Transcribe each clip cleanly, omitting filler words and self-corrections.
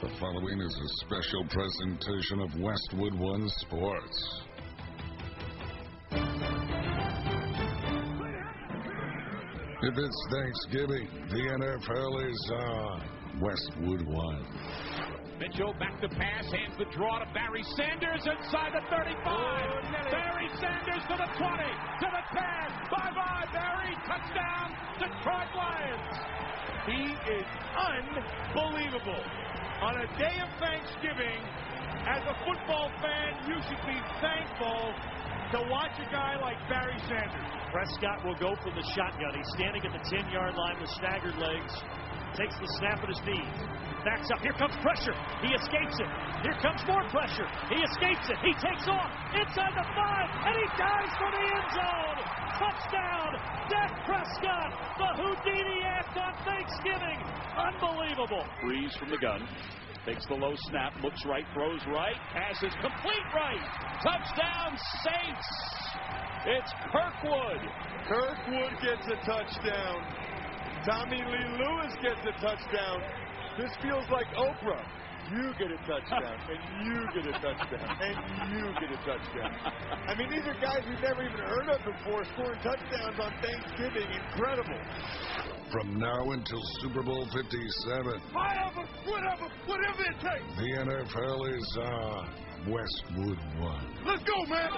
The following is a special presentation of Westwood One Sports. If it's Thanksgiving, the NFL is on Westwood One. Mitchell back to pass, hands the draw to Barry Sanders inside the 35. Barry Sanders to the 20, to the 10. Bye-bye, Barry. Touchdown, Detroit Lions. He is unbelievable. On a day of Thanksgiving, as a football fan, you should be thankful to watch a guy like Barry Sanders. Prescott will go from the shotgun. He's standing at the 10-yard line with staggered legs. Takes the snap at his knees. Backs up. Here comes pressure. He escapes it. Here comes more pressure. He escapes it. He takes off inside the 5, and he dives for the end zone. Touchdown, Dak Prescott. The Houdini act on Thanksgiving. Unbelievable. Breeze from the gun. Takes the low snap, looks right, throws right, passes complete right. Touchdown, Saints. It's Kirkwood. Kirkwood gets a touchdown. Tommy Lee Lewis gets a touchdown. This feels like Oprah. You get a touchdown, and you get a touchdown, and you get a touchdown. I mean, these are guys we've never even heard of before scoring touchdowns on Thanksgiving. Incredible. From now until Super Bowl 57, whatever it takes. the NFL is on Westwood One. Let's go, man.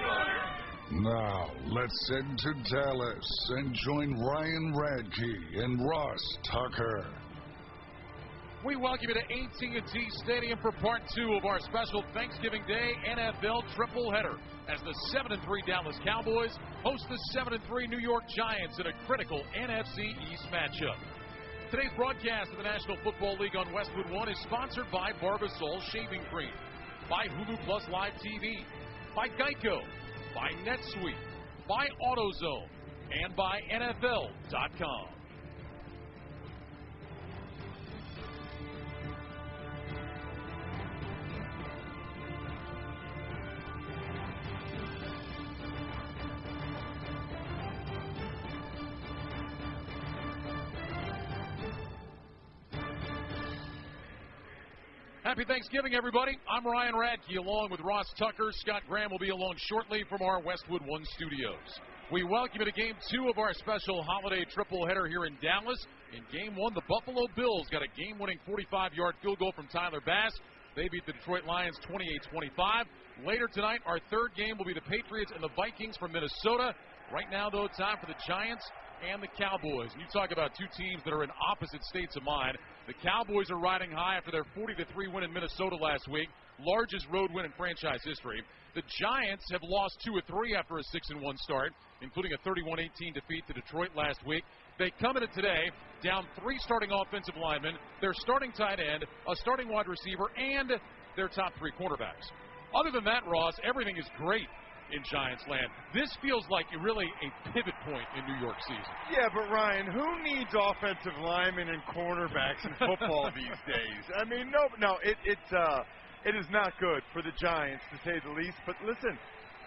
Now, let's head to Dallas and join Ryan Radke and Ross Tucker. We welcome you to AT&T Stadium for Part 2 of our special Thanksgiving Day NFL triple header as the 7-3 Dallas Cowboys host the 7-3 New York Giants in a critical NFC East matchup. Today's broadcast of the National Football League on Westwood One is sponsored by Barbasol Shaving Cream, by Hulu Plus Live TV, by Geico, by NetSuite, by AutoZone, and by NFL.com. Happy Thanksgiving, everybody. I'm Ryan Radke, along with Ross Tucker. Scott Graham will be along shortly from our Westwood One studios. We welcome you to Game 2 of our special holiday triple header here in Dallas. In Game 1, the Buffalo Bills got a game-winning 45-yard field goal from Tyler Bass. They beat the Detroit Lions 28-25. Later tonight, our third game will be the Patriots and the Vikings from Minnesota. Right now, though, time for the Giants and the Cowboys. And you talk about two teams that are in opposite states of mind. The Cowboys are riding high after their 40-3 win in Minnesota last week, largest road win in franchise history. The Giants have lost 2 of 3 after a 6-1 start, including a 31-18 defeat to Detroit last week. They come into today down 3 starting offensive linemen, their starting tight end, a starting wide receiver, and their top 3 cornerbacks. Other than that, Ross, everything is great in Giants land. This feels like really a pivot point in New York season. Yeah, but Ryan, who needs offensive linemen and cornerbacks in football these days? I mean, it is not good for the Giants, to say the least. But listen,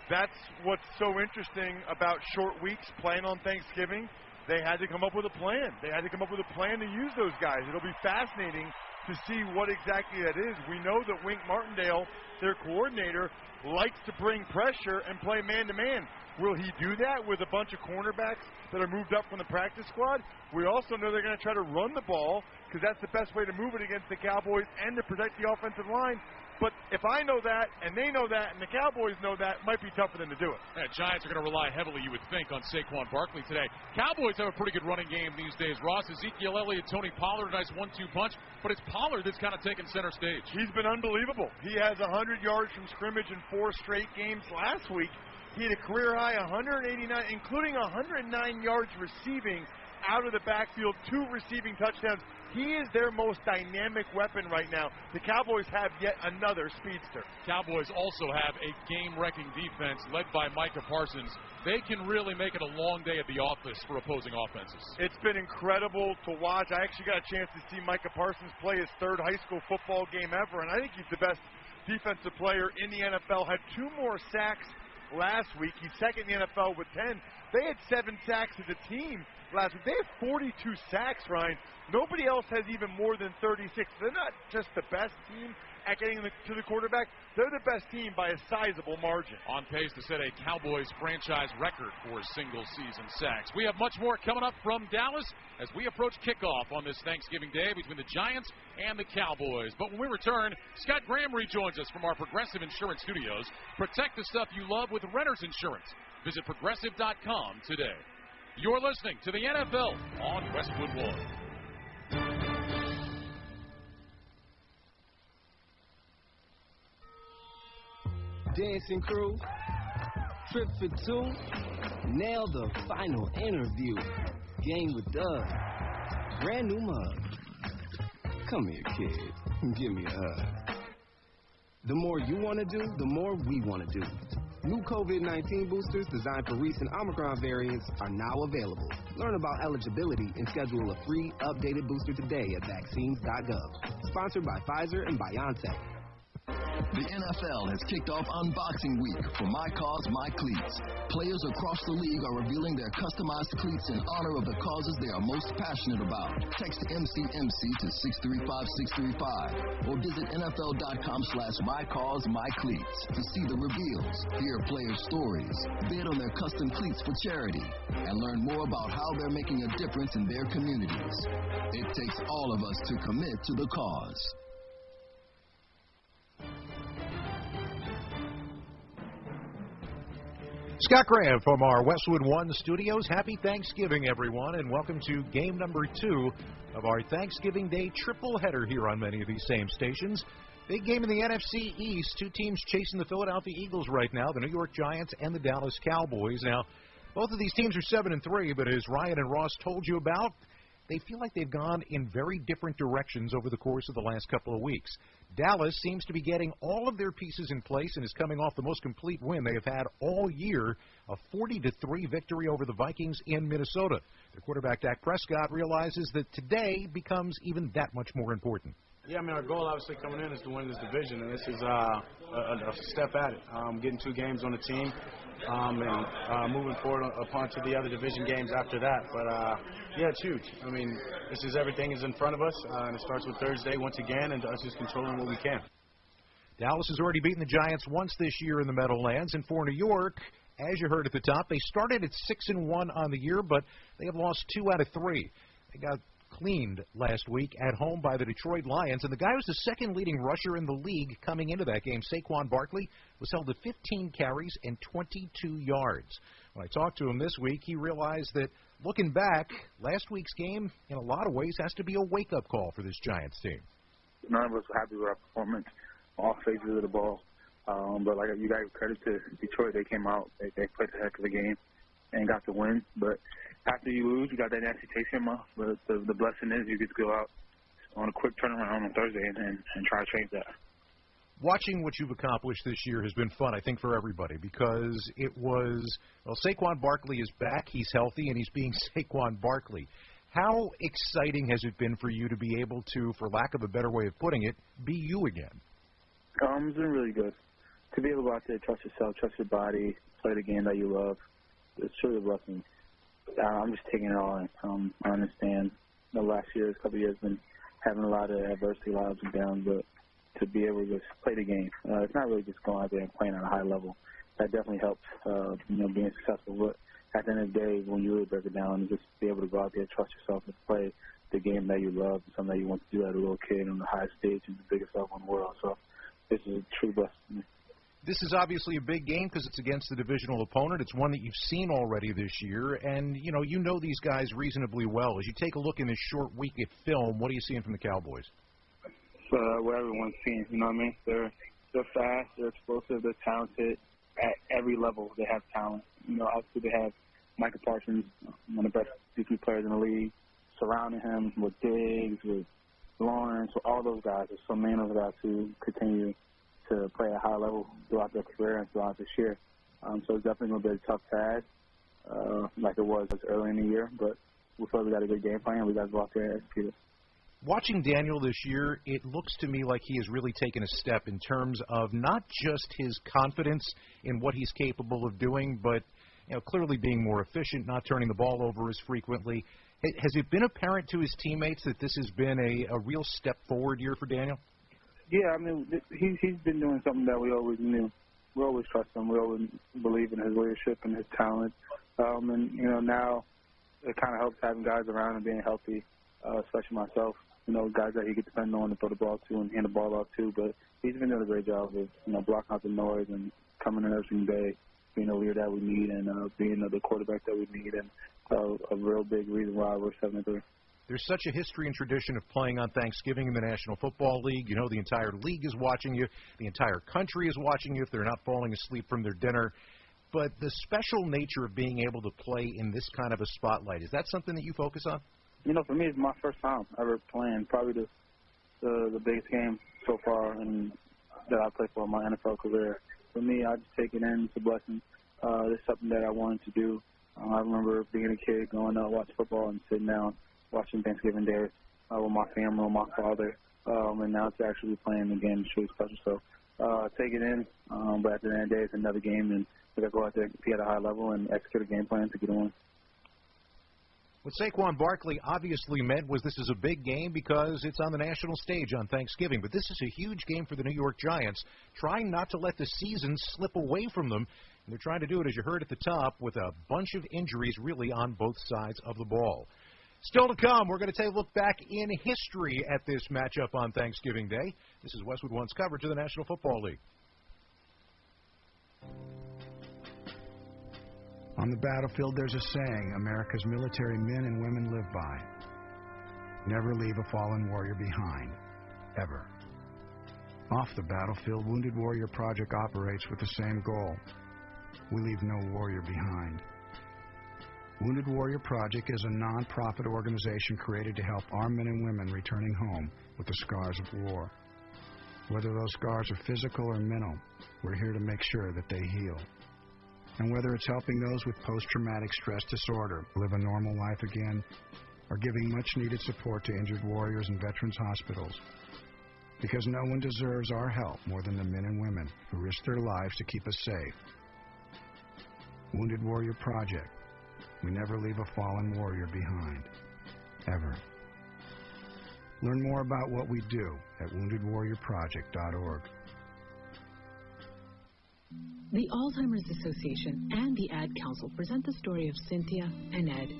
that's what's so interesting about short weeks playing on Thanksgiving. They had to come up with a plan. They had to come up with a plan to use those guys. It'll be fascinating to see what exactly that is. We know that Wink Martindale, their coordinator, likes to bring pressure and play man-to-man. Will he do that with a bunch of cornerbacks that are moved up from the practice squad? We also know they're going to try to run the ball because that's the best way to move it against the Cowboys and to protect the offensive line. But if I know that, and they know that, and the Cowboys know that, it might be tough for them to do it. Yeah, Giants are going to rely heavily, you would think, on Saquon Barkley today. Cowboys have a pretty good running game these days. Ross, Ezekiel Elliott, Tony Pollard, a nice 1-2 punch. But it's Pollard that's kind of taken center stage. He's been unbelievable. He has 100 yards from scrimmage in 4 straight games last week. He had a career high 189, including 109 yards receiving out of the backfield, 2 receiving touchdowns. He is their most dynamic weapon right now. The Cowboys have yet another speedster. Cowboys also have a game-wrecking defense led by Micah Parsons. They can really make it a long day at the office for opposing offenses. It's been incredible to watch. I actually got a chance to see Micah Parsons play his 3rd high school football game ever, and I think he's the best defensive player in the NFL. Had 2 more sacks last week. He's second in the NFL with 10. They had 7 sacks as a team last week. They have 42 sacks, Ryan. Nobody else has even more than 36. They're not just the best team at getting to the quarterback. They're the best team by a sizable margin. On pace to set a Cowboys franchise record for single-season sacks. We have much more coming up from Dallas as we approach kickoff on this Thanksgiving Day between the Giants and the Cowboys. But when we return, Scott Graham rejoins us from our Progressive Insurance Studios. Protect the stuff you love with renter's insurance. Visit Progressive.com today. You're listening to the NFL on Westwood One. Dancing crew, trip for two, nail the final interview. Game with Doug, brand new mug. Come here, kid, give me a hug. The more you want to do, the more we want to do. New COVID-19 boosters designed for recent Omicron variants are now available. Learn about eligibility and schedule a free, updated booster today at vaccines.gov. Sponsored by Pfizer and BioNTech. The NFL has kicked off unboxing week for My Cause, My Cleats. Players across the league are revealing their customized cleats in honor of the causes they are most passionate about. Text MCMC to 635-635 or visit NFL.com/MyCauseMyCleats to see the reveals, hear players' stories, bid on their custom cleats for charity, and learn more about how they're making a difference in their communities. It takes all of us to commit to the cause. Scott Graham from our Westwood One studios. Happy Thanksgiving, everyone, and welcome to game number 2 of our Thanksgiving Day triple header here on many of these same stations. Big game in the NFC East. 2 teams chasing the Philadelphia Eagles right now, the New York Giants and the Dallas Cowboys. Now, both of these teams are 7-3, but as Ryan and Ross told you about, they feel like they've gone in very different directions over the course of the last couple of weeks. Dallas seems to be getting all of their pieces in place and is coming off the most complete win they have had all year, a 40-3 victory over the Vikings in Minnesota. Their quarterback, Dak Prescott, realizes that today becomes even that much more important. Yeah, I mean, our goal obviously coming in is to win this division, and this is a step at it. Getting 2 games on the team and moving forward upon to the other division games after that. But, yeah, it's huge. I mean, this is everything is in front of us, and it starts with Thursday once again, and us just controlling what we can. Dallas has already beaten the Giants once this year in the Meadowlands, and for New York, as you heard at the top, they started at 6-1 on the year, but they have lost 2 out of 3. They got cleaned last week at home by the Detroit Lions, and the guy who's the second leading rusher in the league coming into that game, Saquon Barkley, was held to 15 carries and 22 yards. When I talked to him this week, he realized that looking back, last week's game, in a lot of ways, has to be a wake-up call for this Giants team. None of us were happy with our performance, all phases of the ball. But like you guys credit to Detroit, they came out, they played a heck of a game and got the win. But after you lose, you got that nasty taste in your mouth. But the blessing is you get to go out on a quick turnaround on Thursday and try to change that. Watching what you've accomplished this year has been fun, I think, for everybody, because it was, well, Saquon Barkley is back, he's healthy, and he's being Saquon Barkley. How exciting has it been for you to be able to, for lack of a better way of putting it, be you again? It's been really good. To be able to go out there, trust yourself, trust your body, play the game that you love, it's truly a blessing. I'm just taking it all in. I understand the last couple of years, been having a lot of adversity, a lot of ups and downs, but to be able to just play the game. It's not really just going out there and playing at a high level. That definitely helps, being successful. But at the end of the day, when you really break it down, just be able to go out there, trust yourself, and play the game that you love, something that you want to do as a little kid on the highest stage and the biggest level in the world. So this is a true blessing to me. This is obviously a big game because it's against the divisional opponent. It's one that you've seen already this year, and you know these guys reasonably well. As you take a look in this short week at film, what are you seeing from the Cowboys? What everyone's seeing, you know what I mean? They're fast, they're explosive, they're talented. At every level, they have talent. Obviously they have Micah Parsons, one of the best defensive players in the league, surrounding him with Diggs, with Lawrence, with all those guys. There's so many of those guys who continue to play at a high level throughout their career and throughout this year. So it's definitely going to be a tough task, like it was early in the year. But we feel we got a good game plan. We got to go out there and execute it. Watching Daniel this year, it looks to me like he has really taken a step in terms of not just his confidence in what he's capable of doing, but clearly being more efficient, not turning the ball over as frequently. Has it been apparent to his teammates that this has been a real step forward year for Daniel? Yeah, I mean, he's been doing something that we always knew. We always trust him. We always believe in his leadership and his talent. And, now it kind of helps having guys around and being healthy, especially myself. Guys that he could depend on to throw the ball to and hand the ball off to. But he's been doing a great job of, blocking out the noise and coming in every single day, being the leader that we need and being the quarterback that we need, and a real big reason why we're 7-3. There's such a history and tradition of playing on Thanksgiving in the National Football League. The entire league is watching you. The entire country is watching you if they're not falling asleep from their dinner. But the special nature of being able to play in this kind of a spotlight, is that something that you focus on? For me, it's my first time ever playing. Probably the biggest game so far that I played for my NFL career. For me, I just take it in. It's a blessing. It's something that I wanted to do. I remember being a kid, going out, watch football, and sitting down, watching Thanksgiving Day with my family, with my father. And now to actually playing the game is really special. So take it in. But at the end of the day, it's another game, and we got to go out there and compete at a high level and execute a game plan to get on. What Saquon Barkley obviously meant was this is a big game because it's on the national stage on Thanksgiving. But this is a huge game for the New York Giants, trying not to let the season slip away from them. And they're trying to do it, as you heard at the top, with a bunch of injuries really on both sides of the ball. Still to come, we're going to take a look back in history at this matchup on Thanksgiving Day. This is Westwood One's coverage of the National Football League. On the battlefield, there's a saying America's military men and women live by. Never leave a fallen warrior behind, ever. Off the battlefield, Wounded Warrior Project operates with the same goal. We leave no warrior behind. Wounded Warrior Project is a non-profit organization created to help our men and women returning home with the scars of war. Whether those scars are physical or mental, we're here to make sure that they heal. And whether it's helping those with post-traumatic stress disorder live a normal life again, or giving much-needed support to injured warriors in veterans' hospitals. Because no one deserves our help more than the men and women who risk their lives to keep us safe. Wounded Warrior Project. We never leave a fallen warrior behind. Ever. Learn more about what we do at woundedwarriorproject.org. The Alzheimer's Association and the Ad Council present the story of Cynthia and Ed.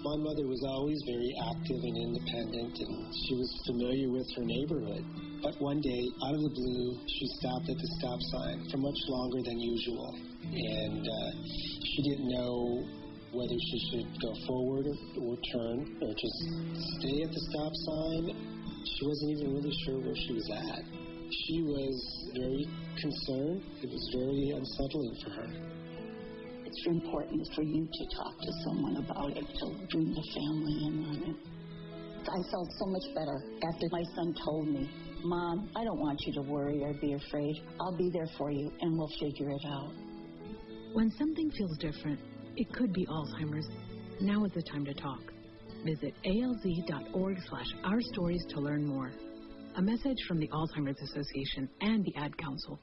My mother was always very active and independent, and she was familiar with her neighborhood. But one day, out of the blue, she stopped at the stop sign for much longer than usual. And she didn't know whether she should go forward or turn or just stay at the stop sign. She wasn't even really sure where she was at. She was very concerned. It was very unsettling for her. It's important for you to talk to someone about it, to bring the family in on it. I felt so much better after my son told me, Mom, I don't want you to worry or be afraid. I'll be there for you, and we'll figure it out. When something feels different, it could be Alzheimer's. Now is the time to talk. Visit alz.org/ourstories to learn more. A message from the Alzheimer's Association and the Ad Council.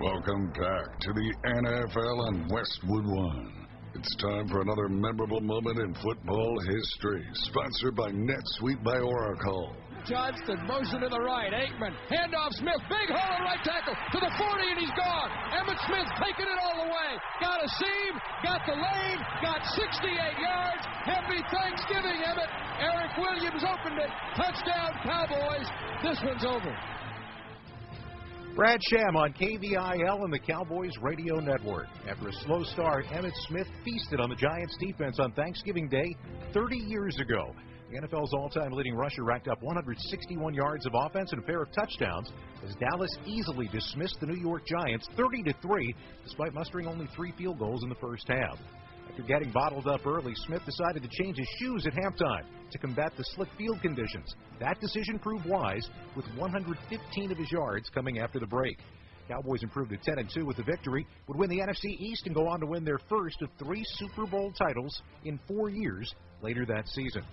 Welcome back to the NFL on Westwood One. It's time for another memorable moment in football history, sponsored by NetSuite by Oracle. Johnston, motion to the right. Aikman, handoff Smith, big hole at right tackle to the 40, and he's gone. Emmitt Smith taking it all the way. Got a seam, got the lane, got 68 yards. Happy Thanksgiving, Emmitt. Eric Williams opened it. Touchdown, Cowboys. This one's over. Brad Sham on KVIL and the Cowboys Radio Network. After a slow start, Emmitt Smith feasted on the Giants' defense on Thanksgiving Day 30 years ago. The NFL's all-time leading rusher racked up 161 yards of offense and a pair of touchdowns as Dallas easily dismissed the New York Giants 30-3, despite mustering only 3 field goals in the first half. After getting bottled up early, Smith decided to change his shoes at halftime to combat the slick field conditions. That decision proved wise, with 115 of his yards coming after the break. Cowboys improved to 10-2 with the victory, would win the NFC East and go on to win their first of 3 Super Bowl titles in 4 years later that season.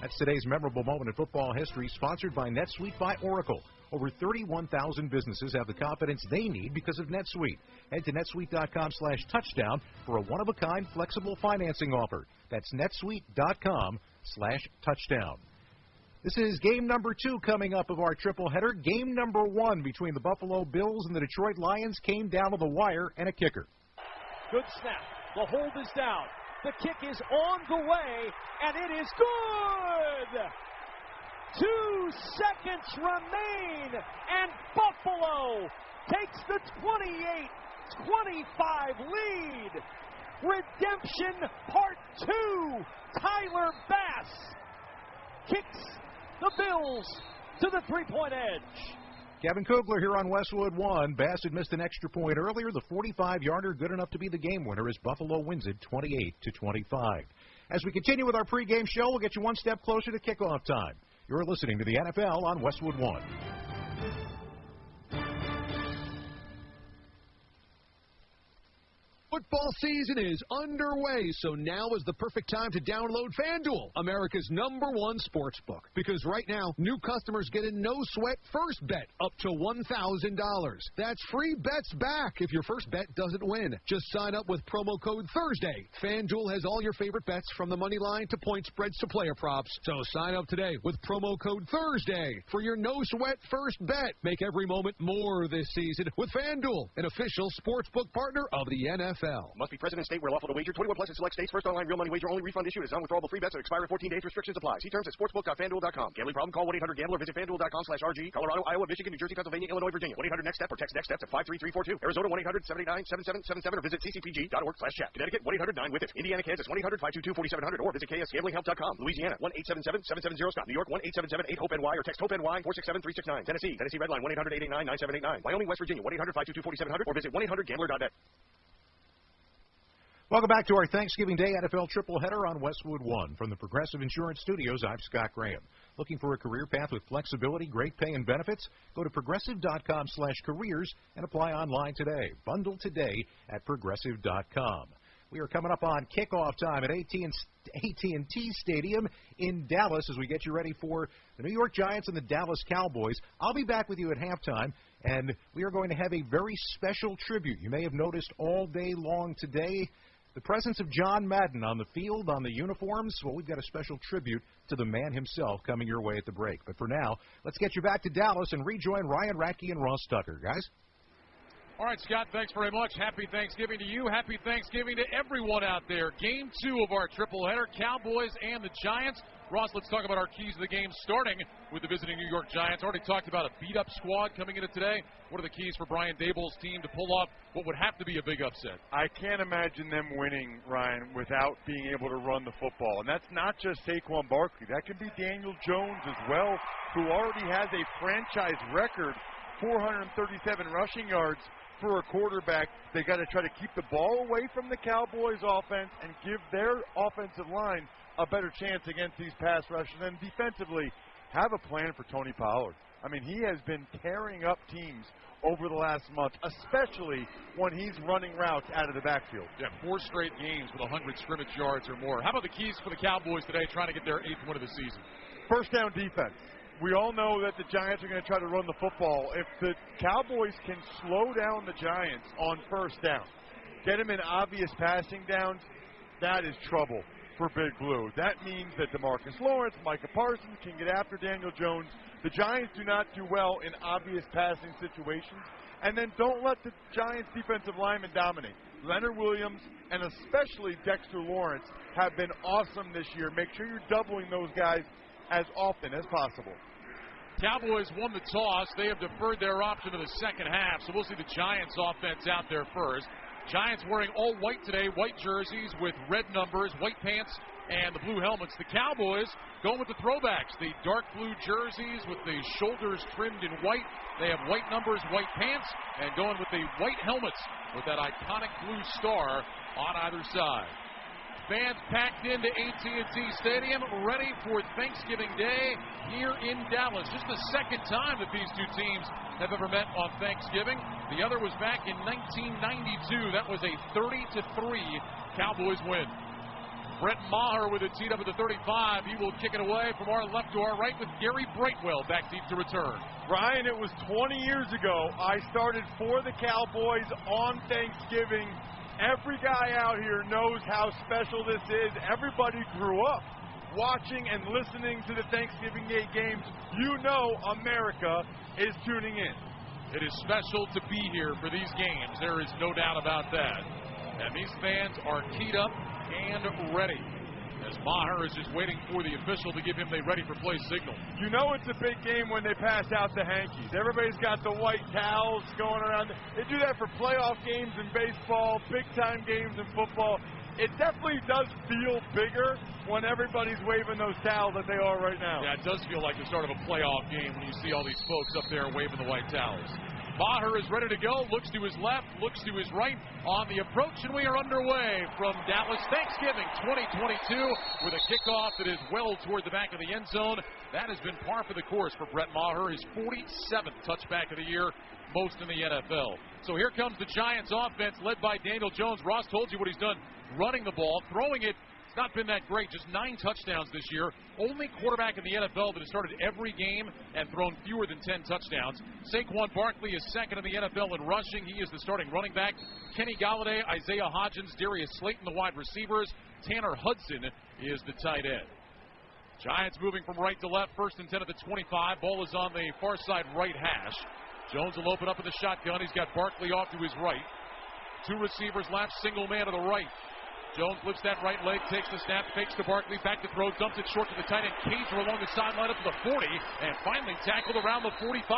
That's today's memorable moment in football history, sponsored by NetSuite by Oracle. Over 31,000 businesses have the confidence they need because of NetSuite. Head to netsuite.com/touchdown for a one-of-a-kind flexible financing offer. That's netsuite.com/touchdown. This is game number 2 coming up of our triple header. Game number 1 between the Buffalo Bills and the Detroit Lions came down to the wire and a kicker. Good snap. The hold is down. The kick is on the way, and it is good! 2 seconds remain, and Buffalo takes the 28-25 lead. Redemption Part 2. Tyler Bass kicks the Bills to the 3-point edge. Kevin Kugler here on Westwood 1. Bass had missed an extra point earlier. The 45-yarder good enough to be the game winner as Buffalo wins it 28-25. As we continue with our pregame show, we'll get you one step closer to kickoff time. You're listening to the NFL on Westwood 1. Football season is underway, so now is the perfect time to download FanDuel, America's #1 sports book. Because right now, new customers get a no-sweat first bet up to $1,000. That's free bets back if your first bet doesn't win. Just sign up with promo code Thursday. FanDuel has all your favorite bets from the money line to point spreads to player props. So sign up today with promo code Thursday for your no-sweat first bet. Make every moment more this season with FanDuel, an official sportsbook partner of the NFL. Must be present in state where lawful to wager. 21 plus in select states. First online real money wager. Only refund issued is non-withdrawable free bets that expire in 14 days. Restrictions apply. See terms at sportsbook.fanduel.com. Gambling problem? Call 1-800-GAMBLER. Visit fanduel.com/RG. Colorado, Iowa, Michigan, New Jersey, Pennsylvania, Illinois, Virginia. 1-800-NEXT-STEP or text NEXT-STEP to 53342. Arizona 1-800-789-7777 or visit ccpg.org/chat. Connecticut 1-800-9-WITH-IT. Indiana, Kansas 1-800-522-4700 or visit ksgamblinghelp.com. Louisiana 1-877-770-STOP. New York 1-877-8-HOPE-NY or text HOPE-NY 467-369. Tennessee Redline 1-800-889-9789. Wyoming, West Virginia 1-800-522-4700 or visit 1-800-GAMBLER.net. Welcome back to our Thanksgiving Day NFL triple header on Westwood 1. From the Progressive Insurance Studios, I'm Scott Graham. Looking for a career path with flexibility, great pay, and benefits? Go to progressive.com/careers and apply online today. Bundle today at progressive.com. We are coming up on kickoff time at AT&T Stadium in Dallas as we get you ready for the New York Giants and the Dallas Cowboys. I'll be back with you at halftime, and we are going to have a very special tribute. You may have noticed all day long today the presence of John Madden on the field, on the uniforms. Well, we've got a special tribute to the man himself coming your way at the break. But for now, let's get you back to Dallas and rejoin Ryan Radke and Ross Tucker. Guys? All right, Scott, thanks very much. Happy Thanksgiving to you. Happy Thanksgiving to everyone out there. Game 2 of our triple header, Cowboys and the Giants. Ross, let's talk about our keys to the game, starting with the visiting New York Giants. Already talked about a beat-up squad coming into today. What are the keys for Brian Daboll's team to pull off what would have to be a big upset? I can't imagine them winning, Ryan, without being able to run the football. And that's not just Saquon Barkley. That could be Daniel Jones as well, who already has a franchise record, 437 rushing yards for a quarterback. They got to try to keep the ball away from the Cowboys offense and give their offensive line a better chance against these pass rushers. And defensively, have a plan for Tony Pollard. I mean, he has been tearing up teams over the last month, especially when he's running routes out of the backfield. Yeah, 4 straight games with 100 scrimmage yards or more. How about the keys for the Cowboys today, trying to get their 8th win of the season? First down defense. We all know that the Giants are going to try to run the football. If the Cowboys can slow down the Giants on first down, get them in obvious passing downs, that is trouble for Big Blue. That means that DeMarcus Lawrence, Micah Parsons can get after Daniel Jones. The Giants do not do well in obvious passing situations. And then don't let the Giants' defensive linemen dominate. Leonard Williams and especially Dexter Lawrence have been awesome this year. Make sure you're doubling those guys as often as possible. Cowboys won the toss. They have deferred their option to the second half, so we'll see the Giants offense out there first. Giants wearing all white today, white jerseys with red numbers, white pants, and the blue helmets. The Cowboys going with the throwbacks, the dark blue jerseys with the shoulders trimmed in white. They have white numbers, white pants, and going with the white helmets with that iconic blue star on either side. Fans packed into AT&T Stadium, ready for Thanksgiving Day here in Dallas. Just the second time that these two teams have ever met on Thanksgiving. The other was back in 1992. That was a 30-3 Cowboys win. Brett Maher with it teed up at the 35. He will kick it away from our left to our right with Gary Brightwell back deep to return. Ryan, it was 20 years ago. I started for the Cowboys on Thanksgiving. Every guy out here knows how special this is. Everybody grew up watching and listening to the Thanksgiving Day games. You know America is tuning in. It is special to be here for these games. There is no doubt about that. And these fans are keyed up and ready, as Maher is just waiting for the official to give him the ready-for-play signal. You know it's a big game when they pass out the hankies. Everybody's got the white towels going around. They do that for playoff games in baseball, big-time games in football. It definitely does feel bigger when everybody's waving those towels that they are right now. Yeah, it does feel like the start of a playoff game when you see all these folks up there waving the white towels. Maher is ready to go, looks to his left, looks to his right on the approach, and we are underway from Dallas Thanksgiving 2022 with a kickoff that is well toward the back of the end zone. That has been par for the course for Brett Maher, his 47th touchback of the year, most in the NFL. So here comes the Giants offense led by Daniel Jones. Ross told you what he's done running the ball, throwing it. It's not been that great, just 9 touchdowns this year. Only quarterback in the NFL that has started every game and thrown fewer than 10 touchdowns. Saquon Barkley is second in the NFL in rushing. He is the starting running back. Kenny Golladay, Isaiah Hodgins, Darius Slayton, the wide receivers. Tanner Hudson is the tight end. Giants moving from right to left, 1st and 10 at the 25. Ball is on the far side right hash. Jones will open up in the shotgun. He's got Barkley off to his right. 2 receivers left, single man to the right. Jones lifts that right leg, takes the snap, fakes to Barkley, back to throw, dumps it short to the tight end. Cager along the sideline up to the 40, and finally tackled around the 45.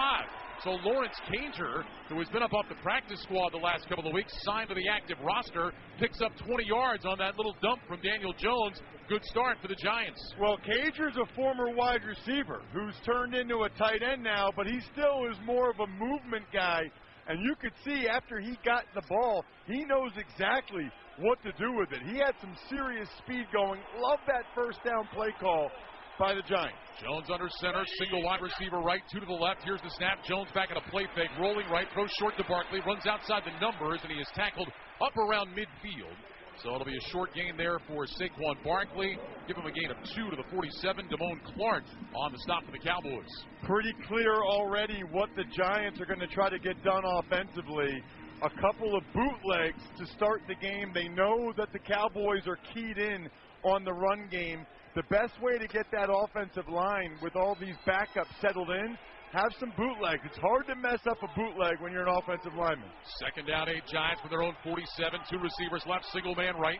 So Lawrence Cager, who has been up off the practice squad the last couple of weeks, signed to the active roster, picks up 20 yards on that little dump from Daniel Jones. Good start for the Giants. Well, Cager's a former wide receiver who's turned into a tight end now, but he still is more of a movement guy. And you could see after he got the ball, he knows exactly what to do with it. He had some serious speed going. Love that first down play call by the Giants. Jones under center, single wide receiver right, 2 to the left. Here's the snap. Jones back at a play fake, rolling right, throws short to Barkley, runs outside the numbers, and he is tackled up around midfield. So it'll be a short gain there for Saquon Barkley. Give him a gain of 2 to the 47. Damone Clark on the stop for the Cowboys. Pretty clear already what the Giants are going to try to get done offensively. A couple of bootlegs to start the game. They know that the Cowboys are keyed in on the run game. The best way to get that offensive line with all these backups settled in, have some bootlegs. It's hard to mess up a bootleg when you're an offensive lineman. 2nd down, 8 Giants with their own 47. 2 receivers left, single man right.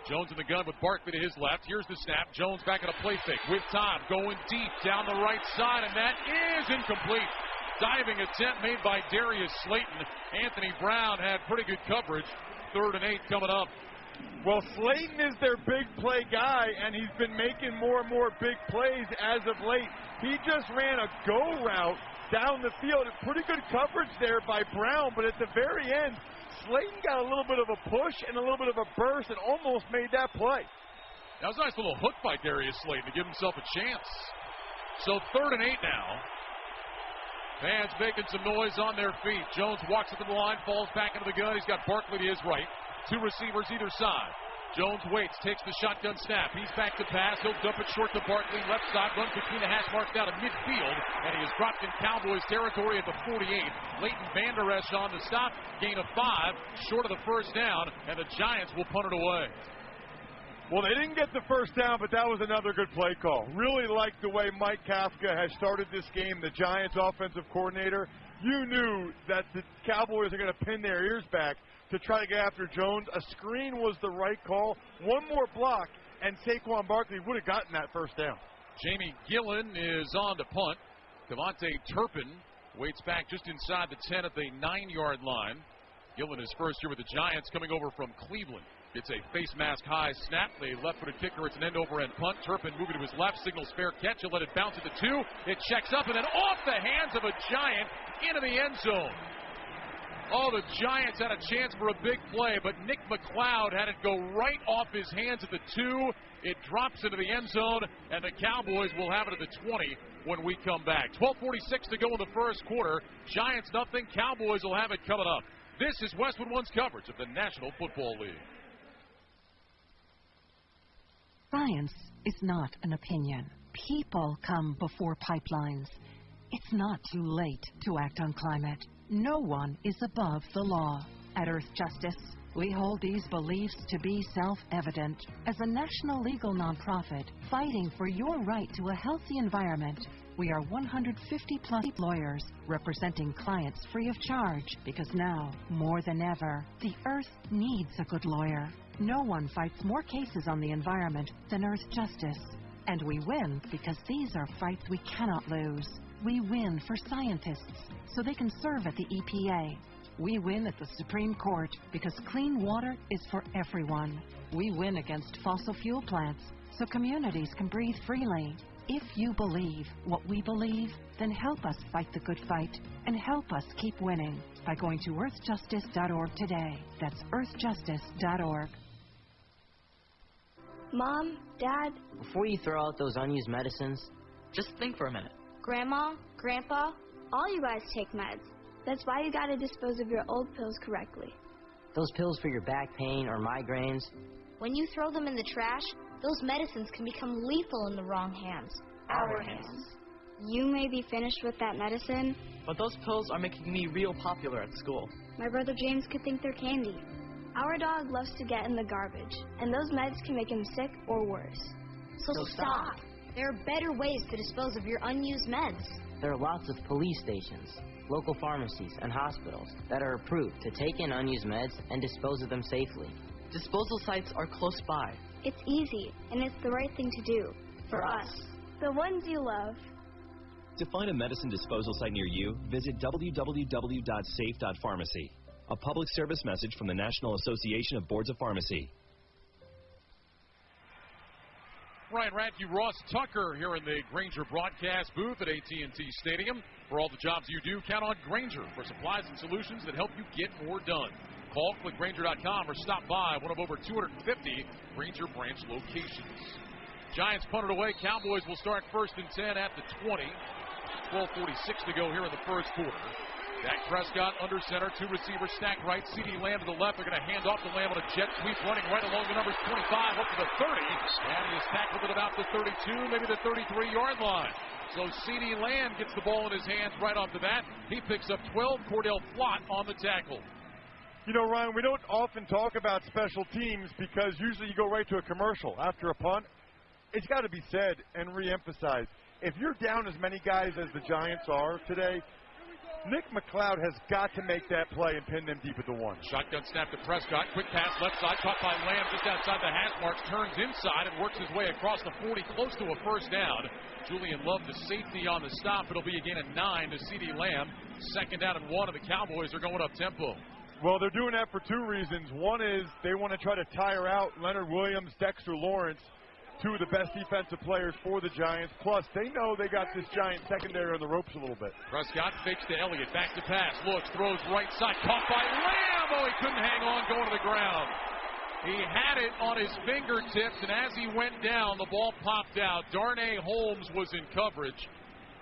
Jones in the gun with Barkley to his left. Here's the snap. Jones back at a play fake with time, going deep down the right side, and that is incomplete. Diving attempt made by Darius Slayton. Anthony Brown had pretty good coverage. 3rd and 8 coming up. Well, Slayton is their big play guy, and he's been making more and more big plays as of late. He just ran a go route down the field. Pretty good coverage there by Brown, but at the very end, Slayton got a little bit of a push and a little bit of a burst and almost made that play. That was a nice little hook by Darius Slayton to give himself a chance. So 3rd and 8 now. Fans making some noise on their feet. Jones walks up to the line, falls back into the gun. He's got Barkley to his right. 2 receivers either side. Jones waits, takes the shotgun snap. He's back to pass. He'll dump it short to Barkley. Left side, runs between the hash marks down to midfield. And he is dropped in Cowboys territory at the 48. Leighton Vander Esch on the stop. Gain of 5, short of the first down. And the Giants will punt it away. Well, they didn't get the first down, but that was another good play call. Really like the way Mike Kafka has started this game, the Giants offensive coordinator. You knew that the Cowboys are going to pin their ears back to try to get after Jones. A screen was the right call. One more block, and Saquon Barkley would have gotten that first down. Jamie Gillen is on to punt. Devontae Turpin waits back just inside the 10 at the 9-yard line. Gillen is first year with the Giants, coming over from Cleveland. It's a face mask high snap. The left-footed kicker. It's an end over end punt. Turpin moving to his left, signals fair catch. He'll let it bounce at the 2. It checks up and then off the hands of a Giant into the end zone. Oh, the Giants had a chance for a big play, but Nick McLeod had it go right off his hands at the 2. It drops into the end zone, and the Cowboys will have it at the 20 when we come back. 12:46 to go in the first quarter. Giants nothing. Cowboys will have it coming up. This is Westwood One's coverage of the National Football League. Science is not an opinion. People come before pipelines. It's not too late to act on climate. No one is above the law. At Earth Justice, we hold these beliefs to be self-evident. As a national legal nonprofit fighting for your right to a healthy environment, we are 150-plus lawyers representing clients free of charge because now, more than ever, the Earth needs a good lawyer. No one fights more cases on the environment than Earth Justice. And we win because these are fights we cannot lose. We win for scientists so they can serve at the EPA. We win at the Supreme Court because clean water is for everyone. We win against fossil fuel plants so communities can breathe freely. If you believe what we believe, then help us fight the good fight and help us keep winning by going to earthjustice.org today. That's earthjustice.org. Mom, Dad. Before you throw out those unused medicines, just think for a minute. Grandma, Grandpa, all you guys take meds. That's why you gotta dispose of your old pills correctly. Those pills for your back pain or migraines. When you throw them in the trash, those medicines can become lethal in the wrong hands. Our hands. You may be finished with that medicine, but those pills are making me real popular at school. My brother James could think they're candy. Our dog loves to get in the garbage, and those meds can make him sick or worse. So stop. There are better ways to dispose of your unused meds. There are lots of police stations, local pharmacies, and hospitals that are approved to take in unused meds and dispose of them safely. Disposal sites are close by. It's easy, and it's the right thing to do. For us. The ones you love. To find a medicine disposal site near you, visit www.safe.pharmacy. A public service message from the National Association of Boards of Pharmacy. Ryan Radke, Ross Tucker here in the Grainger broadcast booth at AT&T Stadium. For all the jobs you do, count on Grainger for supplies and solutions that help you get more done. Call, click Grainger.com, or stop by one of over 250 Grainger branch locations. Giants punted away. Cowboys will start first and 10 at the 20. 12:46 to go here in the first quarter. Dak Prescott under center, two receivers stacked right. CD Lamb to the left. They're going to hand off to Lamb on a jet sweep, running right along the numbers 25 up to the 30. And he is tackled at about the 32, maybe the 33-yard line. So CD Lamb gets the ball in his hands right off the bat. He picks up 12. Cordell Flott on the tackle. You know, Ryan, we don't often talk about special teams because usually you go right to a commercial after a punt. It's got to be said and reemphasized. If you're down as many guys as the Giants are today, Nick McLeod has got to make that play and pin them deep at the one. Shotgun snap to Prescott. Quick pass left side, caught by Lamb just outside the hash marks. Turns inside and works his way across the 40, close to a first down. Julian Love, the safety on the stop. It'll be again a 9 to CD Lamb. Second down and 1, and the Cowboys are going up tempo. Well, they're doing that for two reasons. One is they want to try to tire out Leonard Williams, Dexter Lawrence, two of the best defensive players for the Giants. Plus, they know they got this Giant secondary on the ropes a little bit. Prescott fakes to Elliott. Back to pass. Looks, throws right side. Caught by Lamb. Oh, he couldn't hang on, going to the ground. He had it on his fingertips, and as he went down, the ball popped out. Darnay Holmes was in coverage.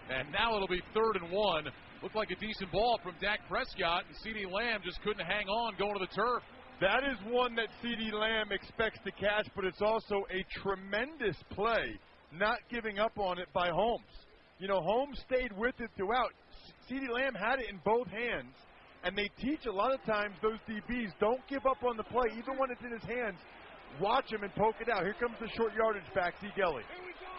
And now it'll be 3rd and 1. Looked like a decent ball from Dak Prescott, and CD Lamb just couldn't hang on going to the turf. That is one that CD Lamb expects to catch, but it's also a tremendous play, not giving up on it by Holmes. You know, Holmes stayed with it throughout. CD Lamb had it in both hands, and they teach a lot of times those DBs, don't give up on the play, even when it's in his hands. Watch him and poke it out. Here comes the short yardage back, T. Gelly.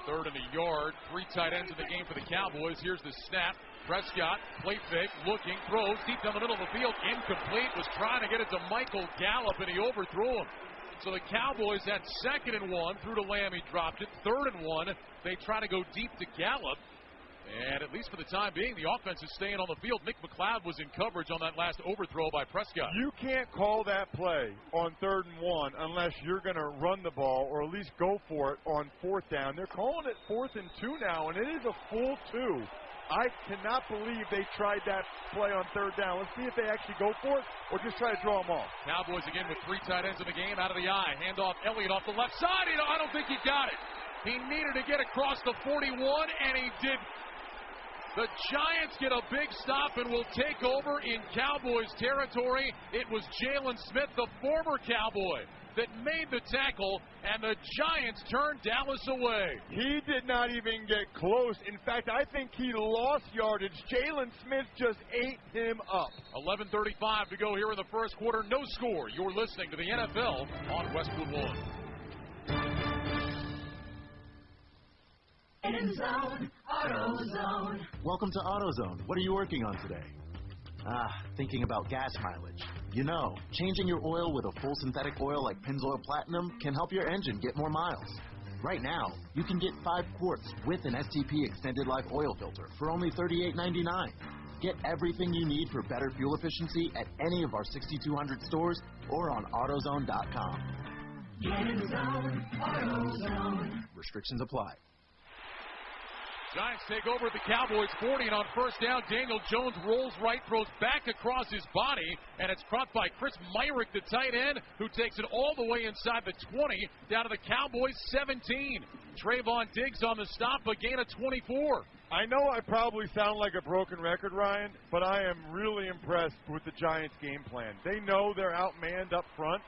3rd and a yard. 3 tight ends in the game for the Cowboys. Here's the snap. Prescott, play fake, looking, throws deep down the middle of the field, incomplete, was trying to get it to Michael Gallup, and he overthrew him. So the Cowboys had 2nd and 1, through to Lamb, he dropped it. 3rd and 1, they try to go deep to Gallup, and at least for the time being, the offense is staying on the field. Nick McLeod was in coverage on that last overthrow by Prescott. You can't call that play on 3rd and 1 unless you're going to run the ball or at least go for it on 4th down. They're calling it 4th and 2 now, and it is a full 2. I cannot believe they tried that play on 3rd down. Let's see if they actually go for it or just try to draw them off. Cowboys again with 3 tight ends in the game, out of the eye. Hand off Elliott off the left side. I don't think he got it. He needed to get across the 41, and he did. The Giants get a big stop and will take over in Cowboys territory. It was Jalen Smith, the former Cowboy, that made the tackle, and the Giants turned Dallas away. He did not even get close. In fact, I think he lost yardage. Jalen Smith just ate him up. 11:35 to go here in the first quarter. No score. You're listening to the NFL on Westwood One. End Zone, AutoZone. Welcome to AutoZone. What are you working on today? Thinking about gas mileage. You know, changing your oil with a full synthetic oil like Pennzoil Platinum can help your engine get more miles. Right now, you can get 5 quarts with an STP extended life oil filter for only $38.99. Get everything you need for better fuel efficiency at any of our 6,200 stores or on AutoZone.com. Get in the zone, AutoZone. Restrictions apply. Giants take over at the Cowboys 40, and on first down, Daniel Jones rolls right, throws back across his body, and it's caught by Chris Myrick, the tight end, who takes it all the way inside the 20, down to the Cowboys 17. Trayvon Diggs on the stop, a gain of 24. I know I probably sound like a broken record, Ryan, but I am really impressed with the Giants' game plan. They know they're outmanned up front,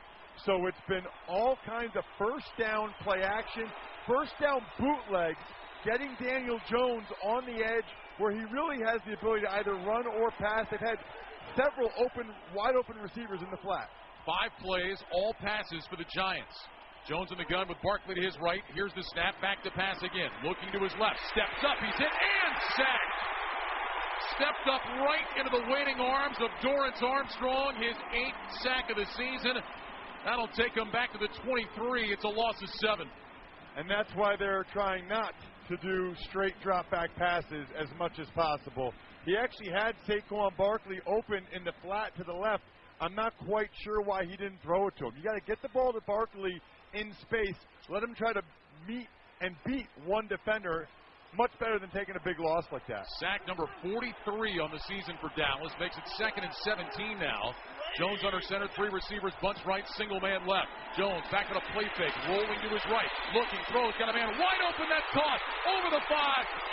so it's been all kinds of first down play action, first down bootlegs, getting Daniel Jones on the edge where he really has the ability to either run or pass. They've had several wide open receivers in the flat. 5 plays, all passes for the Giants. Jones in the gun with Barkley to his right. Here's the snap, back to pass again. Looking to his left, steps up, he's hit and sacked. Stepped up right into the waiting arms of Dorrance Armstrong, his 8th sack of the season. That'll take him back to the 23. It's a loss of 7. And that's why they're trying not to do straight drop-back passes as much as possible. He actually had Saquon Barkley open in the flat to the left. I'm not quite sure why he didn't throw it to him. You got to get the ball to Barkley in space, let him try to meet and beat one defender. Much better than taking a big loss like that. Sack number 43 on the season for Dallas. Makes it 2nd and 17 now. Jones under center, 3 receivers, bunch right, single man left. Jones back on a play fake, rolling to his right, looking, throws, got a man wide open, that's caught, over the 5,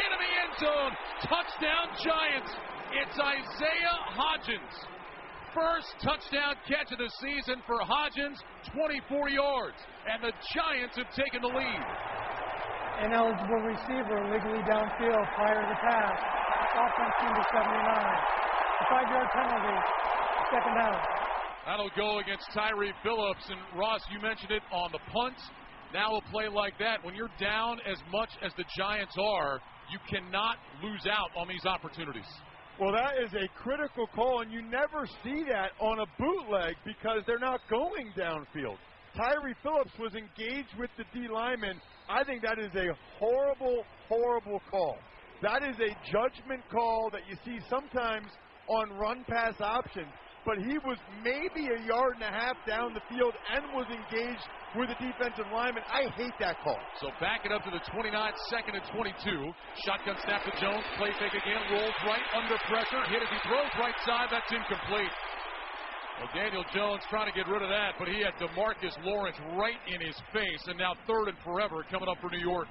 into the end zone, touchdown Giants. It's Isaiah Hodgins. First touchdown catch of the season for Hodgins, 24 yards, and the Giants have taken the lead. Ineligible receiver legally downfield prior to the pass. Offense team to 79. A 5-yard penalty. 2nd down. That'll go against Tyree Phillips. And Ross, you mentioned it on the punt. Now a play like that, when you're down as much as the Giants are, you cannot lose out on these opportunities. Well, that is a critical call, and you never see that on a bootleg because they're not going downfield. Tyree Phillips was engaged with the D lineman. I think that is a horrible, horrible call. That is a judgment call that you see sometimes on run-pass options. But he was maybe a yard and a half down the field and was engaged with a defensive lineman. I hate that call. So back it up to the 29, 2nd and 22. Shotgun snap to Jones. Play fake again. Rolls right under pressure. Hit as he throws right side. That's incomplete. Well, Daniel Jones trying to get rid of that, but he had DeMarcus Lawrence right in his face, and now 3rd and forever coming up for New York.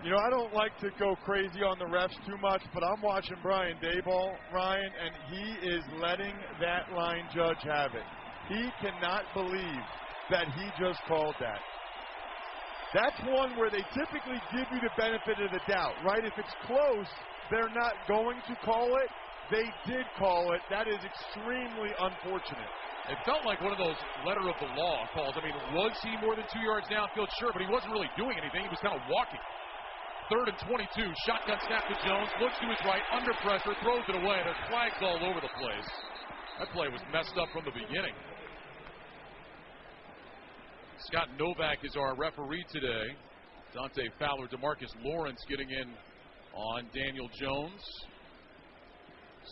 You know, I don't like to go crazy on the refs too much, but I'm watching Brian Daboll, Ryan, and he is letting that line judge have it. He cannot believe that he just called that. That's one where they typically give you the benefit of the doubt, right? If it's close, they're not going to call it. They did call it. That is extremely unfortunate. It felt like one of those letter of the law calls. I mean, was he more than 2 yards downfield? Sure, but he wasn't really doing anything. He was kind of walking. 3rd and 22. Shotgun snap to Jones. Looks to his right. Under pressure. Throws it away. There's flags all over the place. That play was messed up from the beginning. Scott Novak is our referee today. Dante Fowler, DeMarcus Lawrence getting in on Daniel Jones.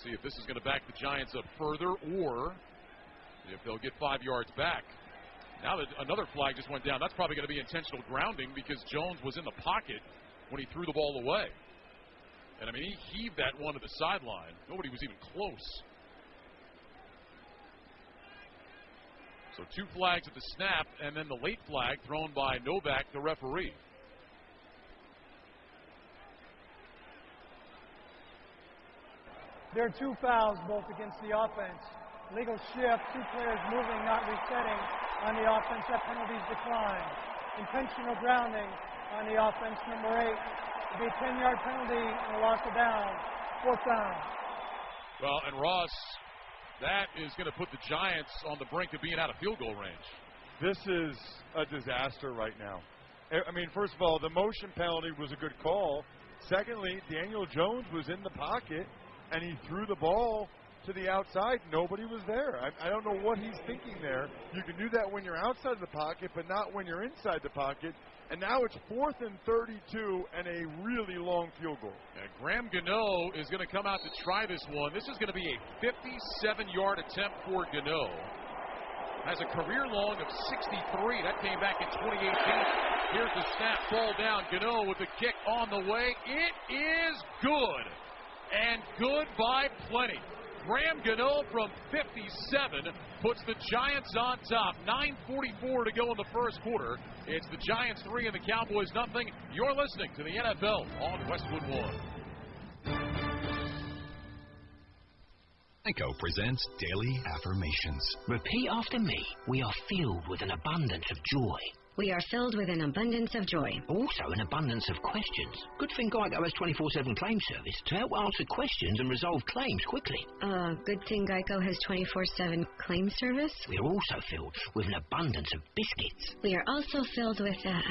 See if this is going to back the Giants up further or if they'll get 5 yards back. Now that another flag just went down, that's probably going to be intentional grounding because Jones was in the pocket when he threw the ball away. And, I mean, he heaved that one to the sideline. Nobody was even close. So 2 flags at the snap, and then the late flag thrown by Novak, the referee. There are 2 fouls, both against the offense. Legal shift, 2 players moving, not resetting on the offense. That penalty's declined. Intentional grounding on the offense, number 8. It'll be a 10-yard penalty and a loss of down. 4th down. Well, and Ross, that is going to put the Giants on the brink of being out of field goal range. This is a disaster right now. I mean, first of all, the motion penalty was a good call. Secondly, Daniel Jones was in the pocket, and he threw the ball to the outside. Nobody was there. I don't know what he's thinking there. You can do that when you're outside of the pocket, but not when you're inside the pocket. And now it's 4th and 32 and a really long field goal. And Graham Gano is going to come out to try this one. This is going to be a 57-yard attempt for Gano. Has a career long of 63. That came back in 2018. Here's the snap, fall down. Gano with the kick on the way. It is good. And good by plenty. Graham Gano from 57 puts the Giants on top. 9:44 to go in the first quarter. It's the Giants 3 and the Cowboys nothing. You're listening to the NFL on Westwood One. Geico presents Daily Affirmations. Repeat after me. We are filled with an abundance of joy. We are filled with an abundance of joy. Also an abundance of questions. Good thing Geico has 24/7 claim service to help answer questions and resolve claims quickly. Good thing Geico has 24/7 claim service. We are also filled with an abundance of biscuits. We are also filled with, I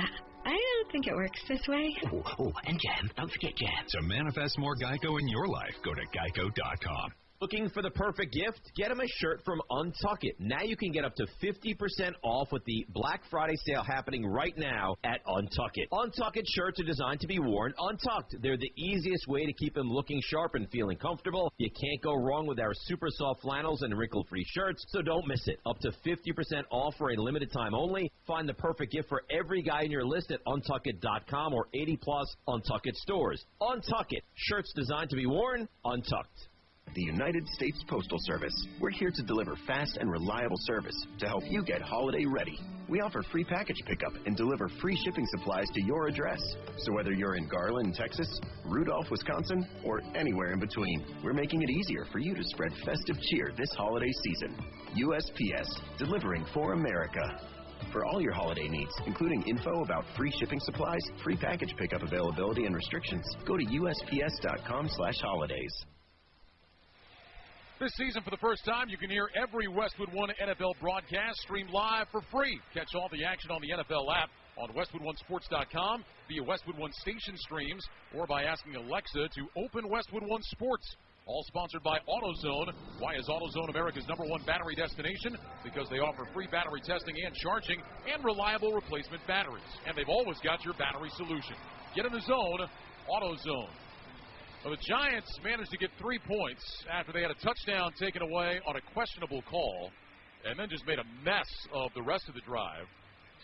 don't think it works this way. Oh, and jam. Don't forget jam. To manifest more Geico in your life, go to geico.com. Looking for the perfect gift? Get them a shirt from Untuck It. Now you can get up to 50% off with the Black Friday sale happening right now at Untuck It. Untuck It shirts are designed to be worn untucked. They're the easiest way to keep them looking sharp and feeling comfortable. You can't go wrong with our super soft flannels and wrinkle-free shirts, so don't miss it. Up to 50% off for a limited time only. Find the perfect gift for every guy in your list at untuckit.com or 80-plus Untuck It stores. Untuck It. Shirts designed to be worn untucked. The United States Postal Service. We're here to deliver fast and reliable service to help you get holiday ready. We offer free package pickup and deliver free shipping supplies to your address. So whether you're in Garland, Texas, Rudolph, Wisconsin, or anywhere in between, we're making it easier for you to spread festive cheer this holiday season. USPS, delivering for America. For all your holiday needs, including info about free shipping supplies, free package pickup availability, and restrictions, go to USPS.com/holidays. This season, for the first time, you can hear every Westwood One NFL broadcast streamed live for free. Catch all the action on the NFL app, on westwood1sports.com, via Westwood One station streams, or by asking Alexa to open Westwood One Sports. All sponsored by AutoZone. Why is AutoZone America's #1 battery destination? Because they offer free battery testing and charging and reliable replacement batteries. And they've always got your battery solution. Get in the zone, AutoZone. Well, the Giants managed to get 3 points after they had a touchdown taken away on a questionable call and then just made a mess of the rest of the drive.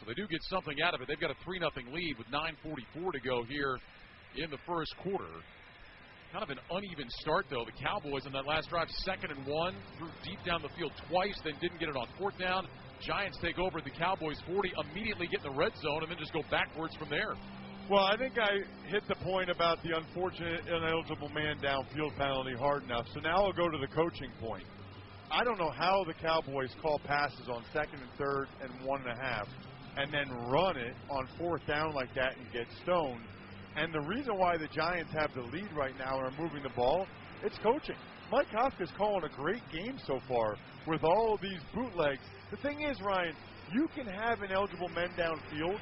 So they do get something out of it. They've got a 3-0 lead with 9:44 to go here in the first quarter. Kind of an uneven start, though. The Cowboys on that last drive, 2nd and 1, threw deep down the field twice, then didn't get it on 4th down. Giants take over at the Cowboys 40, immediately get in the red zone, and then just go backwards from there. Well, I think I hit the point about the unfortunate ineligible man downfield penalty hard enough. So now I'll go to the coaching point. I don't know how the Cowboys call passes on 2nd and 3rd and 1.5 and then run it on 4th down like that and get stoned. And the reason why the Giants have the lead right now and are moving the ball, it's coaching. Mike Kafka's calling a great game so far with all of these bootlegs. The thing is, Ryan, you can have ineligible men downfield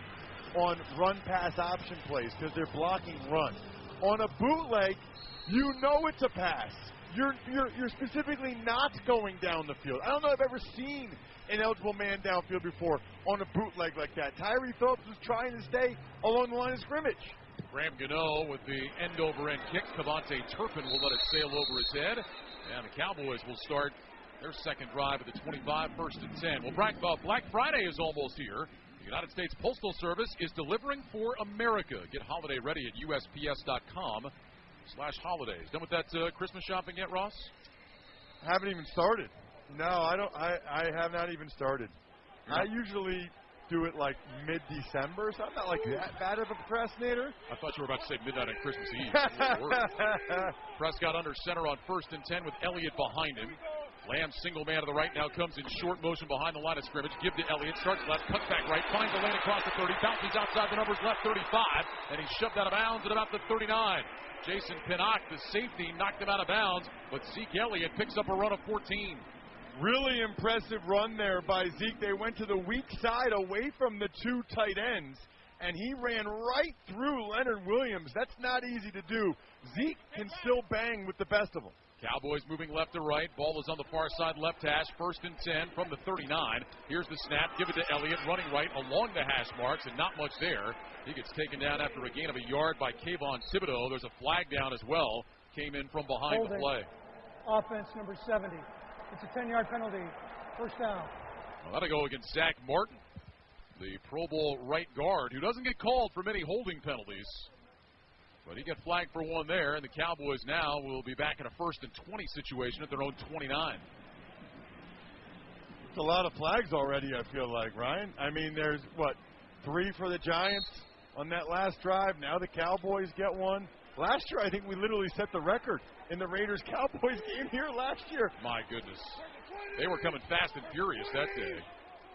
on run-pass option plays because they're blocking run. On a bootleg, you know it's a pass. You're specifically not going down the field. I don't know if I've ever seen an eligible man downfield before on a bootleg like that. Tyree Phillips was trying to stay along the line of scrimmage. Graham Gano with the end-over-end kick. Cavante Turpin will let it sail over his head. And the Cowboys will start their second drive at the 25, 1st and 10. Well, Black Friday is almost here. The United States Postal Service is delivering for America. Get holiday ready at USPS.com/holidays. Done with that Christmas shopping yet, Ross? Haven't even started. No, I don't. I have not even started. I usually do it like mid-December, so I'm not like that bad of a procrastinator. I thought you were about to say midnight on Christmas Eve. Prescott under center on 1st and 10 with Elliott behind him. Lamb single man to the right now comes in short motion behind the line of scrimmage. Give to Elliott, starts left, cuts back right, finds the lane across the 30, bounces outside the numbers left 35, and he's shoved out of bounds at about the 39. Jason Pinnock, the safety, knocked him out of bounds, but Zeke Elliott picks up a run of 14. Really impressive run there by Zeke. They went to the weak side away from the two tight ends, and he ran right through Leonard Williams. That's not easy to do. Zeke can still bang with the best of them. Cowboys moving left to right. Ball is on the far side left hash. 1st and 10 from the 39. Here's the snap. Give it to Elliott. Running right along the hash marks, and not much there. He gets taken down after a gain of a yard by Kayvon Thibodeau. There's a flag down as well. Came in from behind the play. Offense number 70. It's a 10-yard penalty. First down. Well, that'll go against Zach Martin, the Pro Bowl right guard, who doesn't get called for many holding penalties. But he got flagged for one there, and the Cowboys now will be back in a 1st and 20 situation at their own 29. It's a lot of flags already, I feel like, Ryan. I mean, there's, 3 for the Giants on that last drive. Now the Cowboys get one. Last year, I think we literally set the record in the Raiders-Cowboys game here last year. My goodness. They were coming fast and furious that day.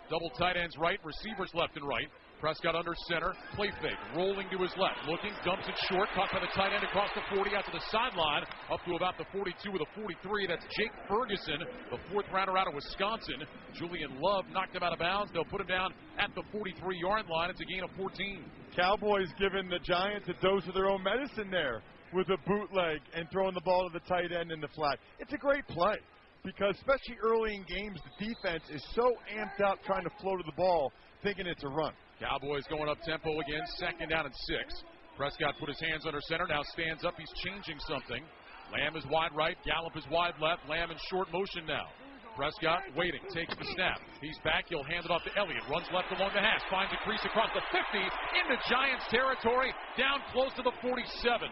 Double tight ends right, receivers left and right. Prescott under center, play fake, rolling to his left, looking, dumps it short, caught by the tight end across the 40, out to the sideline, up to about the 42 with a 43. That's Jake Ferguson, the 4th rounder out of Wisconsin. Julian Love knocked him out of bounds. They'll put him down at the 43-yard line. It's a gain of 14. Cowboys giving the Giants a dose of their own medicine there with a bootleg and throwing the ball to the tight end in the flat. It's a great play because especially early in games, the defense is so amped up trying to flow to the ball, thinking it's a run. Cowboys going up tempo again, 2nd down and 6. Prescott put his hands under center, now stands up, he's changing something. Lamb is wide right, Gallup is wide left, Lamb in short motion now. Prescott waiting, takes the snap. He's back, he'll hand it off to Elliott, runs left along the hash, finds a crease across the 50, into Giants territory, down close to the 47.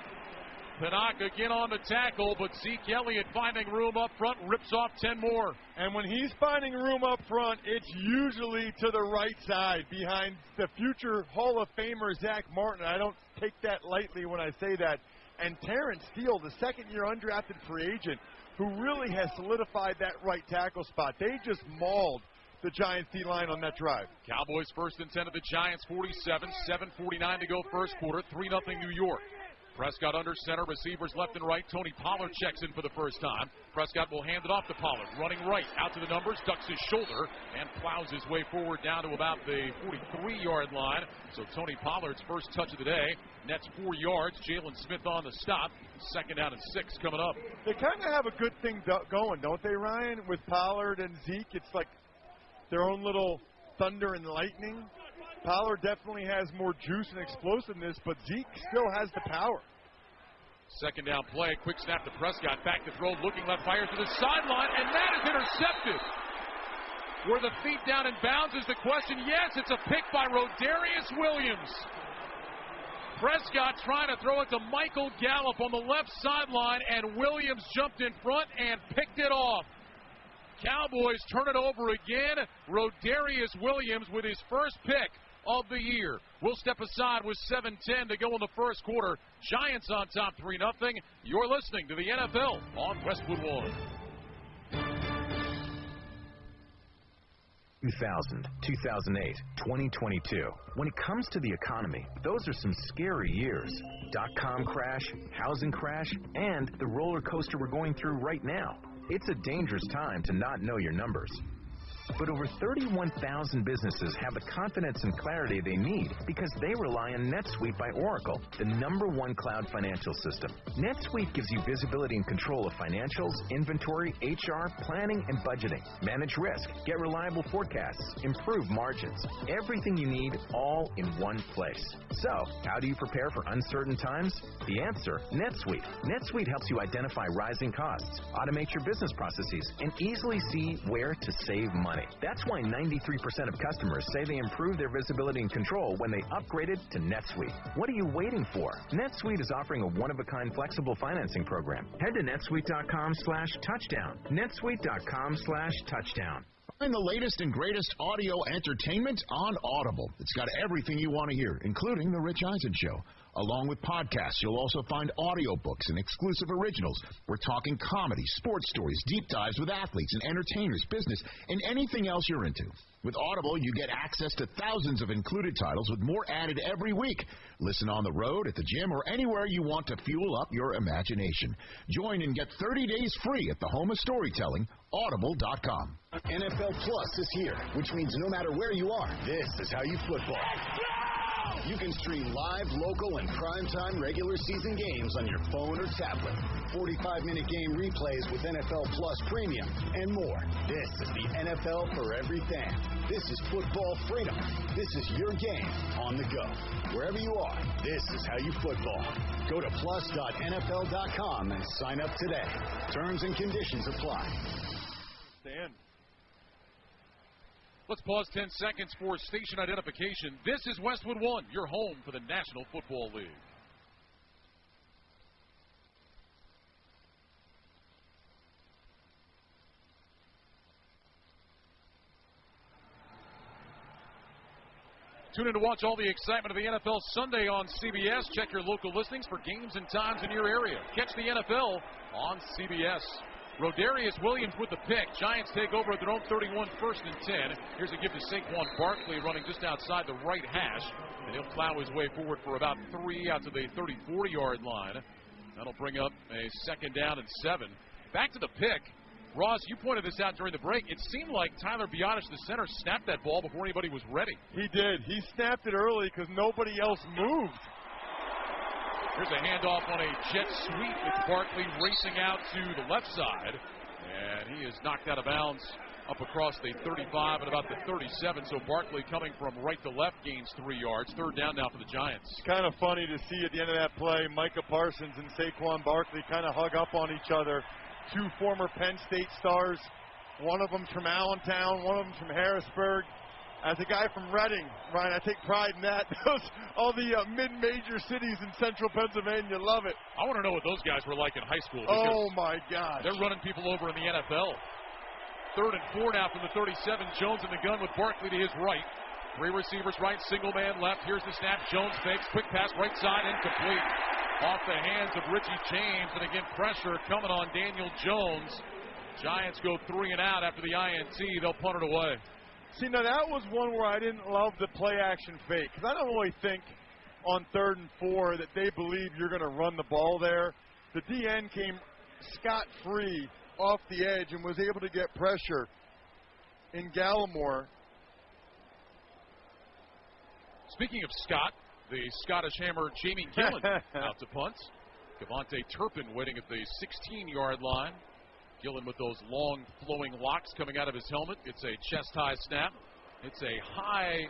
Pinnock again on the tackle, but Zeke Elliott finding room up front, rips off 10 more. And when he's finding room up front, it's usually to the right side behind the future Hall of Famer Zach Martin. I don't take that lightly when I say that. And Terrence Steele, the 2nd-year undrafted free agent, who really has solidified that right tackle spot. They just mauled the Giants D-line on that drive. Cowboys 1st and 10 at the Giants 47, 7:49 to go first quarter, 3-0 New York. Prescott under center, receivers left and right. Tony Pollard checks in for the first time. Prescott will hand it off to Pollard, running right, out to the numbers, ducks his shoulder, and plows his way forward down to about the 43-yard line. So Tony Pollard's first touch of the day, nets 4 yards. Jalen Smith on the stop. 2nd down and 6 coming up. They kind of have a good thing going, don't they, Ryan? With Pollard and Zeke, it's like their own little thunder and lightning. Pollard definitely has more juice and explosiveness, but Zeke still has the power. 2nd down play, quick snap to Prescott, back to throw, looking left, fires to the sideline, and that is intercepted. Were the feet down in bounds is the question. Yes, it's a pick by Rodarius Williams. Prescott trying to throw it to Michael Gallup on the left sideline, and Williams jumped in front and picked it off. Cowboys turn it over again. Rodarius Williams with his first pick of the year. We'll step aside with 7:10 to go in the first quarter. Giants on top 3-0. You're listening to the NFL on Westwood One. 2000, 2008, 2022. When it comes to the economy, those are some scary years. .com crash, housing crash, and the roller coaster we're going through right now. It's a dangerous time to not know your numbers. But over 31,000 businesses have the confidence and clarity they need because they rely on NetSuite by Oracle, the #1 cloud financial system. NetSuite gives you visibility and control of financials, inventory, HR, planning, and budgeting. Manage risk, get reliable forecasts, improve margins. Everything you need all in one place. So, how do you prepare for uncertain times? The answer, NetSuite. NetSuite helps you identify rising costs, automate your business processes, and easily see where to save money. That's why 93% of customers say they improved their visibility and control when they upgraded to NetSuite. What are you waiting for? NetSuite is offering a one-of-a-kind flexible financing program. Head to netsuite.com/touchdown. netsuite.com/touchdown. Find the latest and greatest audio entertainment on Audible. It's got everything you want to hear, including The Rich Eisen Show. Along with podcasts, you'll also find audiobooks and exclusive originals. We're talking comedy, sports stories, deep dives with athletes and entertainers, business, and anything else you're into. With Audible, you get access to thousands of included titles with more added every week. Listen on the road, at the gym, or anywhere you want to fuel up your imagination. Join and get 30 days free at the home of storytelling, audible.com. NFL Plus is here, which means no matter where you are, this is how you football. You can stream live, local, and primetime regular season games on your phone or tablet. 45-minute game replays with NFL Plus Premium and more. This is the NFL for every fan. This is football freedom. This is your game on the go. Wherever you are, this is how you football. Go to plus.nfl.com and sign up today. Terms and conditions apply. Stand. Let's pause 10 seconds for station identification. This is Westwood One, your home for the National Football League. Tune in to watch all the excitement of the NFL Sunday on CBS. Check your local listings for games and times in your area. Catch the NFL on CBS. Rodarius Williams with the pick. Giants take over at their own 31, 1st and 10. Here's a give to Saquon Barkley running just outside the right hash. And he'll plow his way forward for about 3 out to the 30, 40-yard line. That'll bring up a 2nd down and 7. Back to the pick. Ross, you pointed this out during the break. It seemed like Tyler Biotish, the center, snapped that ball before anybody was ready. He did. He snapped it early because nobody else moved. Here's a handoff on a jet sweep with Barkley racing out to the left side. And he is knocked out of bounds up across the 35 and about the 37. So Barkley coming from right to left gains 3 yards. 3rd down now for the Giants. It's kind of funny to see at the end of that play, Micah Parsons and Saquon Barkley kind of hug up on each other. 2 former Penn State stars. One of them's from Allentown, one of them's from Harrisburg. As a guy from Reading, Ryan, I take pride in that. All the mid-major cities in central Pennsylvania love it. I want to know what those guys were like in high school. Oh, my gosh. They're running people over in the NFL. 3rd and 4 now from the 37. Jones in the gun with Barkley to his right. 3 receivers right, single man left. Here's the snap. Jones fakes. Quick pass right side, incomplete. Off the hands of Richie James. And again, pressure coming on Daniel Jones. Giants go 3 and out after the INT. They'll punt it away. See, now that was one where I didn't love the play-action fake. Because I don't really think on 3rd and 4 that they believe you're going to run the ball there. The DN came scot-free off the edge and was able to get pressure in Gallimore. Speaking of Scott, the Scottish Hammer Jamie Gillen out to punt. Devontae Turpin waiting at the 16-yard line. Gillen with those long flowing locks coming out of his helmet. It's a chest-high snap. It's a high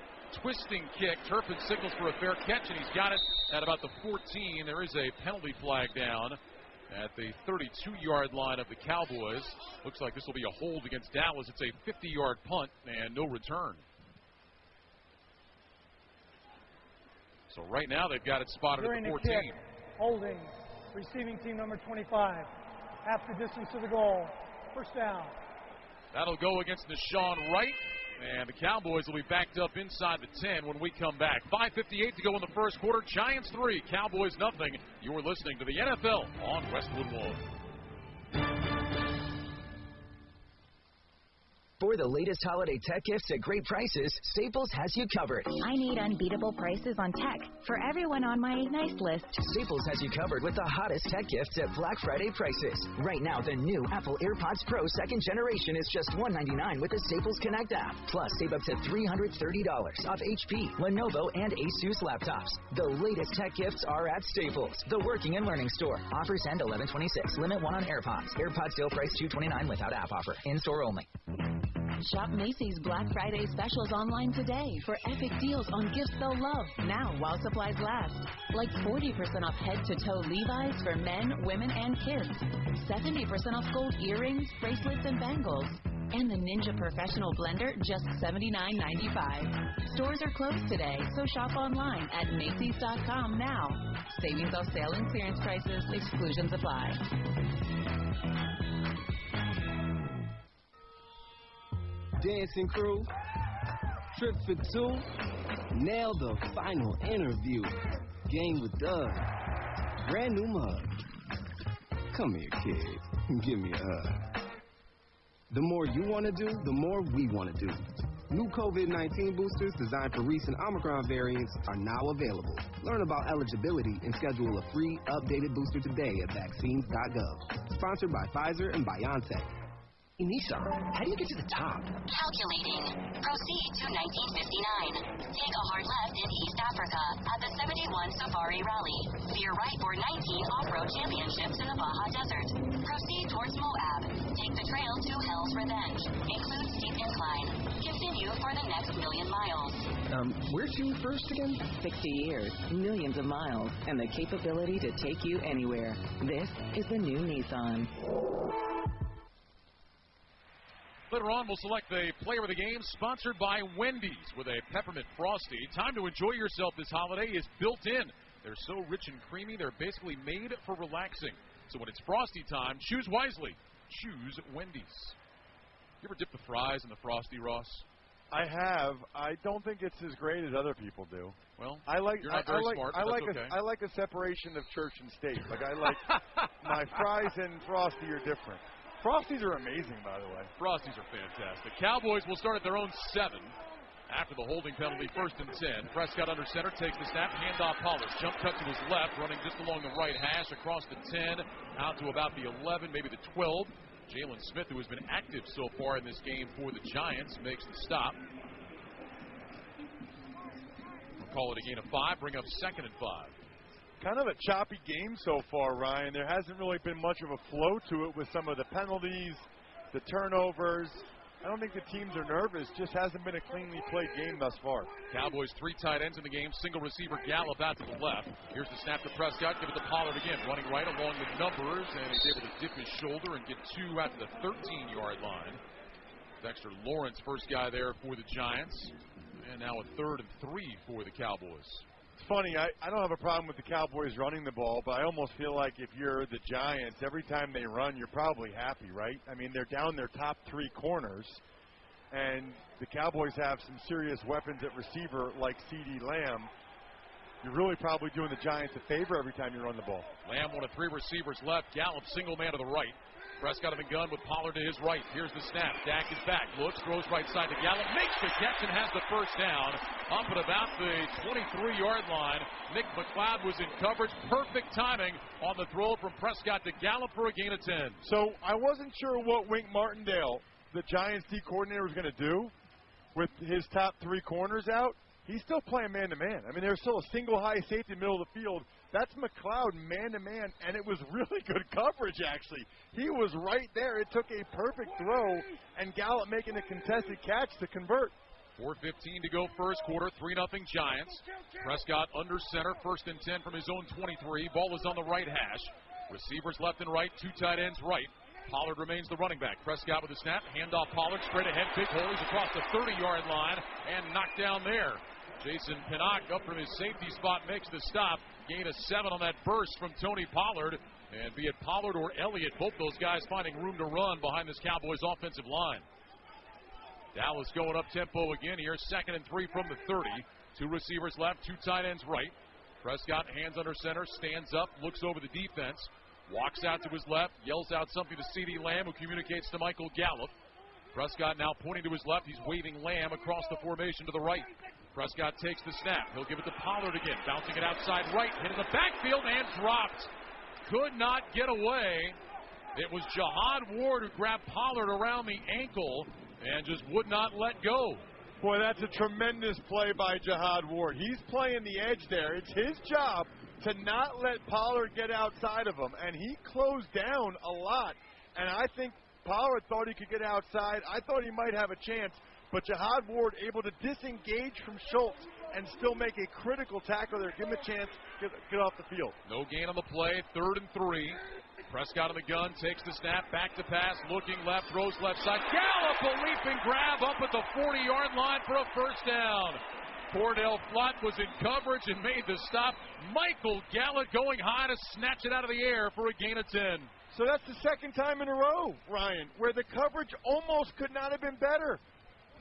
twisting kick. Turpin signals for a fair catch, and he's got it at about the 14. There is a penalty flag down at the 32-yard line of the Cowboys. Looks like this will be a hold against Dallas. It's a 50-yard punt and no return. So right now they've got it spotted During at the 14. The kick, holding, receiving team number 25. Half the distance to the goal. 1st down. That'll go against Deshaun Wright. And the Cowboys will be backed up inside the 10 when we come back. 5:58 to go in the 1st quarter. Giants 3, Cowboys nothing. You're listening to the NFL on Westwood One. For the latest holiday tech gifts at great prices, Staples has you covered. I need unbeatable prices on tech for everyone on my nice list. Staples has you covered with the hottest tech gifts at Black Friday prices. Right now, the new Apple AirPods Pro 2nd generation is just $199 with the Staples Connect app. Plus, save up to $330 off HP, Lenovo, and Asus laptops. The latest tech gifts are at Staples, the working and learning store. Offers end 11/26. Limit 1 on AirPods. AirPods sale price $229 without app offer. In-store only. Shop Macy's Black Friday specials online today for epic deals on gifts they'll love now while supplies last. Like 40% off head-to-toe Levi's for men, women, and kids. 70% off gold earrings, bracelets, and bangles. And the Ninja Professional Blender, just $79.95. Stores are closed today, so shop online at Macys.com now. Savings off sale and clearance prices. Exclusions apply. dancing crew. Trip for two. Nailed the final interview. Game with Doug. Brand new mug. Come here, kid. Give me a hug. The more you want to do, the more we want to do. New COVID-19 boosters designed for recent Omicron variants are now available. Learn about eligibility and schedule a free, updated booster today at vaccines.gov. Sponsored by Pfizer and BioNTech. In Nissan, how do you get to the top? Calculating. Proceed to 1959. Take a hard left in East Africa at the 71 Safari Rally. Veer right for 19 off-road championships in the Baja Desert. Proceed towards Moab. Take the trail to Hell's Revenge. Includes steep incline. Continue for the next 1,000,000 miles. Where to first again? 60 years, millions of miles, and the capability to take you anywhere. This is the new Nissan. Later on, we'll select the player of the game, sponsored by Wendy's with a peppermint frosty. Time to enjoy yourself this holiday is built in. They're so rich and creamy, they're basically made for relaxing. So when it's frosty time, choose wisely. Choose Wendy's. You ever dip the fries in the frosty, Ross? I have. I don't think it's as great as other people do. Well, I like. You're not very smart. I like. Okay. I like a separation of church and state. Like I like my fries and frosty are different. Frosties are amazing, by the way. Frosties are fantastic. Cowboys will start at their own 7 after the holding penalty, 1st and 10. Prescott under center, takes the snap, handoff Pollard. Jump cut to his left, running just along the right hash, across the 10, out to about the 11, maybe the 12. Jalen Smith, who has been active so far in this game for the Giants, makes the stop. We'll call it a gain of 5, bring up 2nd and 5. Kind of a choppy game so far, Ryan. There hasn't really been much of a flow to it with some of the penalties, the turnovers. I don't think the teams are nervous. Just hasn't been a cleanly played game thus far. Cowboys 3 tight ends in the game. Single receiver Gallup out to the left. Here's the snap to Prescott. Give it to Pollard again. Running right along the numbers, and he's able to dip his shoulder and get 2 out to the 13-yard line. Dexter Lawrence, first guy there for the Giants. And now a 3rd and 3 for the Cowboys. It's funny, I don't have a problem with the Cowboys running the ball, but I almost feel like if you're the Giants, every time they run, you're probably happy, right? I mean, they're down their top 3 corners, and the Cowboys have some serious weapons at receiver like CeeDee Lamb. You're really probably doing the Giants a favor every time you run the ball. Lamb, one of 3 receivers left. Gallup, single man to the right. Prescott in the gun with Pollard to his right. Here's the snap. Dak is back. Looks, throws right side to Gallup. Makes the catch and has the first down. Up at about the 23-yard line. Nick McLeod was in coverage. Perfect timing on the throw from Prescott to Gallup for a gain of 10. So I wasn't sure what Wink Martindale, the Giants D coordinator, was going to do with his top 3 corners out. He's still playing man-to-man. I mean, there's still a single high safety in the middle of the field. That's McLeod man-to-man, and it was really good coverage, actually. He was right there. It took a perfect throw, and Gallup making a contested catch to convert. 4:15 to go first quarter, 3-0 Giants. Prescott under center, 1st and 10 from his own 23. Ball is on the right hash. Receivers left and right, 2 tight ends right. Pollard remains the running back. Prescott with the snap, handoff Pollard, straight ahead, big hole. He's across the 30-yard line and knocked down there. Jason Pinnock up from his safety spot makes the stop. Gain of 7 on that burst from Tony Pollard. And be it Pollard or Elliott, both those guys finding room to run behind this Cowboys offensive line. Dallas going up tempo again here. 2nd and 3 from the 30. 2 receivers left, 2 tight ends right. Prescott hands under center, stands up, looks over the defense. Walks out to his left, yells out something to CeeDee Lamb, who communicates to Michael Gallup. Prescott now pointing to his left. He's waving Lamb across the formation to the right. Prescott takes the snap. He'll give it to Pollard again, bouncing it outside right, hit in the backfield and dropped. Could not get away. It was Jihad Ward who grabbed Pollard around the ankle and just would not let go. Boy, that's a tremendous play by Jihad Ward. He's playing the edge there. It's his job to not let Pollard get outside of him, and he closed down a lot. And I think Pollard thought he could get outside. I thought he might have a chance, but Jihad Ward able to disengage from Schultz and still make a critical tackle there. Give him a chance to get off the field. No gain on the play, 3rd and 3. Prescott on the gun, takes the snap, back to pass, looking left, throws left side. Gallup, a leaping grab up at the 40-yard line for a first down. Cordell Flott was in coverage and made the stop. Michael Gallup going high to snatch it out of the air for a gain of 10. So that's the 2nd time in a row, Ryan, where the coverage almost could not have been better.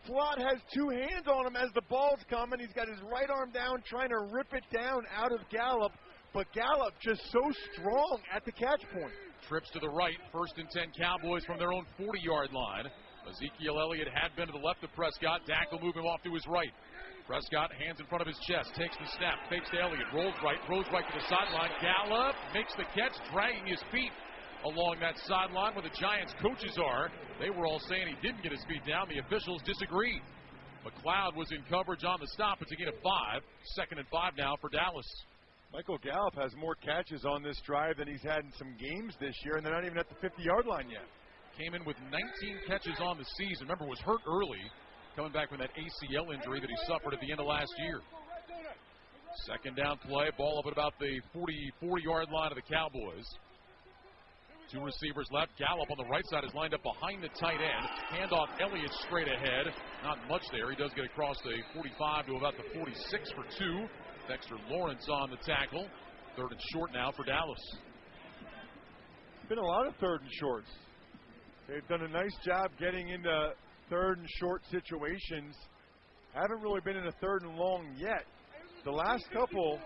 Flott has two hands on him as the ball's coming. He's got his right arm down trying to rip it down out of Gallup, but Gallup just so strong at the catch point. Trips to the right, 1st and 10 Cowboys from their own 40-yard line. Ezekiel Elliott had been to the left of Prescott. Dak will move him off to his right. Prescott, hands in front of his chest, takes the snap, fakes to Elliott, rolls right to the sideline. Gallup makes the catch, dragging his feet along that sideline where the Giants coaches are. They were all saying he didn't get his feet down. The officials disagreed. McLeod was in coverage on the stop. It's a gain of 5. 2nd and 5 now for Dallas. Michael Gallup has more catches on this drive than he's had in some games this year, and they're not even at the 50-yard line yet. Came in with 19 catches on the season. Remember, was hurt early, coming back from that ACL injury that he suffered at the end of last year. 2nd down play, ball up at about the 44-yard line of the Cowboys. 2 receivers left. Gallup on the right side is lined up behind the tight end. Handoff Elliott straight ahead. Not much there. He does get across the 45 to about the 46 for 2. Dexter Lawrence on the tackle. 3rd and short now for Dallas. Been a lot of 3rd and shorts. They've done a nice job getting into 3rd and short situations. Haven't really been in a 3rd and long yet. The last couple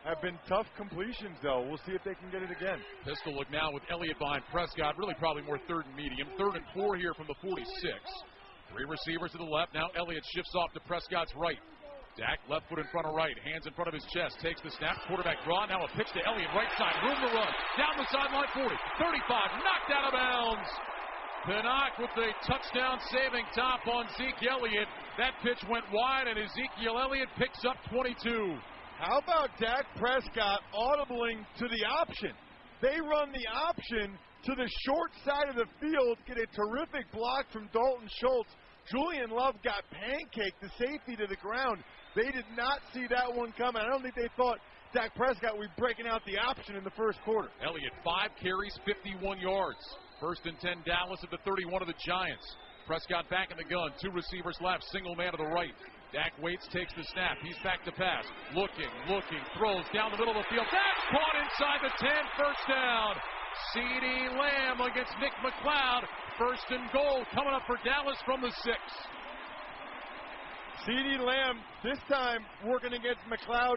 have been tough completions, though. We'll see if they can get it again. Pistol look now with Elliott behind Prescott. Really probably more 3rd and medium. 3rd and 4 here from the 46. 3 receivers to the left. Now Elliott shifts off to Prescott's right. Dak, left foot in front of right, hands in front of his chest, takes the snap, quarterback draw, now a pitch to Elliott, right side, room to run, down the sideline, 40, 35, knocked out of bounds. Pinnock with the touchdown-saving top on Zeke Elliott. That pitch went wide, and Ezekiel Elliott picks up 22. How about Dak Prescott audibling to the option? They run the option to the short side of the field, get a terrific block from Dalton Schultz. Julian Love got pancaked, the safety to the ground. They did not see that one coming. I don't think they thought Dak Prescott would be breaking out the option in the first quarter. Elliott, 5 carries, 51 yards. 1st and 10 Dallas at the 31 of the Giants. Prescott back in the gun. 2 receivers left. Single man to the right. Dak waits, takes the snap. He's back to pass. Looking, throws down the middle of the field. That's caught inside the 10. First down. CeeDee Lamb against Nick McLeod. 1st and goal coming up for Dallas from the 6. CeeDee Lamb, this time working against McLeod,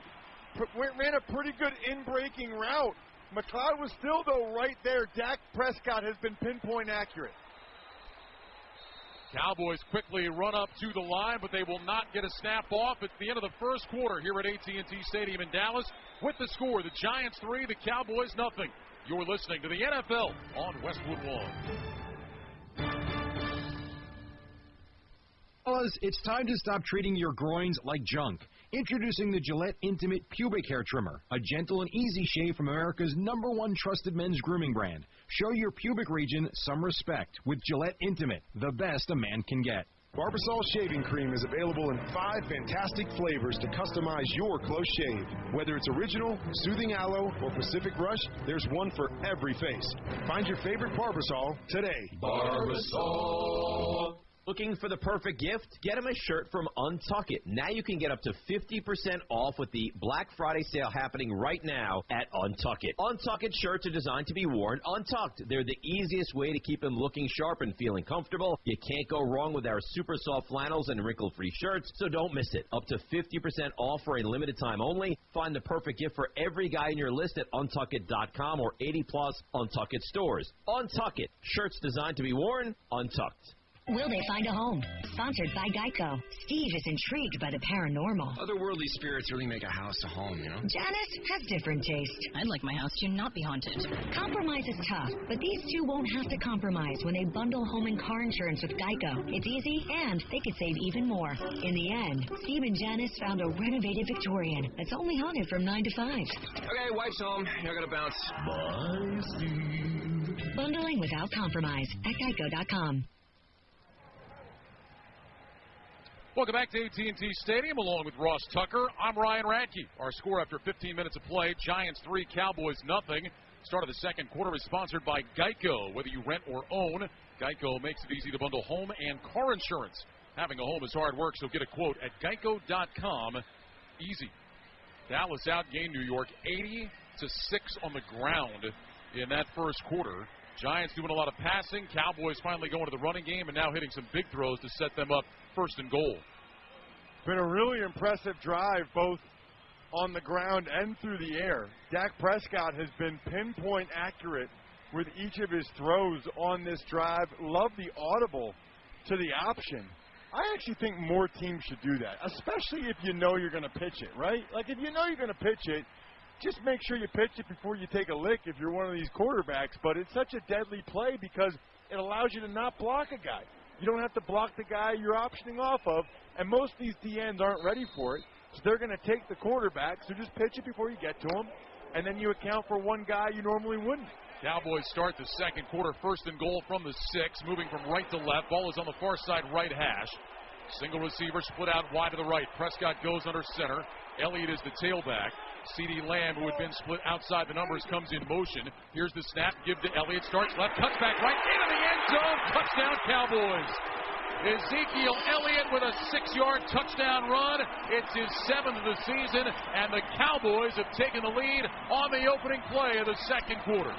ran a pretty good in-breaking route. McLeod was still, though, right there. Dak Prescott has been pinpoint accurate. Cowboys quickly run up to the line, but they will not get a snap off at the end of the first quarter here at AT&T Stadium in Dallas. With the score, the Giants 3, the Cowboys nothing. You're listening to the NFL on Westwood One. Fellas, it's time to stop treating your groins like junk. Introducing the Gillette Intimate Pubic Hair Trimmer, a gentle and easy shave from America's #1 trusted men's grooming brand. Show your pubic region some respect with Gillette Intimate, the best a man can get. Barbasol Shaving Cream is available in 5 fantastic flavors to customize your close shave. Whether it's original, soothing aloe, or Pacific Rush, there's one for every face. Find your favorite Barbasol today. Barbasol. Looking for the perfect gift? Get him a shirt from Untuck It. Now you can get up to 50% off with the Black Friday sale happening right now at Untuck It. Untuck It shirts are designed to be worn untucked. They're the easiest way to keep them looking sharp and feeling comfortable. You can't go wrong with our super soft flannels and wrinkle-free shirts, so don't miss it. Up to 50% off for a limited time only. Find the perfect gift for every guy in your list at untuckit.com or 80+ Untuck It stores. Untuck It. Shirts designed to be worn untucked. Will they find a home? Sponsored by Geico. Steve is intrigued by the paranormal. Otherworldly spirits really make a house a home, you know? Janice has different taste. I'd like my house to not be haunted. Compromise is tough, but these two won't have to compromise when they bundle home and car insurance with Geico. It's easy, and they could save even more. In the end, Steve and Janice found a renovated Victorian that's only haunted from 9 to 5. Okay, wife's home. You're going to bounce. Bye, Steve. Bundling without compromise at Geico.com. Welcome back to AT&T Stadium along with Ross Tucker. I'm Ryan Radke. Our score after 15 minutes of play, Giants 3, Cowboys nothing. Start of the second quarter is sponsored by Geico. Whether you rent or own, Geico makes it easy to bundle home and car insurance. Having a home is hard work, so get a quote at geico.com. Easy. Dallas outgained New York 80-6 on the ground in that first quarter. Giants doing a lot of passing. Cowboys finally going to the running game and now hitting some big throws to set them up first and goal. Been a really impressive drive, both on the ground and through the air. Dak Prescott has been pinpoint accurate with each of his throws on this drive. Love the audible to the option. I actually think more teams should do that, especially if you know you're going to pitch it, right? Like, if you know you're going to pitch it, just make sure you pitch it before you take a lick if you're one of these quarterbacks. But it's such a deadly play because it allows you to not block a guy. You don't have to block the guy you're optioning off of, and most of these DNs aren't ready for it, so they're going to take the quarterback. So just pitch it before you get to him, and then you account for one guy you normally wouldn't. Cowboys start the second quarter first and goal from the 6, moving from right to left. Ball is on the far side right hash. Single receiver split out wide to the right. Prescott goes under center. Elliott is the tailback. CeeDee Lamb, who had been split outside the numbers, comes in motion. Here's the snap. Give to Elliott. Starts left. Cuts back right into the end zone. Touchdown, Cowboys. Ezekiel Elliott with a 6-yard touchdown run. It's his 7th of the season, and the Cowboys have taken the lead on the opening play of the second quarter.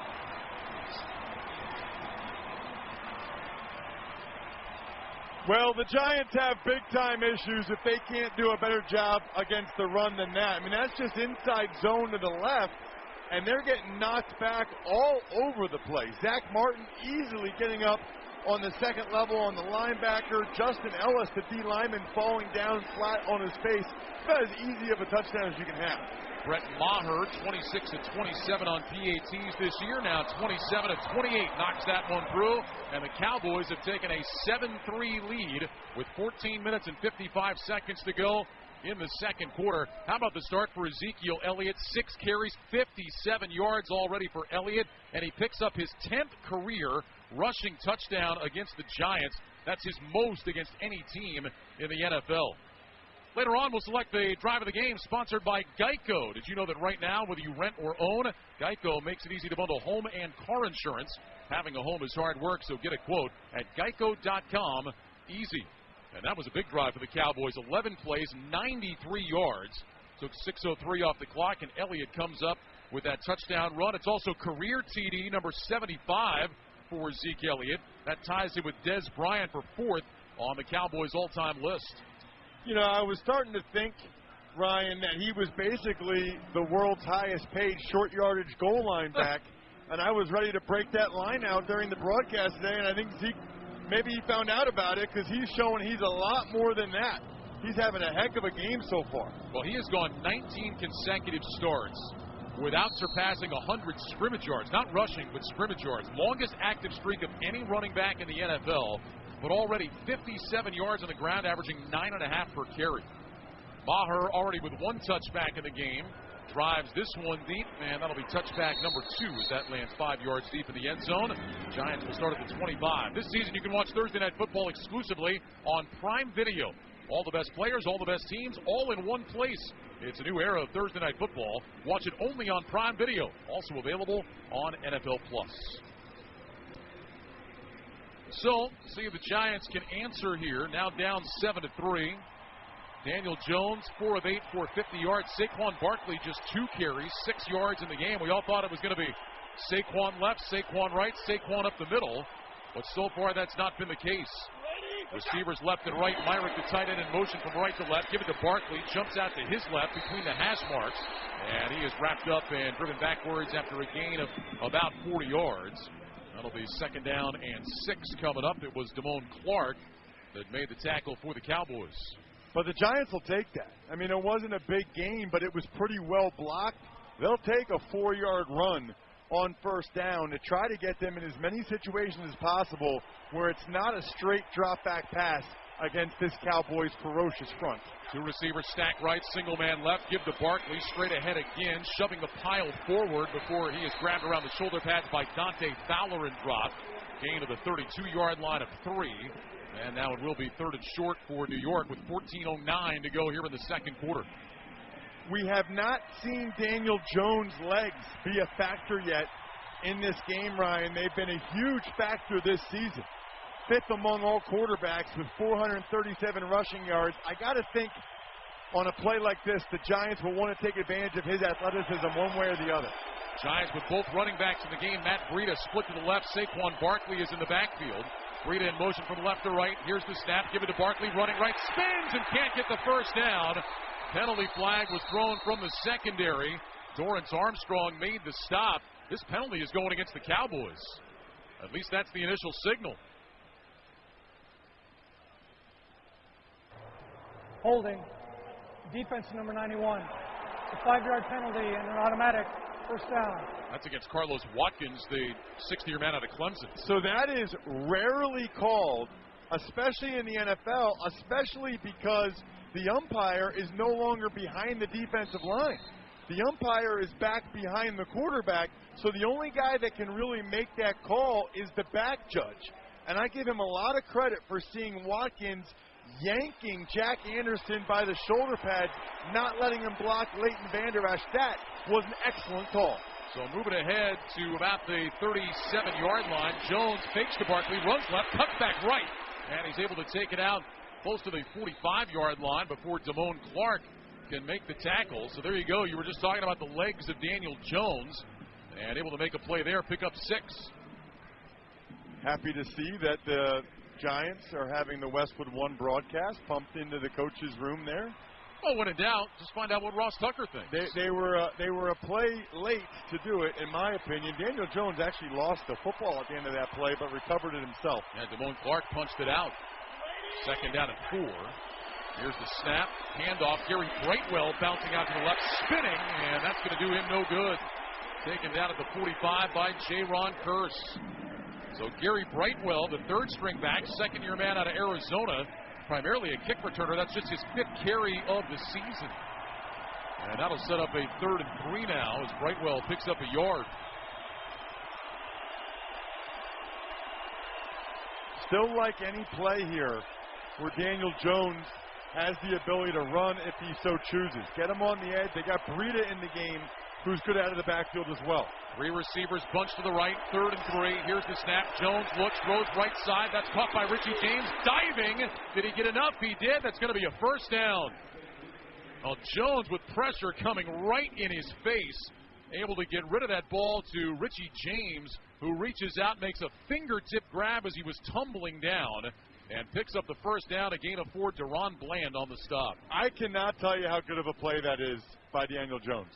Well, the Giants have big-time issues if they can't do a better job against the run than that. I mean, that's just inside zone to the left, and they're getting knocked back all over the place. Zach Martin easily getting up on the second level on the linebacker. Justin Ellis, the D lineman, falling down flat on his face. About as easy of a touchdown as you can have. Brett Maher, 26 of 27 on PATs this year. Now 27 of 28 knocks that one through. And the Cowboys have taken a 7-3 lead with 14 minutes and 55 seconds to go in the second quarter. How about the start for Ezekiel Elliott? 6 carries, 57 yards already for Elliott. And he picks up his 10th career rushing touchdown against the Giants. That's his most against any team in the NFL. Later on, we'll select the drive of the game, sponsored by Geico. Did you know that right now, whether you rent or own, Geico makes it easy to bundle home and car insurance. Having a home is hard work, so get a quote at geico.com. Easy. And that was a big drive for the Cowboys. 11 plays, 93 yards. Took 6:03 off the clock, and Elliott comes up with that touchdown run. It's also career TD number 75 for Zeke Elliott. That ties him with Des Bryant for 4th on the Cowboys' all-time list. You know, I was starting to think, Ryan, that he was basically the world's highest paid short yardage goal line back, and I was ready to break that line out during the broadcast today, and I think Zeke, maybe he found out about it because he's showing he's a lot more than that. He's having a heck of a game so far. Well, he has gone 19 consecutive starts without surpassing 100 scrimmage yards. Not rushing, but scrimmage yards. Longest active streak of any running back in the NFL. But already 57 yards on the ground, averaging 9.5 per carry. Maher already with 1 touchback in the game. Drives this one deep, and that'll be touchback number 2 as that lands 5 yards deep in the end zone. Giants will start at the 25. This season you can watch Thursday Night Football exclusively on Prime Video. All the best players, all the best teams, all in one place. It's a new era of Thursday Night Football. Watch it only on Prime Video. Also available on NFL Plus. So, see if the Giants can answer here. Now down 7-3. Daniel Jones, 4 of 8 for 50 yards. Saquon Barkley, just 2 carries, 6 yards in the game. We all thought it was going to be Saquon left, Saquon right, Saquon up the middle. But so far, that's not been the case. Receivers left and right. Myrick, the tight end, in motion from right to left. Give it to Barkley. Jumps out to his left between the hash marks. And he is wrapped up and driven backwards after a gain of about 40 yards. That'll be second down and 6 coming up. It was Damone Clark that made the tackle for the Cowboys. But the Giants will take that. I mean, it wasn't a big game, but it was pretty well blocked. They'll take a 4-yard run on first down to try to get them in as many situations as possible where it's not a straight drop-back pass against this Cowboys' ferocious front. 2 receivers stack right, single man left. Give to Barkley, straight ahead again, shoving the pile forward before he is grabbed around the shoulder pads by Dante Fowler and dropped. Gain to the 32-yard line of 3. And now it will be 3rd and short for New York with 14:09 to go here in the second quarter. We have not seen Daniel Jones' legs be a factor yet in this game, Ryan. They've been a huge factor this season. 5th among all quarterbacks with 437 rushing yards. I got to think on a play like this, the Giants will want to take advantage of his athleticism one way or the other. Giants with both running backs in the game. Matt Breida split to the left. Saquon Barkley is in the backfield. Breida in motion from left to right. Here's the snap. Give it to Barkley. Running right. Spins and can't get the first down. Penalty flag was thrown from the secondary. Dorrance Armstrong made the stop. This penalty is going against the Cowboys. At least that's the initial signal. Holding. Defense number 91. A 5-yard penalty and an automatic first down. That's against Carlos Watkins, the 60-year man out of Clemson. So that is rarely called, especially in the NFL, especially because the umpire is no longer behind the defensive line. The umpire is back behind the quarterback, so the only guy that can really make that call is the back judge. And I give him a lot of credit for seeing Watkins yanking Jack Anderson by the shoulder pads, not letting him block Leighton Vander Esch. That was an excellent call. So moving ahead to about the 37-yard line. Jones fakes to Barkley, runs left, cuts back right, and he's able to take it out close to the 45-yard line before Damone Clark can make the tackle. So there you go. You were just talking about the legs of Daniel Jones, and able to make a play there, pick up 6. Happy to see that the Giants are having the Westwood One broadcast pumped into the coach's room there. Well, when in doubt, just find out what Ross Tucker thinks. They were a play late to do it, in my opinion. Daniel Jones actually lost the football at the end of that play, but recovered it himself. Yeah, Damone Clark punched it out. 2nd down and 4. Here's the snap, handoff. Gary Brightwell bouncing out to the left, spinning, and that's going to do him no good. Taken down at the 45 by Jaron Kearse. So Gary Brightwell, the 3rd-string back, 2nd-year man out of Arizona, primarily a kick returner. That's just his 5th carry of the season. And that'll set up a 3rd and 3 now as Brightwell picks up a yard. Still like any play here where Daniel Jones has the ability to run if he so chooses. Get him on the edge. They got Breida in the game, who's good out of the backfield as well. 3 receivers bunched to the right, 3rd and 3. Here's the snap. Jones looks, throws right side. That's caught by Richie James. Diving. Did he get enough? He did. That's going to be a first down. Well, Jones with pressure coming right in his face. Able to get rid of that ball to Richie James, who reaches out, makes a fingertip grab as he was tumbling down, and picks up the first down, a gain of 4. Deron Bland on the stop. I cannot tell you how good of a play that is by Daniel Jones.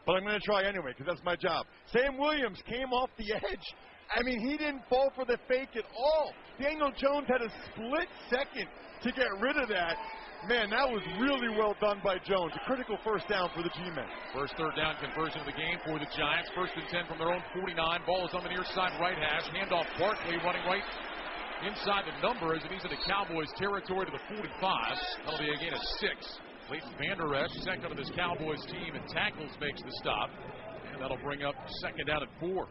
But I'm going to try anyway because that's my job. Sam Williams came off the edge. I mean, he didn't fall for the fake at all. Daniel Jones had a split second to get rid of that. Man, that was really well done by Jones. A critical first down for the G-men. First 3rd down conversion of the game for the Giants. 1st and 10 from their own 49. Ball is on the near side right hash. Handoff Barkley running right inside the numbers, and he's in the Cowboys territory to the 45. That'll be a gain of 6. Leighton Vander Esch, 2nd of this Cowboys team in tackles, makes the stop. And that'll bring up 2nd down and 4.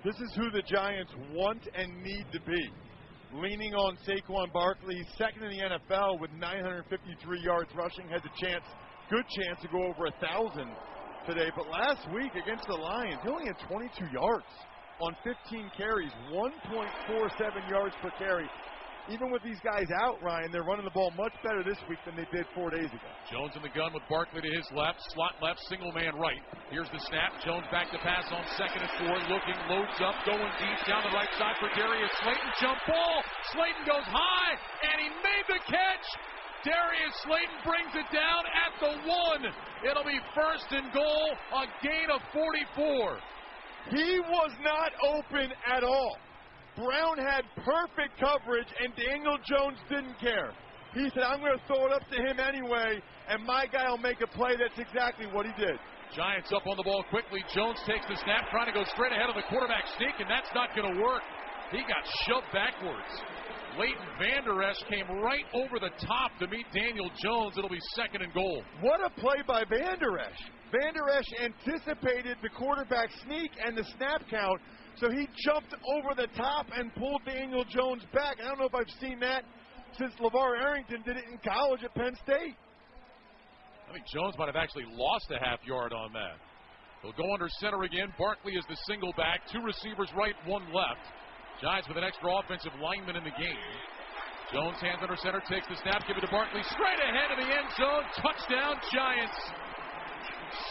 This is who the Giants want and need to be. Leaning on Saquon Barkley, 2nd in the NFL with 953 yards rushing. Has a good chance to go over 1,000 today. But last week against the Lions, he only had 22 yards on 15 carries, 1.47 yards per carry. Even with these guys out, Ryan, they're running the ball much better this week than they did 4 days ago. Jones in the gun with Barkley to his left. Slot left, single man right. Here's the snap. Jones back to pass on 2nd and 4. Looking, loads up, going deep down the right side for Darius Slayton. Jump ball. Slayton goes high, and he made the catch. Darius Slayton brings it down at the 1. It'll be 1st and goal, a gain of 44. He was not open at all. Brown had perfect coverage, and Daniel Jones didn't care. He said, I'm going to throw it up to him anyway, and my guy will make a play. That's exactly what he did. Giants up on the ball quickly. Jones takes the snap, trying to go straight ahead of the quarterback sneak, and that's not going to work. He got shoved backwards. Leighton Vander Esch came right over the top to meet Daniel Jones. It'll be 2nd and goal. What a play by Vander Esch. Vander Esch anticipated the quarterback sneak and the snap count, so he jumped over the top and pulled Daniel Jones back. I don't know if I've seen that since LeVar Arrington did it in college at Penn State. I think Jones might have actually lost a half yard on that. He'll go under center again. Barkley is the single back. 2 receivers right, 1 left. Giants with an extra offensive lineman in the game. Jones hands under center, takes the snap, give it to Barkley. Straight ahead of the end zone. Touchdown, Giants.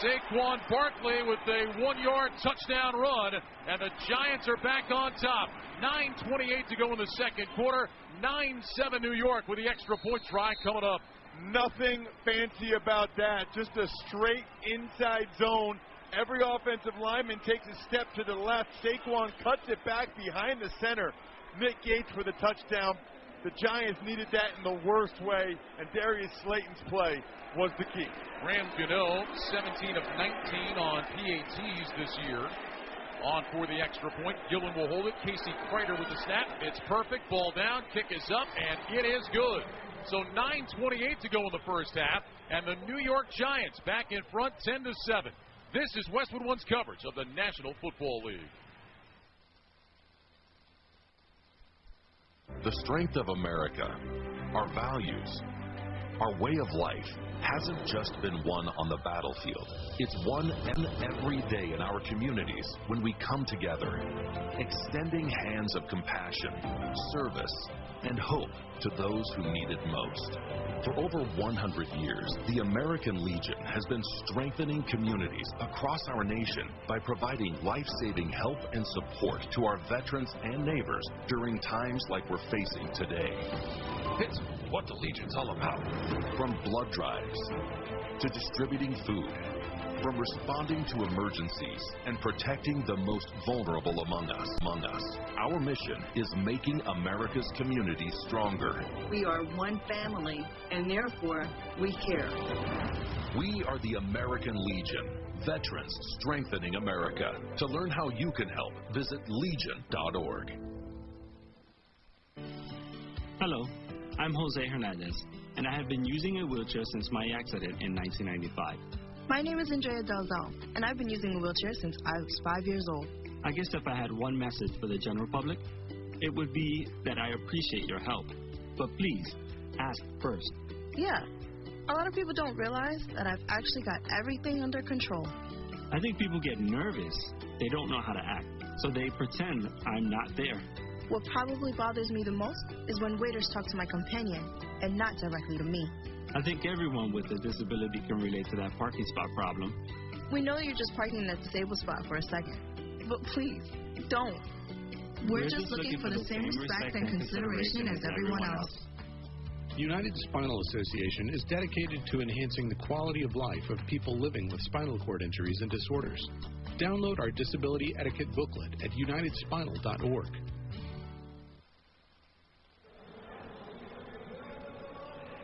Saquon Barkley with a 1-yard touchdown run, and the Giants are back on top. 9:28 to go in the second quarter. 9-7 New York with the extra point try coming up. Nothing fancy about that. Just a straight inside zone. Every offensive lineman takes a step to the left. Saquon cuts it back behind the center. Nick Gates for the touchdown. The Giants needed that in the worst way, and Darius Slayton's play was the key. Graham Gano, 17 of 19 on PATs this year. On for the extra point. Gillen will hold it. Casey Kreider with the snap. It's perfect. Ball down. Kick is up, and it is good. So 9:28 to go in the first half, and the New York Giants back in front 10-7. This is Westwood One's coverage of the National Football League. The strength of America, our values, our way of life hasn't just been won on the battlefield. It's won every day in our communities when we come together, extending hands of compassion, service, and hope to those who need it most. For over 100 years, the American Legion has been strengthening communities across our nation by providing life-saving help and support to our veterans and neighbors during times like we're facing today. It's what the Legion's all about. From blood drives to distributing food, from responding to emergencies and protecting the most vulnerable among us. Our mission is making America's communities stronger. We are one family, and therefore we care. We are the American Legion, veterans strengthening America. To learn how you can help, visit legion.org. Hello, I'm Jose Hernandez, and I have been using a wheelchair since my accident in 1995. My name is Andrea Dalzal, and I've been using a wheelchair since I was 5 years old. I guess if I had one message for the general public, it would be that I appreciate your help. But please, ask first. Yeah, a lot of people don't realize that I've actually got everything under control. I think people get nervous. They don't know how to act, so they pretend I'm not there. What probably bothers me the most is when waiters talk to my companion and not directly to me. I think everyone with a disability can relate to that parking spot problem. We know you're just parking in that disabled spot for a second, but please, don't. We're just looking for the same respect and consideration as everyone else. United Spinal Association is dedicated to enhancing the quality of life of people living with spinal cord injuries and disorders. Download our disability etiquette booklet at unitedspinal.org.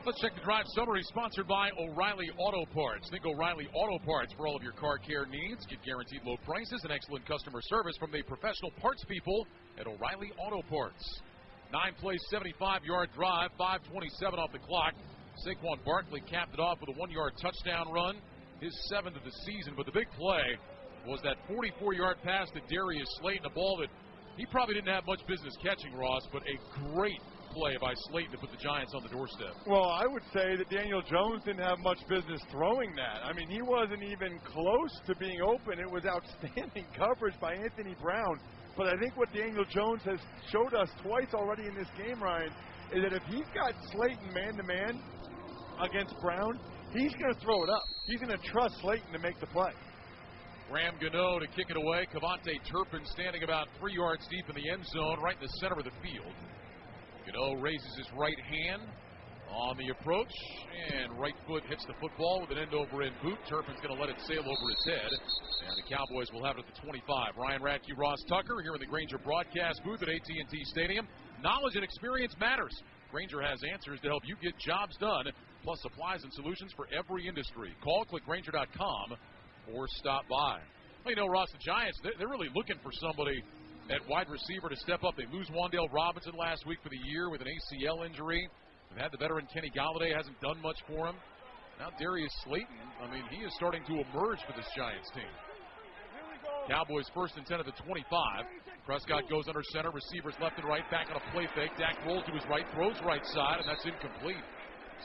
Let's check the drive summary, sponsored by O'Reilly Auto Parts. Think O'Reilly Auto Parts for all of your car care needs. Get guaranteed low prices and excellent customer service from the professional parts people at O'Reilly Auto Parts. 9-play, 75-yard drive, 5:27 off the clock. Saquon Barkley capped it off with a 1-yard touchdown run, his 7th of the season. But the big play was that 44-yard pass to Darius Slayton, a ball that he probably didn't have much business catching, Ross, but a great play by Slayton to put the Giants on the doorstep. Well, I would say that Daniel Jones didn't have much business throwing that. I mean, he wasn't even close to being open. It was outstanding coverage by Anthony Brown. But I think what Daniel Jones has showed us twice already in this game, Ryan, is that if he's got Slayton man-to-man against Brown, he's going to throw it up. He's going to trust Slayton to make the play. Graham Gano to kick it away. Cavante Turpin standing about 3 yards deep in the end zone, right in the center of the field. Gano raises his right hand on the approach, and right foot hits the football with an end-over-end boot. Turpin's going to let it sail over his head, and the Cowboys will have it at the 25. Ryan Radke, Ross Tucker here in the Grainger broadcast booth at AT&T Stadium. Knowledge and experience matters. Grainger has answers to help you get jobs done, plus supplies and solutions for every industry. Call, click Grainger.com, or stop by. Well, you know, Ross, the Giants, they're really looking for somebody at wide receiver to step up. They lose Wan'Dale Robinson last week for the year with an ACL injury. They've had the veteran Kenny Galladay, hasn't done much for him. Now Darius Slayton, I mean, he is starting to emerge for this Giants team. Cowboys 1st and 10 at the 25. Prescott goes under center, receivers left and right, back on a play fake. Dak rolls to his right, throws right side, and that's incomplete.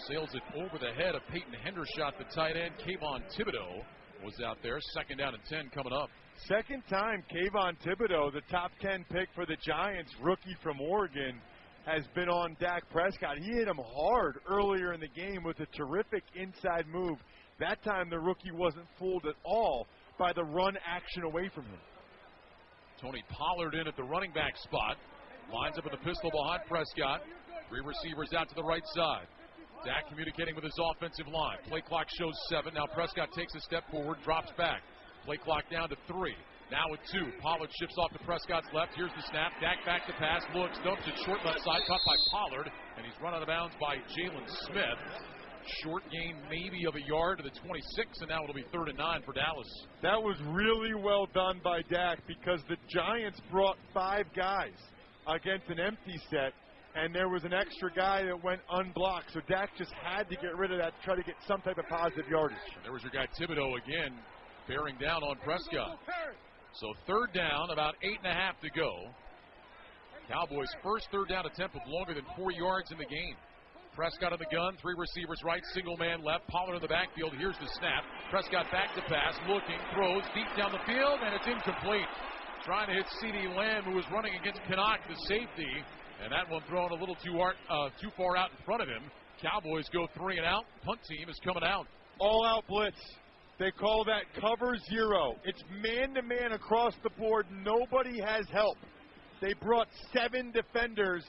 Sails it over the head of Peyton Hendershot, the tight end. Kayvon Thibodeau was out there. 2nd down and 10 coming up. Second time Kayvon Thibodeau, the top 10 pick for the Giants, rookie from Oregon, has been on Dak Prescott. He hit him hard earlier in the game with a terrific inside move. That time the rookie wasn't fooled at all by the run action away from him. Tony Pollard in at the running back spot. Lines up in the pistol behind Prescott. 3 receivers out to the right side. Dak communicating with his offensive line. Play clock shows 7. Now Prescott takes a step forward, drops back. Play clock down to 3. Now with 2. Pollard shifts off to Prescott's left. Here's the snap. Dak back to pass. Looks, dumps it short left side. Caught by Pollard. And he's run out of bounds by Jalen Smith. Short gain maybe of a yard to the 26. And now it'll be 3rd and 9 for Dallas. That was really well done by Dak because the Giants brought 5 guys against an empty set. And there was an extra guy that went unblocked. So Dak just had to get rid of that to try to get some type of positive yardage. And there was your guy Thibodeau again bearing down on Prescott. So 3rd down, about 8.5 to go. Cowboys' first 3rd down attempt with longer than 4 yards in the game. Prescott in the gun, 3 receivers right, single man left. Pollard in the backfield. Here's the snap. Prescott back to pass, looking, throws deep down the field, and it's incomplete. Trying to hit CeeDee Lamb, who was running against Canuck, the safety. And that one thrown a little too far out in front of him. Cowboys go 3 and out. Punt team is coming out. All-out blitz. They call that cover 0. It's man-to-man across the board. Nobody has help. They brought 7 defenders.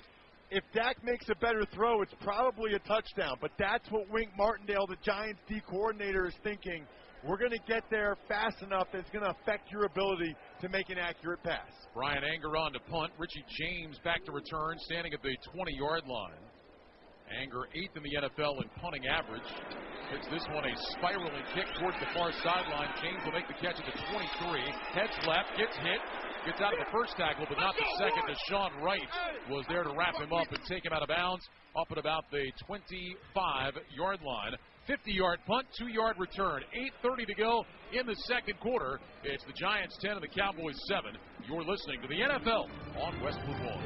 If Dak makes a better throw, it's probably a touchdown. But that's what Wink Martindale, the Giants D coordinator, is thinking. We're going to get there fast enough that it's going to affect your ability to make an accurate pass. Brian Anger on to punt. Richie James back to return, standing at the 20-yard line. Anger 8th in the NFL in punting average. Hits this one a spiraling kick towards the far sideline. James will make the catch at the 23. Heads left, gets hit, gets out of the first tackle, but not the second. Deshaun Wright was there to wrap him up and take him out of bounds up at about the 25-yard line. 50-yard punt, 2-yard return. 8:30 to go in the second quarter. It's the Giants 10 and the Cowboys 7. You're listening to the NFL on Westwood One.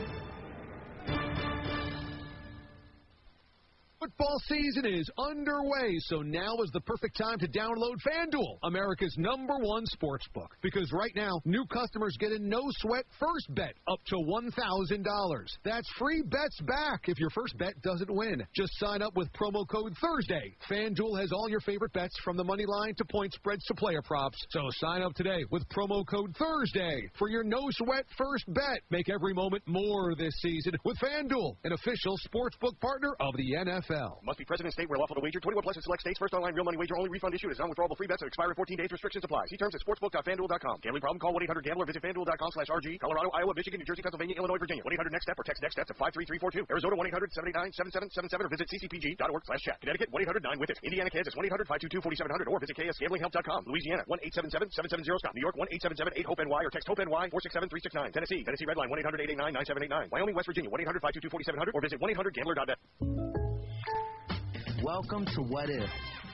Football season is underway, so now is the perfect time to download FanDuel, America's #1 sports book. Because right now, new customers get a no-sweat first bet up to $1,000. That's free bets back if your first bet doesn't win. Just sign up with promo code Thursday. FanDuel has all your favorite bets from the money line to point spreads to player props. So sign up today with promo code Thursday for your no-sweat first bet. Make every moment more this season with FanDuel, an official sportsbook partner of the NFL. Must be present in state where lawful to wager. 21 plus in select states. First online real money wager only. Refund issued as non-withdrawable free bets that expire in 14 days. Restrictions apply. See terms at sportsbook.fanduel.com. Gambling problem? Call 1-800-GAMBLER. Visit fanduel.com/RG. Colorado, Iowa, Michigan, New Jersey, Pennsylvania, Illinois, Virginia. 1-800-NEXT STEP or text NEXT STEP to 53342. Arizona 1-800-789-7777 or visit ccpg.org/chat. Connecticut 1-800-9-WITH-IT. Indiana, Kansas 1-800-522-4700 or visit ksgamblinghelp.com. Louisiana 1-877-770-SCOP. New York 1-877-8-HOPE-NY or text HOPE-NY 467-369. Tennessee Redline 1-800-889-9789. Wyoming, West Virginia 1-800-522-4700 or visit 1-800-GAMBLER.net. Welcome to What If,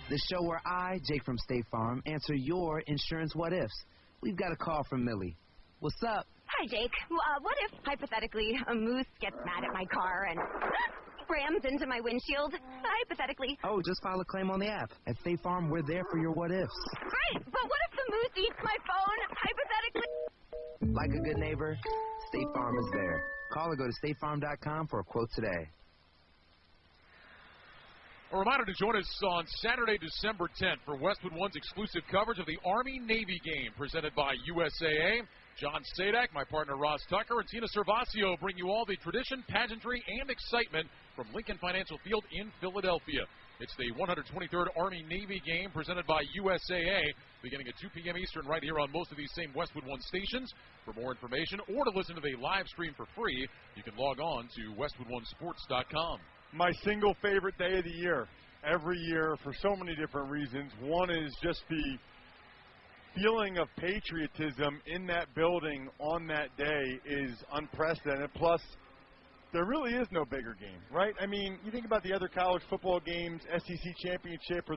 the show where I, Jake from State Farm, answer your insurance what ifs. We've got a call from Millie. What's up? Hi, Jake. What if, hypothetically, a moose gets mad at my car and rams into my windshield? Hypothetically. Oh, just file a claim on the app. At State Farm, we're there for your what ifs. Great, but what if the moose eats my phone, hypothetically? Like a good neighbor, State Farm is there. Call or go to statefarm.com for a quote today. A reminder to join us on Saturday, December 10th for Westwood One's exclusive coverage of the Army-Navy game presented by USAA. John Sadak, my partner Ross Tucker, and Tina Servasio bring you all the tradition, pageantry, and excitement from Lincoln Financial Field in Philadelphia. It's the 123rd Army-Navy game presented by USAA, beginning at 2 p.m. Eastern right here on most of these same Westwood One stations. For more information or to listen to the live stream for free, you can log on to westwoodonesports.com. My single favorite day of the year, every year, for so many different reasons. One is just the feeling of patriotism in that building on that day is unprecedented. Plus, there really is no bigger game, right? I mean, you think about the other college football games, SEC championship, or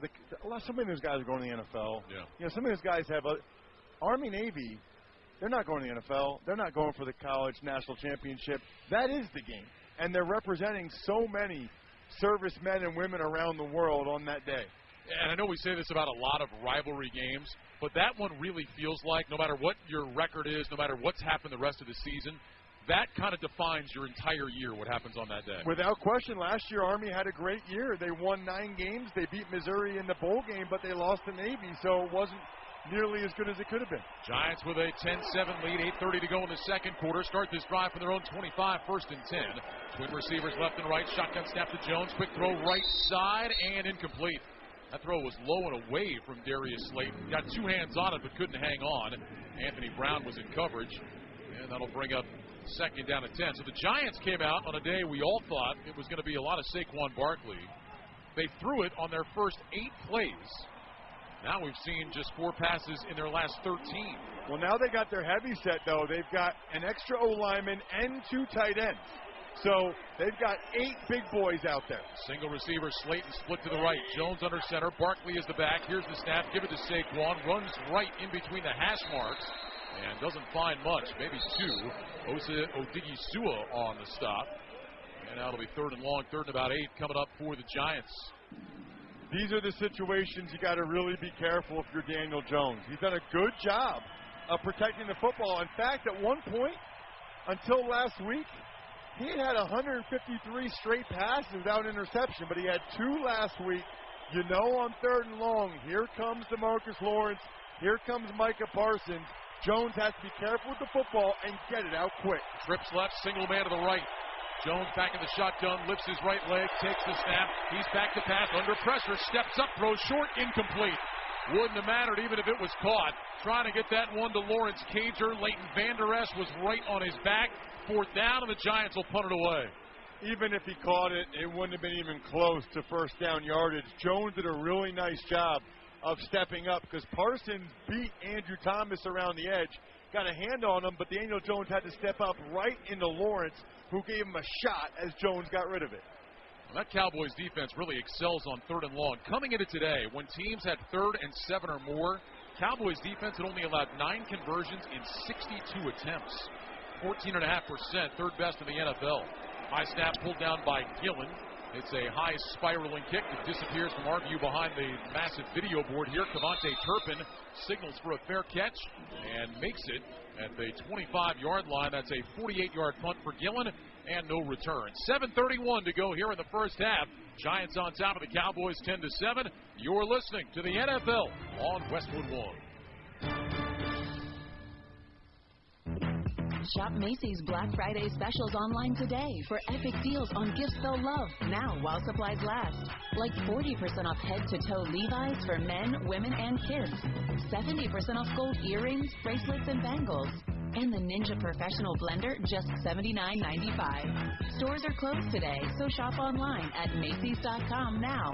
some of those guys are going to the NFL. Yeah. You know, some of those guys have Army, Navy. They're not going to the NFL. They're not going for the college national championship. That is the game. And they're representing so many servicemen and women around the world on that day. And I know we say this about a lot of rivalry games, but that one really feels like no matter what your record is, no matter what's happened the rest of the season, that kind of defines your entire year, what happens on that day. Without question, last year Army had a great year. They won 9 games. They beat Missouri in the bowl game, but they lost to Navy, so it wasn't nearly as good as it could have been. Giants with a 10-7 lead, 8:30 to go in the second quarter. Start this drive from their own 25, 1st and 10. Twin receivers left and right. Shotgun snap to Jones. Quick throw right side and incomplete. That throw was low and away from Darius Slayton. Got 2 hands on it but couldn't hang on. Anthony Brown was in coverage, and that'll bring up 2nd down at 10. So the Giants came out on a day we all thought it was going to be a lot of Saquon Barkley. They threw it on their first 8 plays. Now we've seen just 4 passes in their last 13. Well, now they got their heavy set, though. They've got an extra O-lineman and 2 tight ends. So they've got 8 big boys out there. Single receiver, Slayton split to the right. Jones under center. Barkley is the back. Here's the snap. Give it to Saquon. Runs right in between the hash marks and doesn't find much. Maybe 2. Osa Odighizuwa on the stop. And now it'll be 3rd and long, 3rd and about 8 coming up for the Giants. These are the situations you got to really be careful if you're Daniel Jones. He's done a good job of protecting the football. In fact, at one point, until last week, he had 153 straight passes without interception, but he had 2 last week. You know, on 3rd and long, here comes DeMarcus Lawrence, here comes Micah Parsons. Jones has to be careful with the football and get it out quick. Trips left, single man to the right. Jones back in the shotgun, lifts his right leg, takes the snap. He's back to pass, under pressure, steps up, throws short, incomplete. Wouldn't have mattered even if it was caught. Trying to get that one to Lawrence Cager. Leighton Vander Esch was right on his back. 4th down, and the Giants will punt it away. Even if he caught it, it wouldn't have been even close to 1st down yardage. Jones did a really nice job of stepping up because Parsons beat Andrew Thomas around the edge, got a hand on him, but Daniel Jones had to step up right into Lawrence, who gave him a shot as Jones got rid of it. Well, that Cowboys defense really excels on 3rd and long. Coming into today, when teams had 3rd and 7 or more, Cowboys defense had only allowed 9 conversions in 62 attempts. 14.5%, 3rd best in the NFL. High snap pulled down by Gillen. It's a high spiraling kick that disappears from our view behind the massive video board here. Kevontae Turpin signals for a fair catch and makes it at the 25-yard line. That's a 48-yard punt for Gillen and no return. 7:31 to go here in the first half. Giants on top of the Cowboys 10-7. You're listening to the NFL on Westwood One. Shop Macy's Black Friday specials online today for epic deals on gifts they'll love now while supplies last. Like 40% off head-to-toe Levi's for men, women, and kids. 70% off gold earrings, bracelets, and bangles. And the Ninja Professional Blender, just $79.95. Stores are closed today, so shop online at Macy's.com now.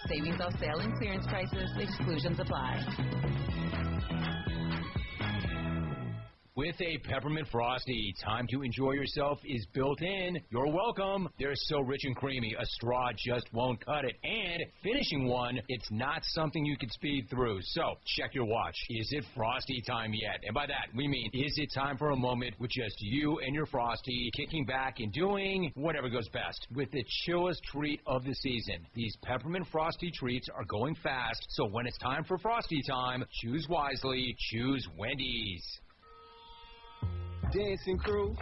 Savings off sale and clearance prices. Exclusions apply. With a Peppermint Frosty, time to enjoy yourself is built in. You're welcome. They're so rich and creamy, a straw just won't cut it. And finishing one, it's not something you can speed through. So check your watch. Is it Frosty time yet? And by that, we mean, is it time for a moment with just you and your Frosty kicking back and doing whatever goes best with the chillest treat of the season? These Peppermint Frosty treats are going fast, so when it's time for Frosty time, choose wisely. Choose Wendy's. Dancing crew,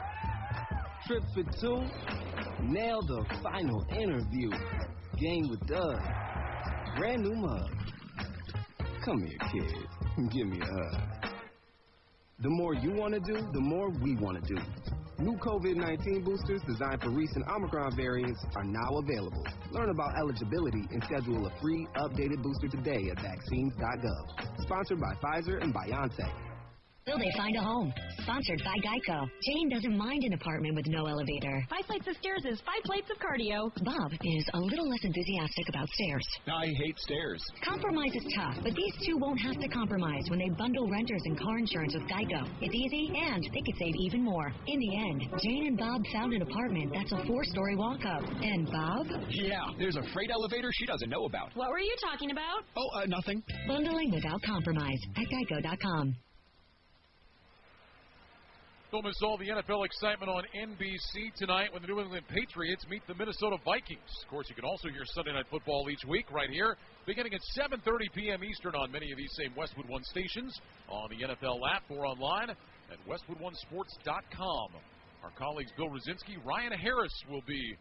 trip for 2, nail the final interview. Game with Doug, brand new mug. Come here, kid, give me a hug. The more you want to do, the more we want to do. New COVID-19 boosters designed for recent Omicron variants are now available. Learn about eligibility and schedule a free, updated booster today at vaccines.gov. Sponsored by Pfizer and BioNTech. Will they find a home? Sponsored by Geico. Jane doesn't mind an apartment with no elevator. 5 flights of stairs is 5 plates of cardio. Bob is a little less enthusiastic about stairs. I hate stairs. Compromise is tough, but these two won't have to compromise when they bundle renters and car insurance with Geico. It's easy, and they could save even more. In the end, Jane and Bob found an apartment that's a 4-story walk-up. And Bob? Yeah, there's a freight elevator she doesn't know about. What were you talking about? Oh, nothing. Bundling without compromise at Geico.com. Don't miss all the NFL excitement on NBC tonight when the New England Patriots meet the Minnesota Vikings. Of course, you can also hear Sunday Night Football each week right here, beginning at 7:30 p.m. Eastern on many of these same Westwood One stations, on the NFL app or online at westwoodonesports.com. Our colleagues Bill Rosinski, Ryan Harris will be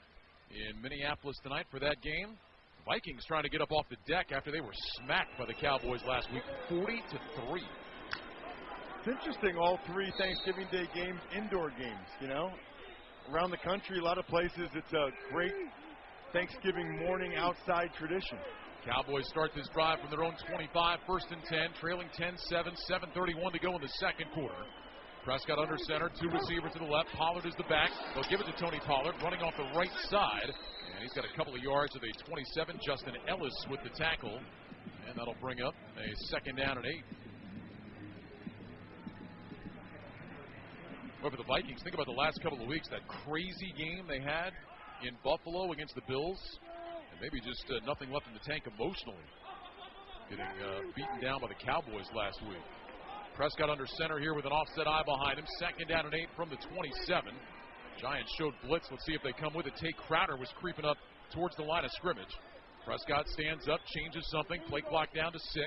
in Minneapolis tonight for that game. Vikings trying to get up off the deck after they were smacked by the Cowboys last week, 40-3. It's interesting, all 3 Thanksgiving Day games, indoor games, you know. Around the country, a lot of places, it's a great Thanksgiving morning outside tradition. Cowboys start this drive from their own 25, 1st and 10, trailing 10-7, 7:31 to go in the second quarter. Prescott under center, 2 receivers to the left. Pollard is the back. They'll give it to Tony Pollard, running off the right side. And he's got a couple of yards of a 27. Justin Ellis with the tackle. And that'll bring up a 2nd down and 8. But for the Vikings, think about the last couple of weeks, that crazy game they had in Buffalo against the Bills. And maybe just nothing left in the tank emotionally. Getting beaten down by the Cowboys last week. Prescott under center here with an offset eye behind him. 2nd down and 8 from the 27. Giants showed blitz. Let's see if they come with it. Tay Crowder was creeping up towards the line of scrimmage. Prescott stands up, changes something. Play clock down to 6.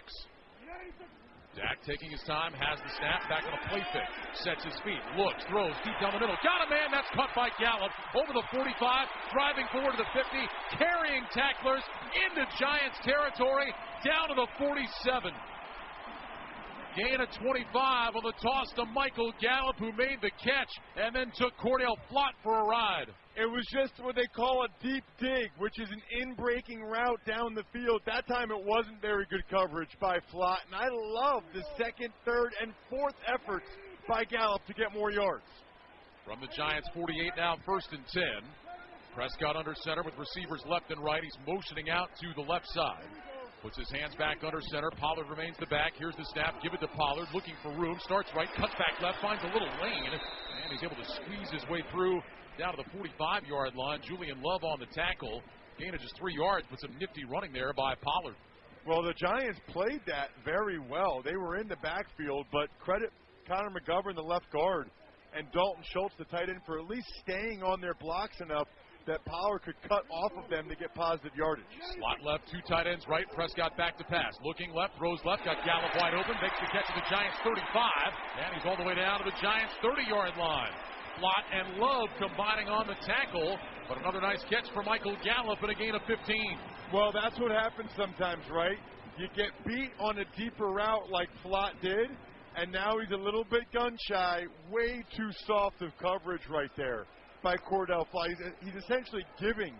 Dak taking his time, has the snap, back on a play fake. Sets his feet, looks, throws deep down the middle. Got a man, that's caught by Gallup. Over the 45, driving forward to the 50, carrying tacklers into Giants territory, down to the 47. Gain of 25 on the toss to Michael Gallup, who made the catch and then took Cordell Flott for a ride. It was just what they call a deep dig, which is an in-breaking route down the field. That time it wasn't very good coverage by Flott, and I love the 2nd, 3rd, and 4th efforts by Gallup to get more yards. From the Giants 48 now, 1st and 10. Prescott under center with receivers left and right. He's motioning out to the left side. Puts his hands back under center. Pollard remains the back. Here's the snap. Give it to Pollard. Looking for room. Starts right. Cuts back left. Finds a little lane. And he's able to squeeze his way through down to the 45-yard line. Julian Love on the tackle. Gain of just 3 yards, but some nifty running there by Pollard. Well, the Giants played that very well. They were in the backfield, but credit Connor McGovern, the left guard, and Dalton Schultz, the tight end, for at least staying on their blocks enough that Pollard could cut off of them to get positive yardage. Slot left, 2 tight ends right. Prescott back to pass. Looking left, throws left, got Gallup wide open, makes the catch at the Giants 35, and he's all the way down to the Giants 30-yard line. Flott and Love combining on the tackle, but another nice catch for Michael Gallup and a gain of 15. Well, that's what happens sometimes, right? You get beat on a deeper route like Flott did, and now he's a little bit gun-shy, way too soft of coverage right there by Cordell Flott. He's essentially giving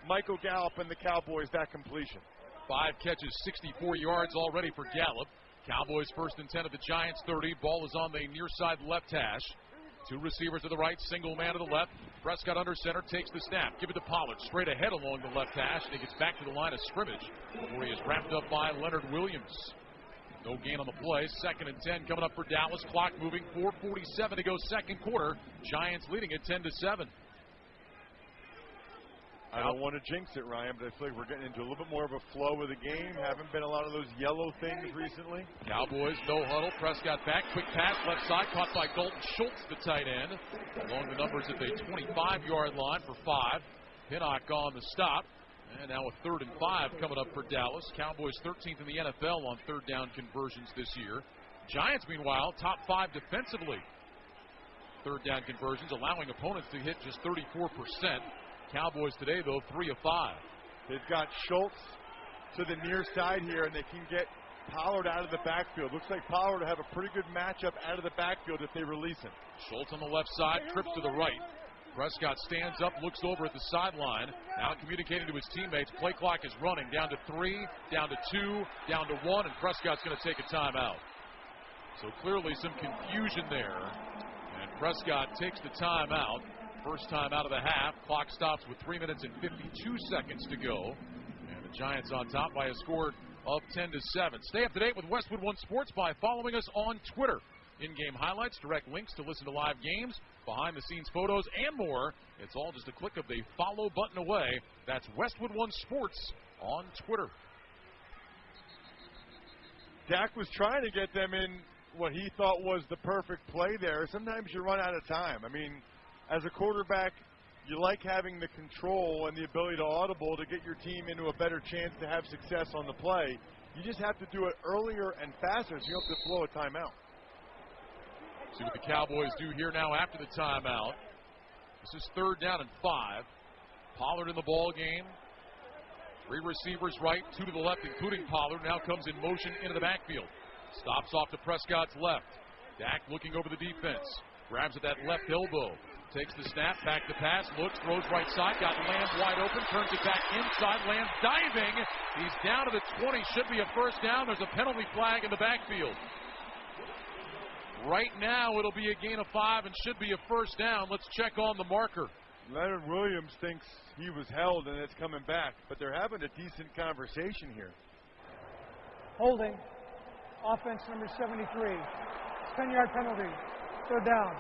Michael Gallup and the Cowboys that completion. 5 catches, 64 yards already for Gallup. Cowboys 1st and 10 at the Giants 30. Ball is on the near side left hash. 2 receivers to the right, single man to the left. Prescott under center, takes the snap. Give it to Pollard, straight ahead along the left hash. And he gets back to the line of scrimmage before he is wrapped up by Leonard Williams. No gain on the play. 2nd and 10 coming up for Dallas. Clock moving. 4:47 to go second quarter. Giants leading it 10-7. I don't want to jinx it, Ryan, but I feel like we're getting into a little bit more of a flow of the game. Haven't been a lot of those yellow things recently. Cowboys, no huddle. Prescott back. Quick pass left side. Caught by Dalton Schultz, the tight end. Along the numbers at the 25-yard line for 5. Pinnock on the stop. And now a 3rd and 5 coming up for Dallas. Cowboys 13th in the NFL on 3rd down conversions this year. Giants, meanwhile, top 5 defensively. 3rd down conversions, allowing opponents to hit just 34%. Cowboys today, though, 3 of 5. They've got Schultz to the near side here, and they can get Pollard out of the backfield. Looks like Pollard will have a pretty good matchup out of the backfield if they release him. Schultz on the left side, trips to the right. Prescott stands up, looks over at the sideline, now communicating to his teammates. Play clock is running, down to 3, down to 2, down to 1, and Prescott's going to take a timeout. So clearly some confusion there, and Prescott takes the timeout. First time out of the half. Clock stops with 3 minutes and 52 seconds to go. And the Giants on top by a score of 10-7. Stay up to date with Westwood One Sports by following us on Twitter. In-game highlights, direct links to listen to live games, behind-the-scenes photos, and more. It's all just a click of the follow button away. That's Westwood One Sports on Twitter. Dak was trying to get them in what he thought was the perfect play there. Sometimes you run out of time. I mean, as a quarterback, you like having the control and the ability to audible to get your team into a better chance to have success on the play. You just have to do it earlier and faster, so you don't have to blow a timeout. See what the Cowboys do here now after the timeout. is 3rd down and 5. Pollard in the ball game. 3 receivers right, 2 to the left, including Pollard. Now comes in motion into the backfield. Stops off to Prescott's left. Dak looking over the defense. Grabs at that left elbow. Takes the snap, back to pass, looks, throws right side, got Lamb wide open, turns it back inside, Lamb diving. He's down to the 20, should be a first down. There's a penalty flag in the backfield. Right now it'll be a gain of 5 and should be a first down. Let's check on the marker. Leonard Williams thinks he was held and it's coming back, but they're having a decent conversation here. Holding. Offense number 73. 10-yard penalty. 3rd down.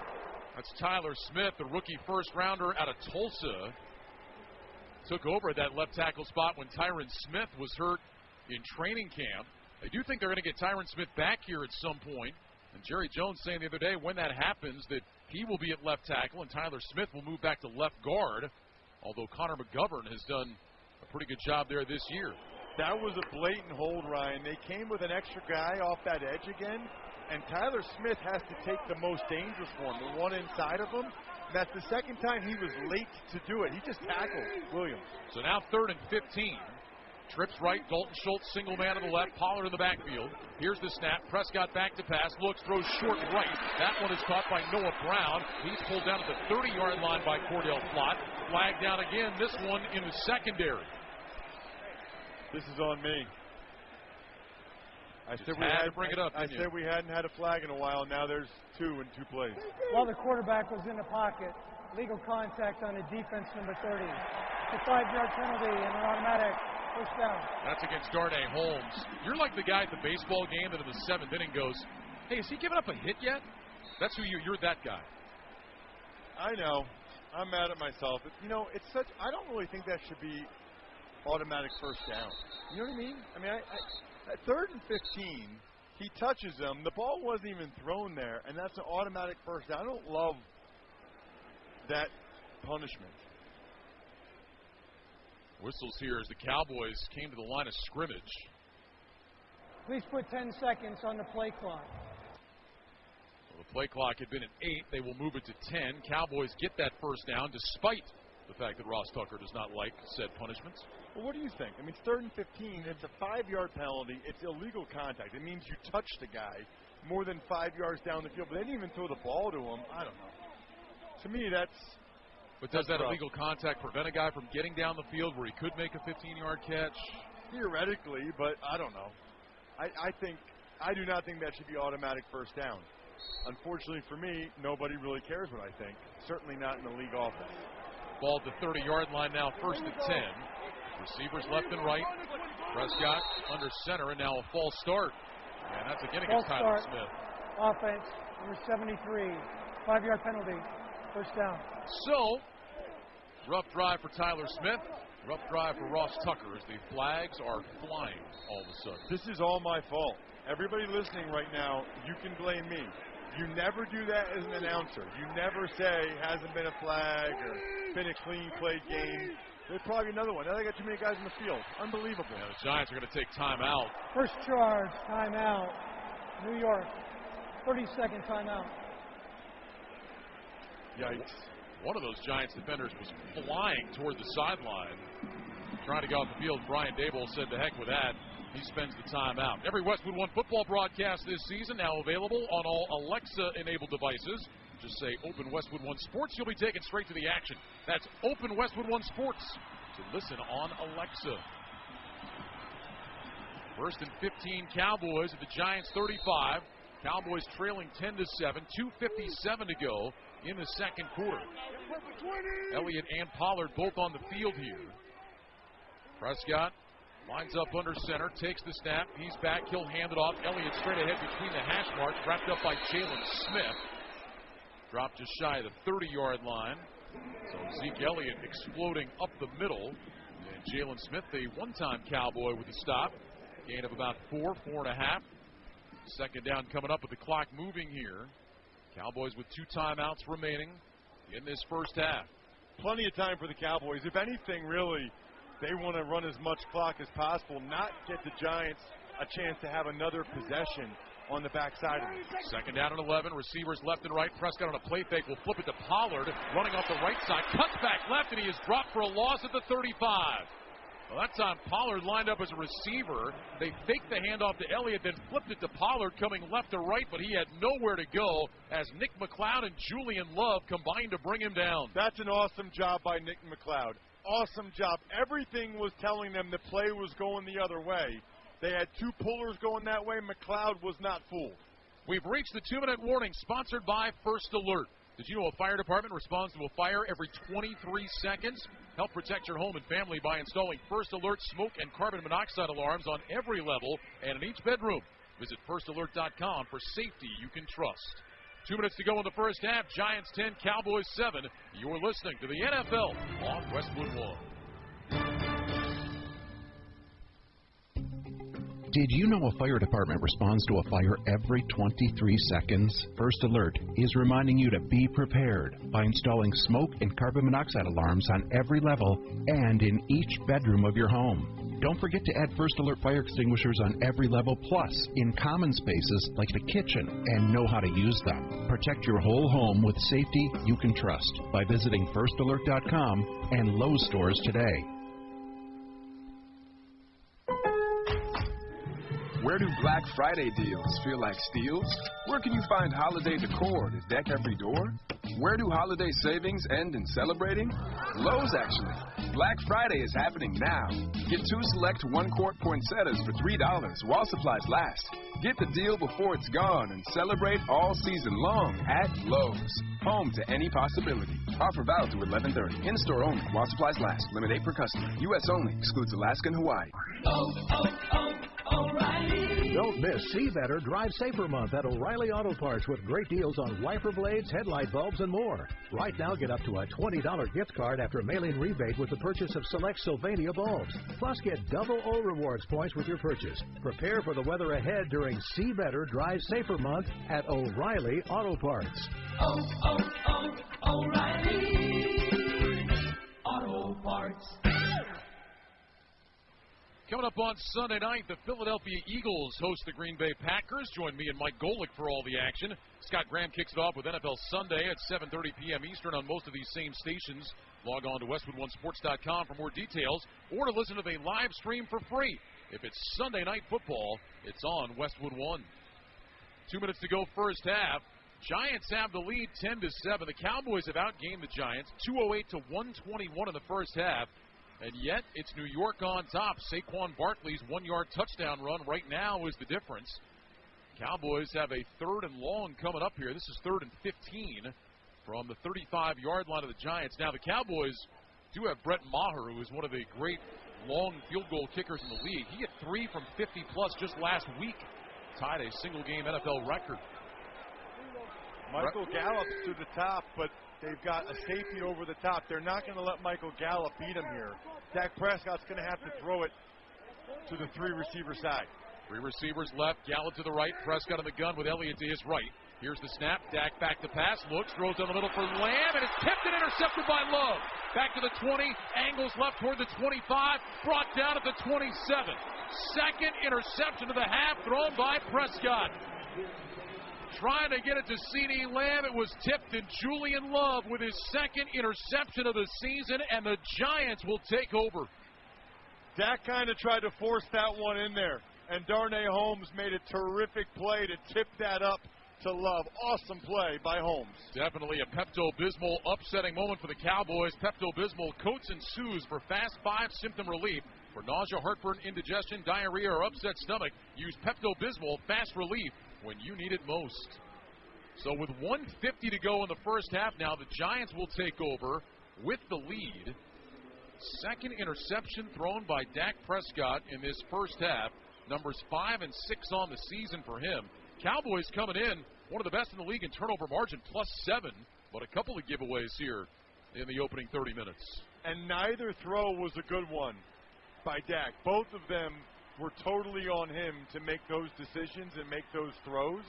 That's Tyler Smith, the rookie first-rounder out of Tulsa. Took over at that left tackle spot when Tyron Smith was hurt in training camp. I do think they're going to get Tyron Smith back here at some point. And Jerry Jones saying the other day when that happens that he will be at left tackle and Tyler Smith will move back to left guard. Although Connor McGovern has done a pretty good job there this year. That was a blatant hold, Ryan. They came with an extra guy off that edge again. And Tyler Smith has to take the most dangerous one, the one inside of him. That's the second time he was late to do it. He just tackled Williams. So now 3rd and 15. Trips right, Dalton Schultz, single man to the left, Pollard in the backfield. Here's the snap, Prescott back to pass, looks, throws short right. That one is caught by Noah Brown. He's pulled down at the 30-yard line by Cordell Flott. Flag down again, this one in the secondary. This is on me. I said we hadn't had a flag in a while. Now there's 2 in 2 plays. While the quarterback was in the pocket, legal contact on a defense number 30. It's a 5-yard penalty and an automatic first down. That's against Darnay Holmes. You're like the guy at the baseball game that in the 7th inning goes, hey, has he given up a hit yet? That's who you're that guy. I know. I'm mad at myself. It's such. I don't really think that should be automatic first down. You know what I mean? I mean, at 3rd and 15, he touches him. The ball wasn't even thrown there, and that's an automatic first down. I don't love that punishment. Whistles here as the Cowboys came to the line of scrimmage. Please put 10 seconds on the play clock. Well, the play clock had been at 8. They will move it to 10. Cowboys get that first down despite the fact that Ross Tucker does not like said punishments. Well, what do you think? I mean, it's 3rd and 15. It's a 5-yard penalty. It's illegal contact. It means you touched the guy more than 5 yards down the field. But they didn't even throw the ball to him. I don't know. To me, that's. But does that illegal contact prevent a guy from getting down the field where he could make a 15-yard catch? Theoretically, but I don't know. I do not think that should be automatic first down. Unfortunately for me, nobody really cares what I think. Certainly not in the league office. Ball at the 30-yard line now, 1st and 10. Receivers left and right. Prescott under center, and now a false start. And that's again against Tyler Smith. Offense, number 73. 5-yard penalty. First down. So, rough drive for Tyler Smith. Rough drive for Ross Tucker as the flags are flying all of a sudden. This is all my fault. Everybody listening right now, you can blame me. You never do that as an announcer. You never say hasn't been a flag or been a clean played game. There's probably another one. Now they got too many guys in the field. Unbelievable. Yeah, the Giants are going to take timeout. First charge, timeout. New York. 30-second timeout. Yikes. One of those Giants defenders was flying toward the sideline, trying to get off the field. Brian Daboll said, "To heck with that." He spends the timeout. Every Westwood One football broadcast this season now available on all Alexa-enabled devices. Just say Open Westwood One Sports. You'll be taken straight to the action. That's Open Westwood One Sports. So listen on Alexa. 1st and 15 Cowboys at the Giants 35. Cowboys trailing 10-7. 2:57 to go in the second quarter. Elliott and Pollard both on the field here. Prescott lines up under center, takes the snap. He's back. He'll hand it off. Elliott straight ahead between the hash marks, wrapped up by Jalen Smith. Dropped just shy of the 30-yard line. So Zeke Elliott exploding up the middle. And Jalen Smith, the one-time Cowboy with the stop. Gain of about 4.5. Second down coming up with the clock moving here. Cowboys with 2 timeouts remaining in this first half. Plenty of time for the Cowboys. If anything, really, they want to run as much clock as possible, not get the Giants a chance to have another possession on the backside of it. Second down and 11. Receivers left and right. Prescott on a play fake will flip it to Pollard, running off the right side. Cuts back left, and he is dropped for a loss at the 35. Well, that time Pollard lined up as a receiver. They faked the handoff to Elliott, then flipped it to Pollard coming left to right, but he had nowhere to go as Nick McLeod and Julian Love combined to bring him down. That's an awesome job by Nick McLeod. Awesome job. Everything was telling them the play was going the other way. They had two pullers going that way. McLeod was not fooled. We've reached the 2-minute warning, sponsored by First Alert. Did you know a fire department responds to a fire every 23 seconds? Help protect your home and family by installing First Alert smoke and carbon monoxide alarms on every level and in each bedroom. Visit firstalert.com for safety you can trust. 2 minutes to go in the first half. Giants 10, Cowboys 7. You're listening to the NFL on Westwood One. Did you know a fire department responds to a fire every 23 seconds? First Alert is reminding you to be prepared by installing smoke and carbon monoxide alarms on every level and in each bedroom of your home. Don't forget to add First Alert fire extinguishers on every level, plus in common spaces like the kitchen, and know how to use them. Protect your whole home with safety you can trust by visiting firstalert.com and Lowe's stores today. Where do Black Friday deals feel like steals? Where can you find holiday decor to deck every door? Where do holiday savings end in celebrating? Lowe's, actually. Black Friday is happening now. Get 2 select 1-quart poinsettias for $3 while supplies last. Get the deal before it's gone and celebrate all season long at Lowe's. Home to any possibility. Offer valid through 11/30. In-store only while supplies last. Limit 8 per customer. U.S. only. Excludes Alaska and Hawaii. O'Reilly. Don't miss See Better, Drive Safer month at O'Reilly Auto Parts with great deals on wiper blades, headlight bulbs, and more. Right now, get up to a $20 gift card after mailing rebate with the purchase of select Sylvania bulbs. Plus, get double O Rewards points with your purchase. Prepare for the weather ahead during See Better, Drive Safer month at O'Reilly Auto Parts. O'Reilly Auto Parts. Coming up on Sunday night, the Philadelphia Eagles host the Green Bay Packers. Join me and Mike Golick for all the action. Scott Graham kicks it off with NFL Sunday at 7:30 p.m. Eastern on most of these same stations. Log on to westwood1sports.com for more details or to listen to the live stream for free. If it's Sunday night football, it's on Westwood One. 2 minutes to go first half. Giants have the lead 10-7. The Cowboys have outgained the Giants 208 to 121 in the first half. And yet, it's New York on top. Saquon Barkley's 1-yard touchdown run right now is the difference. Cowboys have a 3rd and long coming up here. This is 3rd and 15 from the 35-yard line of the Giants. Now, the Cowboys do have Brett Maher, who is one of the great long field goal kickers in the league. He hit 3 from 50-plus just last week. Tied a single-game NFL record. Michael Gallup's to the top, but they've got a safety over the top. They're not going to let Michael Gallup beat him here. Dak Prescott's going to have to throw it to the 3-receiver side. 3 receivers left, Gallup to the right, Prescott on the gun with Elliott to his right. Here's the snap, Dak back to pass, looks, throws down the middle for Lamb, and it's tipped and intercepted by Love. Back to the 20, angles left toward the 25, brought down at the 27. Second interception of the half thrown by Prescott. Trying to get it to C.D. Lamb. It was tipped, and Julian Love with his second interception of the season, and the Giants will take over. Dak kind of tried to force that one in there, and Darnay Holmes made a terrific play to tip that up to Love. Awesome play by Holmes. Definitely a Pepto-Bismol upsetting moment for the Cowboys. Pepto-Bismol coats and soothes for fast 5-symptom relief. For nausea, heartburn, indigestion, diarrhea, or upset stomach, use Pepto-Bismol fast relief when you need it most. So with 1:50 to go in the first half now, the Giants will take over with the lead. Second interception thrown by Dak Prescott in this first half. Numbers 5 and 6 on the season for him. Cowboys coming in, one of the best in the league in turnover margin, +7, but a couple of giveaways here in the opening 30 minutes. And neither throw was a good one by Dak. Both of them were totally on him to make those decisions and make those throws.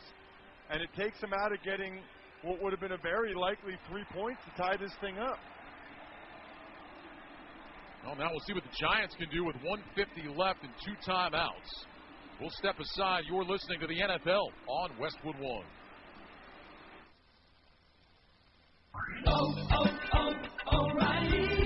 And it takes him out of getting what would have been a very likely 3 points to tie this thing up. Well, now we'll see what the Giants can do with 1:50 left and 2 timeouts. We'll step aside. You're listening to the NFL on Westwood One.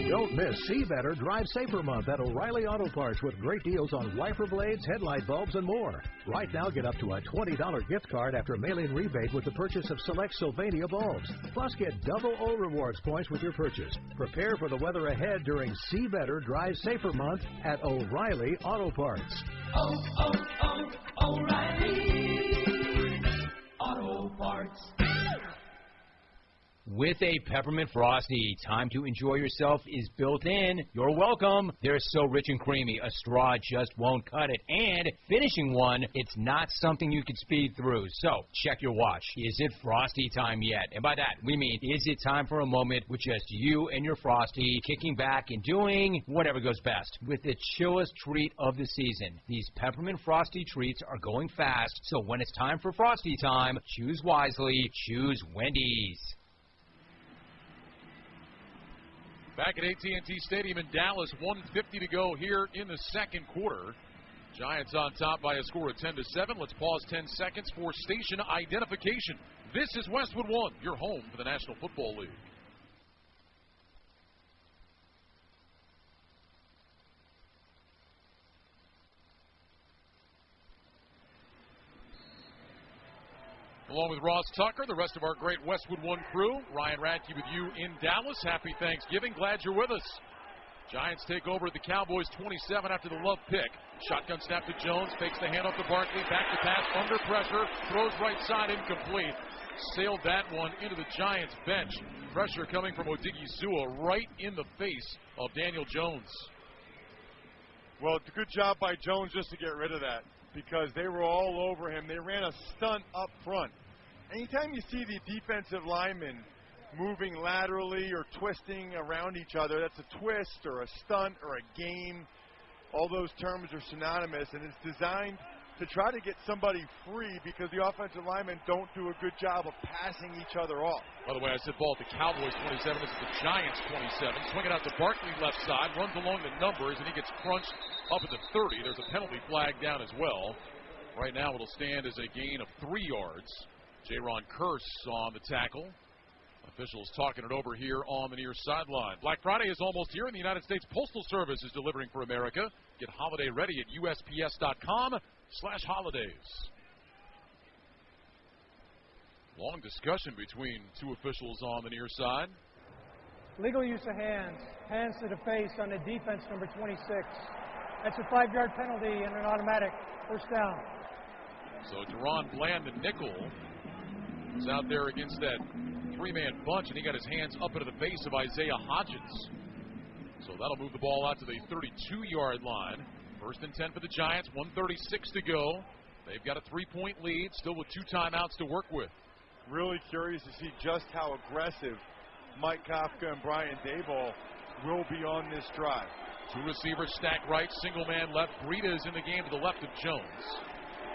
Don't miss See Better, Drive Safer month at O'Reilly Auto Parts with great deals on wiper blades, headlight bulbs, and more. Right now, get up to a $20 gift card after mail-in rebate with the purchase of select Sylvania bulbs. Plus, get double O Rewards points with your purchase. Prepare for the weather ahead during See Better, Drive Safer month at O'Reilly Auto Parts. O'Reilly Auto Parts. With a Peppermint Frosty, time to enjoy yourself is built in. You're welcome. They're so rich and creamy, a straw just won't cut it. And finishing one, it's not something you can speed through. So check your watch. Is it Frosty time yet? And by that, we mean, is it time for a moment with just you and your Frosty kicking back and doing whatever goes best with the chillest treat of the season? These Peppermint Frosty treats are going fast, so when it's time for Frosty time, choose wisely. Choose Wendy's. Back at AT&T Stadium in Dallas, 1:50 to go here in the second quarter. Giants on top by a score of 10-7. Let's pause 10 seconds for station identification. This is Westwood One, your home for the National Football League. Along with Ross Tucker, the rest of our great Westwood One crew, Ryan Radke with you in Dallas. Happy Thanksgiving. Glad you're with us. Giants take over at the Cowboys 27 after the Love pick. Shotgun snap to Jones, fakes the handoff to Barkley, back to pass, under pressure, throws right side, incomplete. Sailed that one into the Giants bench. Pressure coming from Odighizuwa right in the face of Daniel Jones. Well, it's a good job by Jones just to get rid of that, because they were all over him. They ran a stunt up front. Anytime you see the defensive linemen moving laterally or twisting around each other, that's a twist or a stunt or a game. All those terms are synonymous, and it's designed to try to get somebody free because the offensive linemen don't do a good job of passing each other off. By the way, I said ball at the Cowboys 27. This is the Giants 27. Swing it out to Barkley left side, runs along the numbers, and he gets crunched up at the 30. There's a penalty flag down as well. Right now it'll stand as a gain of 3 yards. Jaron Kearse on the tackle. Officials talking it over here on the near sideline. Black Friday is almost here, and the United States Postal Service is delivering for America. Get holiday ready at USPS.com/holidays. Long discussion between two officials on the near side. Legal use of hands. Hands to the face on the defense, number 26. That's a 5-yard penalty and an automatic first down. So Deron Bland, the nickel, was out there against that 3-man bunch, and he got his hands up into the face of Isaiah Hodgins. So that'll move the ball out to the 32-yard line. 1st and 10 for the Giants, 1:36 to go. They've got a 3-point lead, still with 2 timeouts to work with. Really curious to see just how aggressive Mike Kafka and Brian Daboll will be on this drive. 2 receivers stacked right, single man left. Breida is in the game to the left of Jones.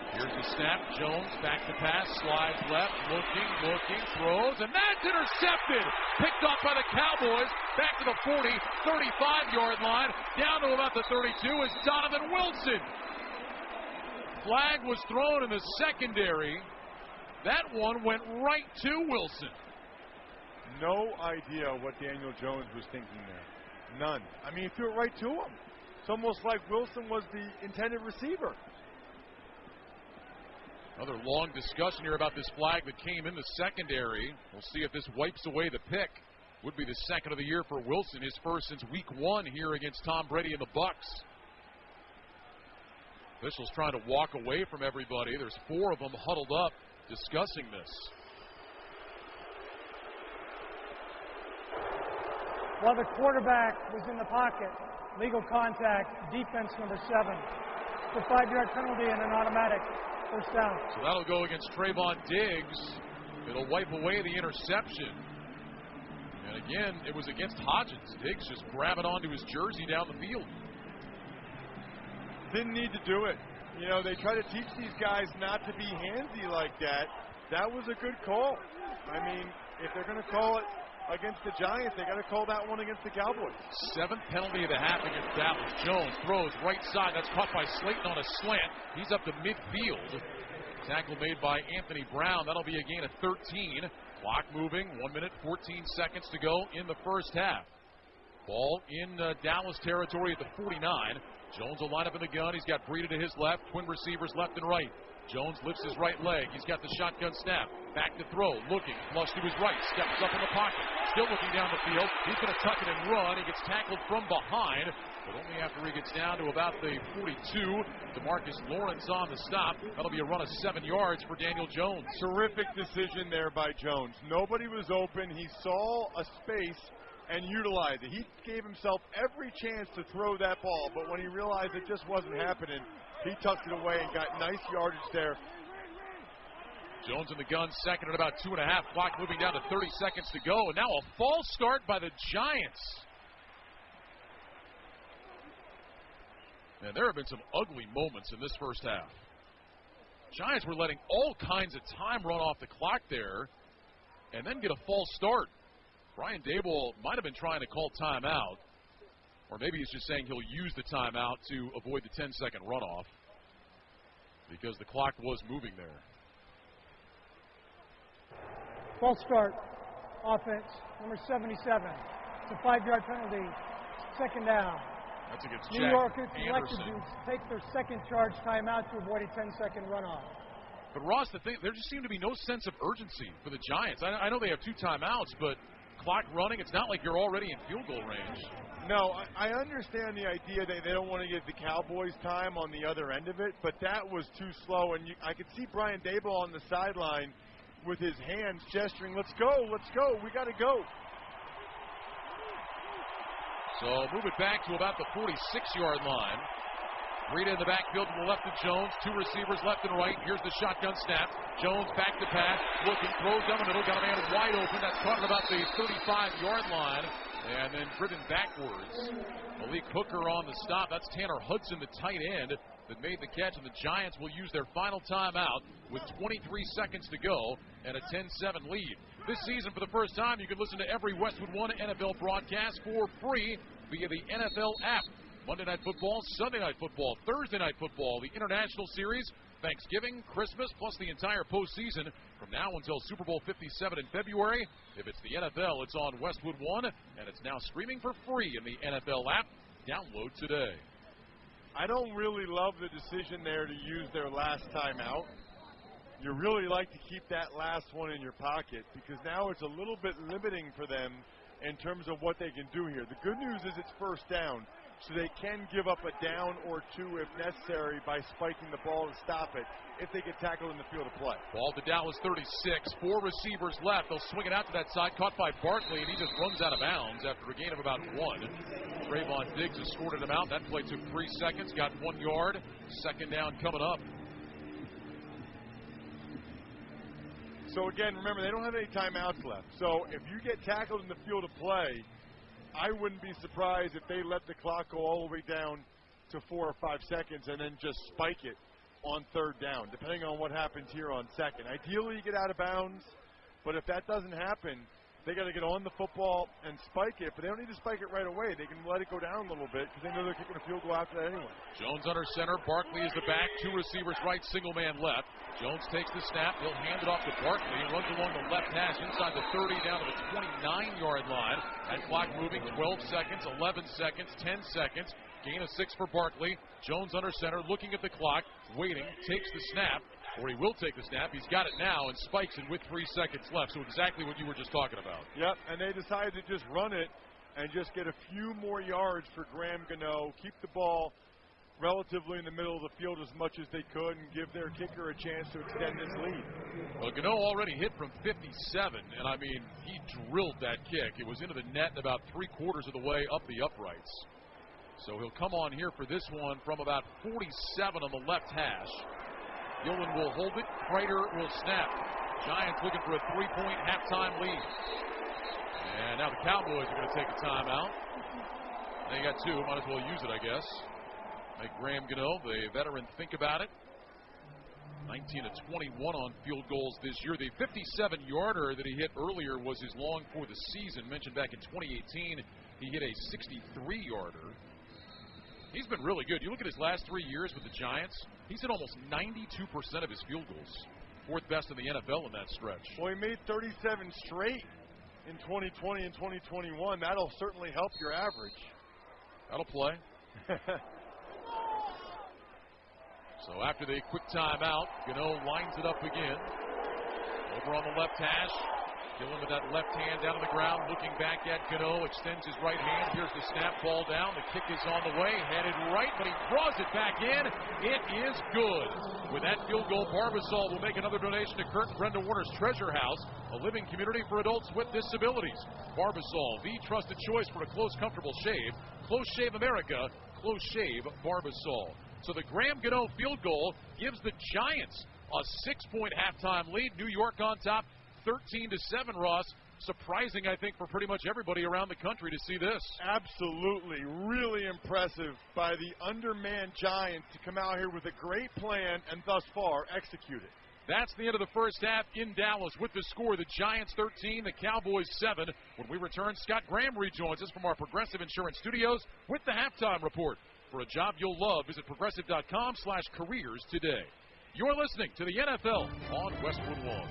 Here's the snap. Jones back to pass, slides left, looking, throws, and that's intercepted. Picked up by the Cowboys. Back to the 40, 35-yard line. Down to about the 32 is Donovan Wilson. Flag was thrown in the secondary. That one went right to Wilson. No idea what Daniel Jones was thinking there. None. I mean, he threw it right to him. It's almost like Wilson was the intended receiver. Another long discussion here about this flag that came in the secondary. We'll see if this wipes away the pick. Would be the second of the year for Wilson, his first since week 1 here against Tom Brady and the Bucs. Officials trying to walk away from everybody. There's 4 of them huddled up discussing this. While the quarterback was in the pocket, legal contact, defense number 7. It's a 5-yard penalty and an automatic first down. So that'll go against Trayvon Diggs. It'll wipe away the interception. And again, it was against Hodgins. Diggs just grabbing onto his jersey down the field. Didn't need to do it. You know, they try to teach these guys not to be handsy like that. That was a good call. I mean, if they're going to call it against the Giants, they got to call that one against the Cowboys. 7th penalty of the half against Dallas. Jones throws right side. That's caught by Slayton on a slant. He's up to midfield. Tackle made by Anthony Brown. That'll be a gain of 13. Clock moving. 1 minute, 14 seconds to go in the first half. Ball in Dallas territory at the 49. Jones will line up in the gun. He's got Breida to his left. Twin receivers left and right. Jones lifts his right leg. He's got the shotgun snap. Back to throw. Looking. Flush to his right. Steps up in the pocket. Still looking down the field. He's going to tuck it and run. He gets tackled from behind, but only after he gets down to about the 42. DeMarcus Lawrence on the stop. That'll be a run of 7 yards for Daniel Jones. Terrific decision there by Jones. Nobody was open. He saw a space and utilized it. He gave himself every chance to throw that ball, but when he realized it just wasn't happening, he tucked it away and got nice yardage there. Jones in the gun, second at about 2.5. Clock moving down to 30 seconds to go. And now a false start by the Giants. And there have been some ugly moments in this first half. Giants were letting all kinds of time run off the clock there and then get a false start. Brian Daboll might have been trying to call timeout, or maybe he's just saying he'll use the timeout to avoid the 10-second runoff because the clock was moving there. False start, offense, number 77. It's a 5-yard penalty, second down. That's against New Jack York has elected Anderson. to take their second charge timeout to avoid a 10-second runoff. But Ross, the thing, there just seemed to be no sense of urgency for the Giants. I know they have 2 timeouts, but clock running, it's not like you're already in field goal range. No, I understand the idea that they don't want to give the Cowboys time on the other end of it, but that was too slow. And I could see Brian Daboll on the sideline with his hands gesturing, let's go, we got to go. So move it back to about the 46-yard line. Breida in the backfield to the left of Jones. 2 receivers left and right. Here's the shotgun snap. Jones back to pass. Looking, throws down the middle. Got a man wide open. That's caught at about the 35-yard line. And then driven backwards. Malik Hooker on the stop. That's Tanner Hudson, the tight end, that made the catch. And the Giants will use their final timeout with 23 seconds to go and a 10-7 lead. This season, for the first time, you can listen to every Westwood One NFL broadcast for free via the NFL app. Monday Night Football, Sunday Night Football, Thursday Night Football, the International Series, Thanksgiving, Christmas, plus the entire postseason from now until Super Bowl 57 in February. If it's the NFL, it's on Westwood One, and it's now streaming for free in the NFL app. Download today. I don't really love the decision there to use their last timeout. You really like to keep that last one in your pocket because now it's a little bit limiting for them in terms of what they can do here. The good news is it's first down, so they can give up a down or 2 if necessary by spiking the ball to stop it if they get tackled in the field of play. Ball to Dallas 36. 4 receivers left. They'll swing it out to that side. Caught by Barkley, and he just runs out of bounds after a gain of about 1. Trayvon Diggs has escorted him out. That play took 3 seconds. Got 1 yard. Second down coming up. So, again, remember, they don't have any timeouts left. So if you get tackled in the field of play, I wouldn't be surprised if they let the clock go all the way down to 4 or 5 seconds and then just spike it on third down, depending on what happens here on second. Ideally, you get out of bounds, but if that doesn't happen, they got to get on the football and spike it, but they don't need to spike it right away. They can let it go down a little bit because they know they're kicking a field goal after that anyway. Jones under center. Barkley is the back. 2 receivers right, single man left. Jones takes the snap. He'll hand it off to Barkley and runs along the left hash inside the 30 down to the 29-yard line. That clock moving 12 seconds, 11 seconds, 10 seconds. Gain of 6 for Barkley. Jones under center, looking at the clock, waiting, takes the snap. Or he will take the snap. He's got it now and spikes it with 3 seconds left. So exactly what you were just talking about. Yep, and they decided to just run it and just get a few more yards for Graham Gano, keep the ball relatively in the middle of the field as much as they could and give their kicker a chance to extend this lead. Well, Gano already hit from 57, and I mean, he drilled that kick. It was into the net about 3/4 of the way up the uprights. So he'll come on here for this one from about 47 on the left hash. Gillen will hold it. Prater will snap. Giants looking for a 3-point halftime lead. And now the Cowboys are going to take a timeout. They got 2. Might as well use it, I guess. Make Graham Gano, the veteran, think about it. 19 of 21 on field goals this year. The 57-yarder that he hit earlier was his long for the season. Mentioned back in 2018, he hit a 63-yarder. He's been really good. You look at his last 3 years with the Giants, he's hit almost 92% of his field goals. Fourth best in the NFL in that stretch. Well, he made 37 straight in 2020 and 2021. That'll certainly help your average. That'll play. So after the quick timeout, Gano lines it up again. Over on the left hash. Gillen with that left hand down on the ground, looking back at Gano, extends his right hand. Here's the snap, ball down. The kick is on the way, headed right, but he draws it back in. It is good. With that field goal, Barbasol will make another donation to Kurt and Brenda Warner's Treasure House, a living community for adults with disabilities. Barbasol, the trusted choice for a close, comfortable shave. Close Shave America, Close Shave Barbasol. So the Graham Gano field goal gives the Giants a 6-point halftime lead. New York on top, 13-7, Ross. Surprising, I think, for pretty much everybody around the country to see this. Absolutely. Really impressive by the undermanned Giants to come out here with a great plan and thus far execute it. That's the end of the first half in Dallas with the score. The Giants 13, the Cowboys 7. When we return, Scott Graham rejoins us from our Progressive Insurance Studios with the halftime report. For a job you'll love, visit progressive.com/careers today. You're listening to the NFL on Westwood One.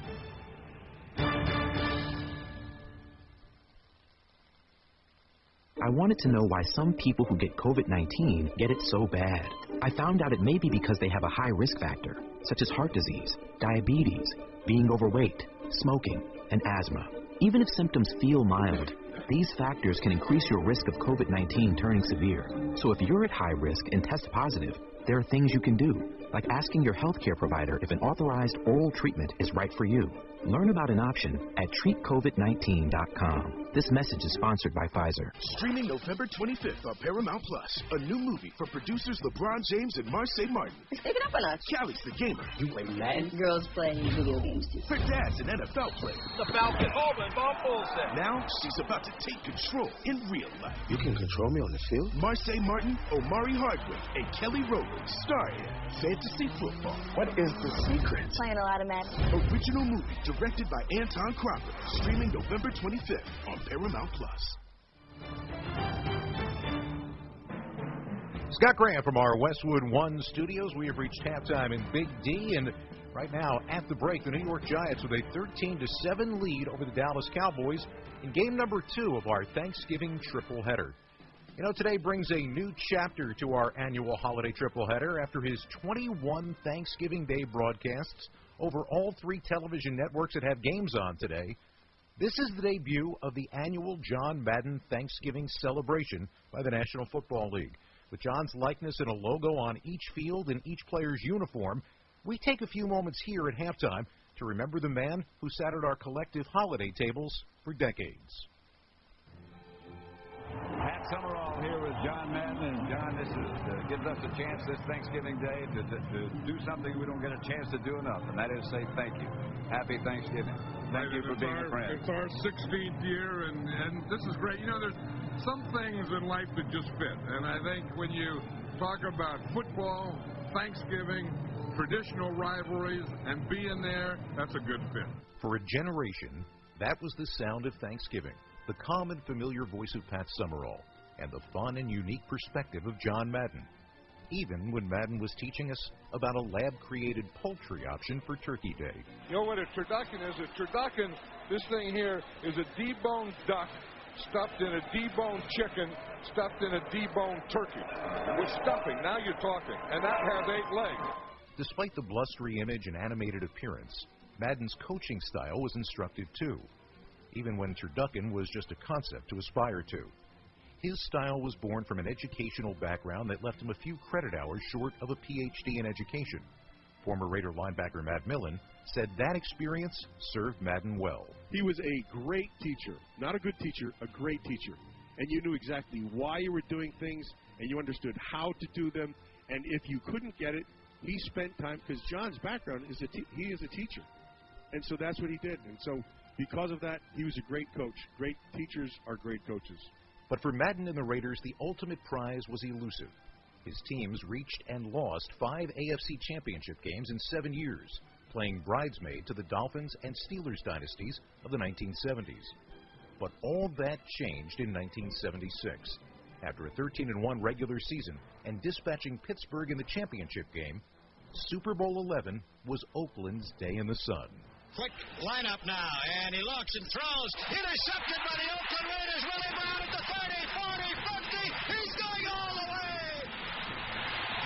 I wanted to know why some people who get COVID-19 get it so bad. I found out it may be because they have a high risk factor, such as heart disease, diabetes, being overweight, smoking, and asthma. Even if symptoms feel mild, these factors can increase your risk of COVID-19 turning severe. So if you're at high risk and test positive, there are things you can do, like asking your healthcare provider if an authorized oral treatment is right for you. Learn about an option at treatcovid19.com. This message is sponsored by Pfizer. Streaming November 25th on Paramount Plus, a new movie from producers LeBron James and Marseille Martin. Pick it up a notch. Callie's the gamer. You play Madden? Girls play video games too. Her dad's an NFL player. The Falcon. Holman, bomb bullshit. Now she's about to take control in real life. You can control me on the field? Marseille Martin, Omari Hardwick, and Kelly Rowland star in Fantasy Football. What is the secret? Playing a lot of Madden. Original movie directed by Anton Cropper. Streaming November 25th on Paramount Plus. Scott Graham from our Westwood One studios. We have reached halftime in Big D, and right now at the break, the New York Giants with a 13-7 lead over the Dallas Cowboys in game number 2 of our Thanksgiving triple header. You know, today brings a new chapter to our annual holiday triple header after his 21 Thanksgiving Day broadcasts over all 3 television networks that have games on today. This is the debut of the annual John Madden Thanksgiving celebration by the National Football League. With John's likeness and a logo on each field and each player's uniform, we take a few moments here at halftime to remember the man who sat at our collective holiday tables for decades. Pat Summerall here with John Madden, and John, this gives us a chance this Thanksgiving Day to do something we don't get a chance to do enough, and that is say thank you. Happy Thanksgiving. Thank you for being a friend. It's our 16th year, and this is great. You know, there's some things in life that just fit, and I think when you talk about football, Thanksgiving, traditional rivalries, and being there, that's a good fit. For a generation, that was the sound of Thanksgiving. The calm and familiar voice of Pat Summerall, and the fun and unique perspective of John Madden. Even when Madden was teaching us about a lab-created poultry option for Turkey Day. You know what a turducken is? A turducken, this thing here, is a deboned duck stuffed in a deboned chicken, stuffed in a deboned turkey. With stuffing, now you're talking. And that has 8 legs. Despite the blustery image and animated appearance, Madden's coaching style was instructive too, even when turducken was just a concept to aspire to. His style was born from an educational background that left him a few credit hours short of a PhD in education. Former Raider linebacker Matt Millen said that experience served Madden well. He was a great teacher. Not a good teacher, a great teacher. And you knew exactly why you were doing things, and you understood how to do them. And if you couldn't get it, he spent time, because John's background is he is a teacher. And so that's what he did. And so because of that, he was a great coach. Great teachers are great coaches. But for Madden and the Raiders, the ultimate prize was elusive. His teams reached and lost 5 AFC championship games in 7 years, playing bridesmaid to the Dolphins and Steelers dynasties of the 1970s. But all that changed in 1976. After a 13-1 regular season and dispatching Pittsburgh in the championship game, Super Bowl XI was Oakland's day in the sun. Quick lineup now, and he looks and throws. Intercepted by the Oakland Raiders. Willie Brown at the 30, 40, 50. He's going all the way.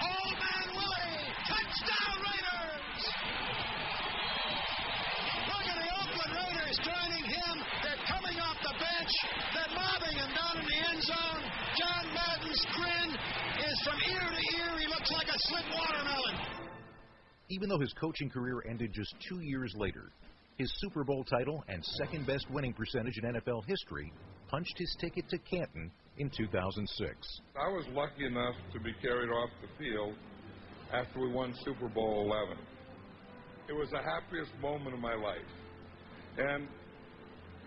Old man Willie. Touchdown Raiders. Look at the Oakland Raiders joining him. They're coming off the bench. They're mobbing him down in the end zone. John Madden's grin is from ear to ear. He looks like a slit watermelon. Even though his coaching career ended just 2 years later, his Super Bowl title and second-best winning percentage in NFL history punched his ticket to Canton in 2006. I was lucky enough to be carried off the field after we won Super Bowl XI. It was the happiest moment of my life. And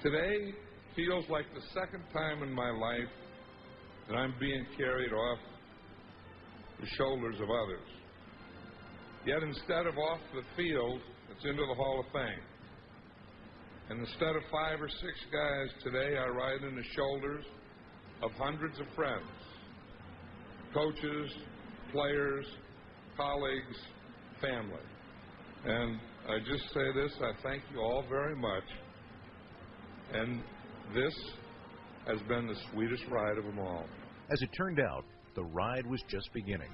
today feels like the second time in my life that I'm being carried off the shoulders of others. Yet instead of off the field, it's into the Hall of Fame. And instead of 5 or 6 guys today, I ride in the shoulders of hundreds of friends, coaches, players, colleagues, family. And I just say this, I thank you all very much. And this has been the sweetest ride of them all. As it turned out, the ride was just beginning.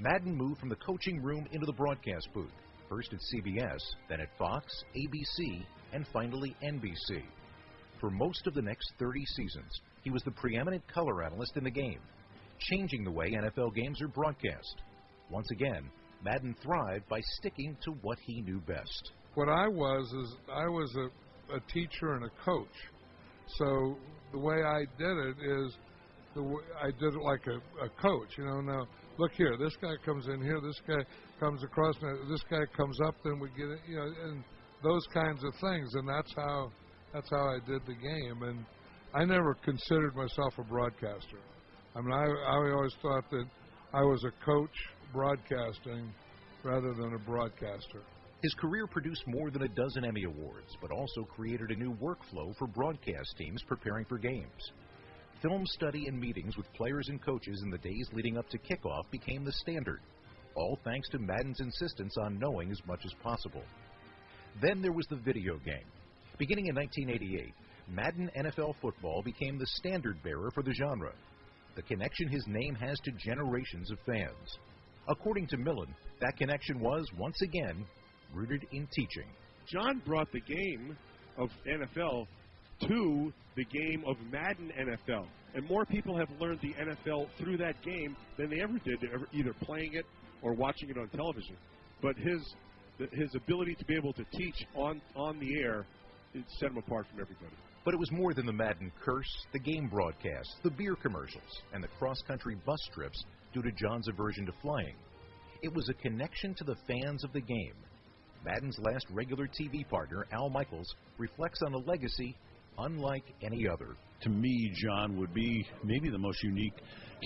Madden moved from the coaching room into the broadcast booth, first at CBS, then at Fox, ABC, and finally NBC. For most of the next 30 seasons, he was the preeminent color analyst in the game, changing the way NFL games are broadcast. Once again, Madden thrived by sticking to what he knew best. What I was a teacher and a coach. So the way I did it is I did it like a coach. You know, now look here, this guy comes in here, this guy comes across, this guy comes up, then we get it, you know, and those kinds of things. And that's how I did the game. And I never considered myself a broadcaster. I mean, I always thought that I was a coach broadcasting rather than a broadcaster. His career produced more than a dozen Emmy Awards, but also created a new workflow for broadcast teams preparing for games. Film study and meetings with players and coaches in the days leading up to kickoff became the standard, all thanks to Madden's insistence on knowing as much as possible. Then there was the video game. Beginning in 1988, Madden NFL football became the standard bearer for the genre, the connection his name has to generations of fans. According to Millen, that connection was, once again, rooted in teaching. John brought the game of NFL to the game of Madden NFL. And more people have learned the NFL through that game than they ever did, either playing it or watching it on television. But his ability to be able to teach on the air, it set him apart from everybody. But it was more than the Madden curse, the game broadcasts, the beer commercials, and the cross-country bus trips due to John's aversion to flying. It was a connection to the fans of the game. Madden's last regular TV partner, Al Michaels, reflects on a legacy unlike any other. To me, John would be maybe the most unique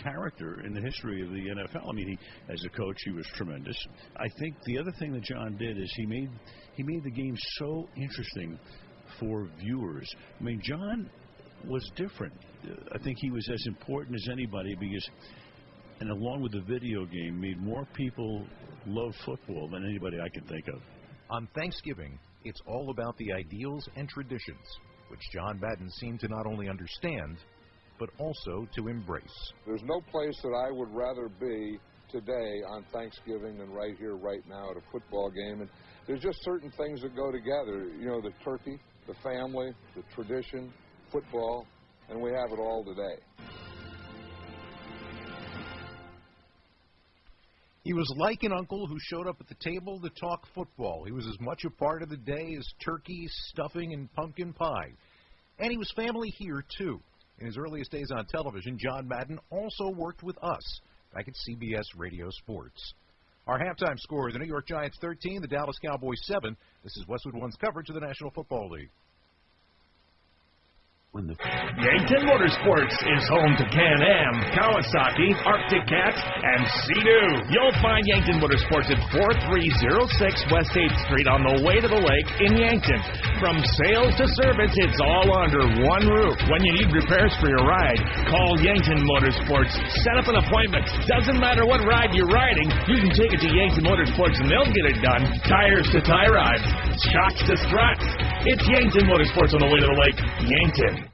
character in the history of the NFL. I mean, as a coach, he was tremendous. I think the other thing that John did is he made the game so interesting for viewers. I mean, John was different. I think he was as important as anybody because, and along with the video game, made more people love football than anybody I can think of. On Thanksgiving, it's all about the ideals and traditions, which John Madden seemed to not only understand, but also to embrace. There's no place that I would rather be today on Thanksgiving than right here, right now at a football game. And there's just certain things that go together. You know, the turkey, the family, the tradition, football, and we have it all today. He was like an uncle who showed up at the table to talk football. He was as much a part of the day as turkey, stuffing, and pumpkin pie. And he was family here, too. In his earliest days on television, John Madden also worked with us back at CBS Radio Sports. Our halftime score is the New York Giants 13, the Dallas Cowboys 7. This is Westwood One's coverage of the National Football League. Yankton Motorsports is home to Can-Am, Kawasaki, Arctic Cat, and Sea-Doo. You'll find Yankton Motorsports at 4306 West 8th Street on the way to the lake in Yankton. From sales to service, it's all under one roof. When you need repairs for your ride, call Yankton Motorsports. Set up an appointment. Doesn't matter what ride you're riding, you can take it to Yankton Motorsports and they'll get it done. Tires to tie rods, shocks to struts. It's Yankton Motorsports on the way to the lake, Yankton.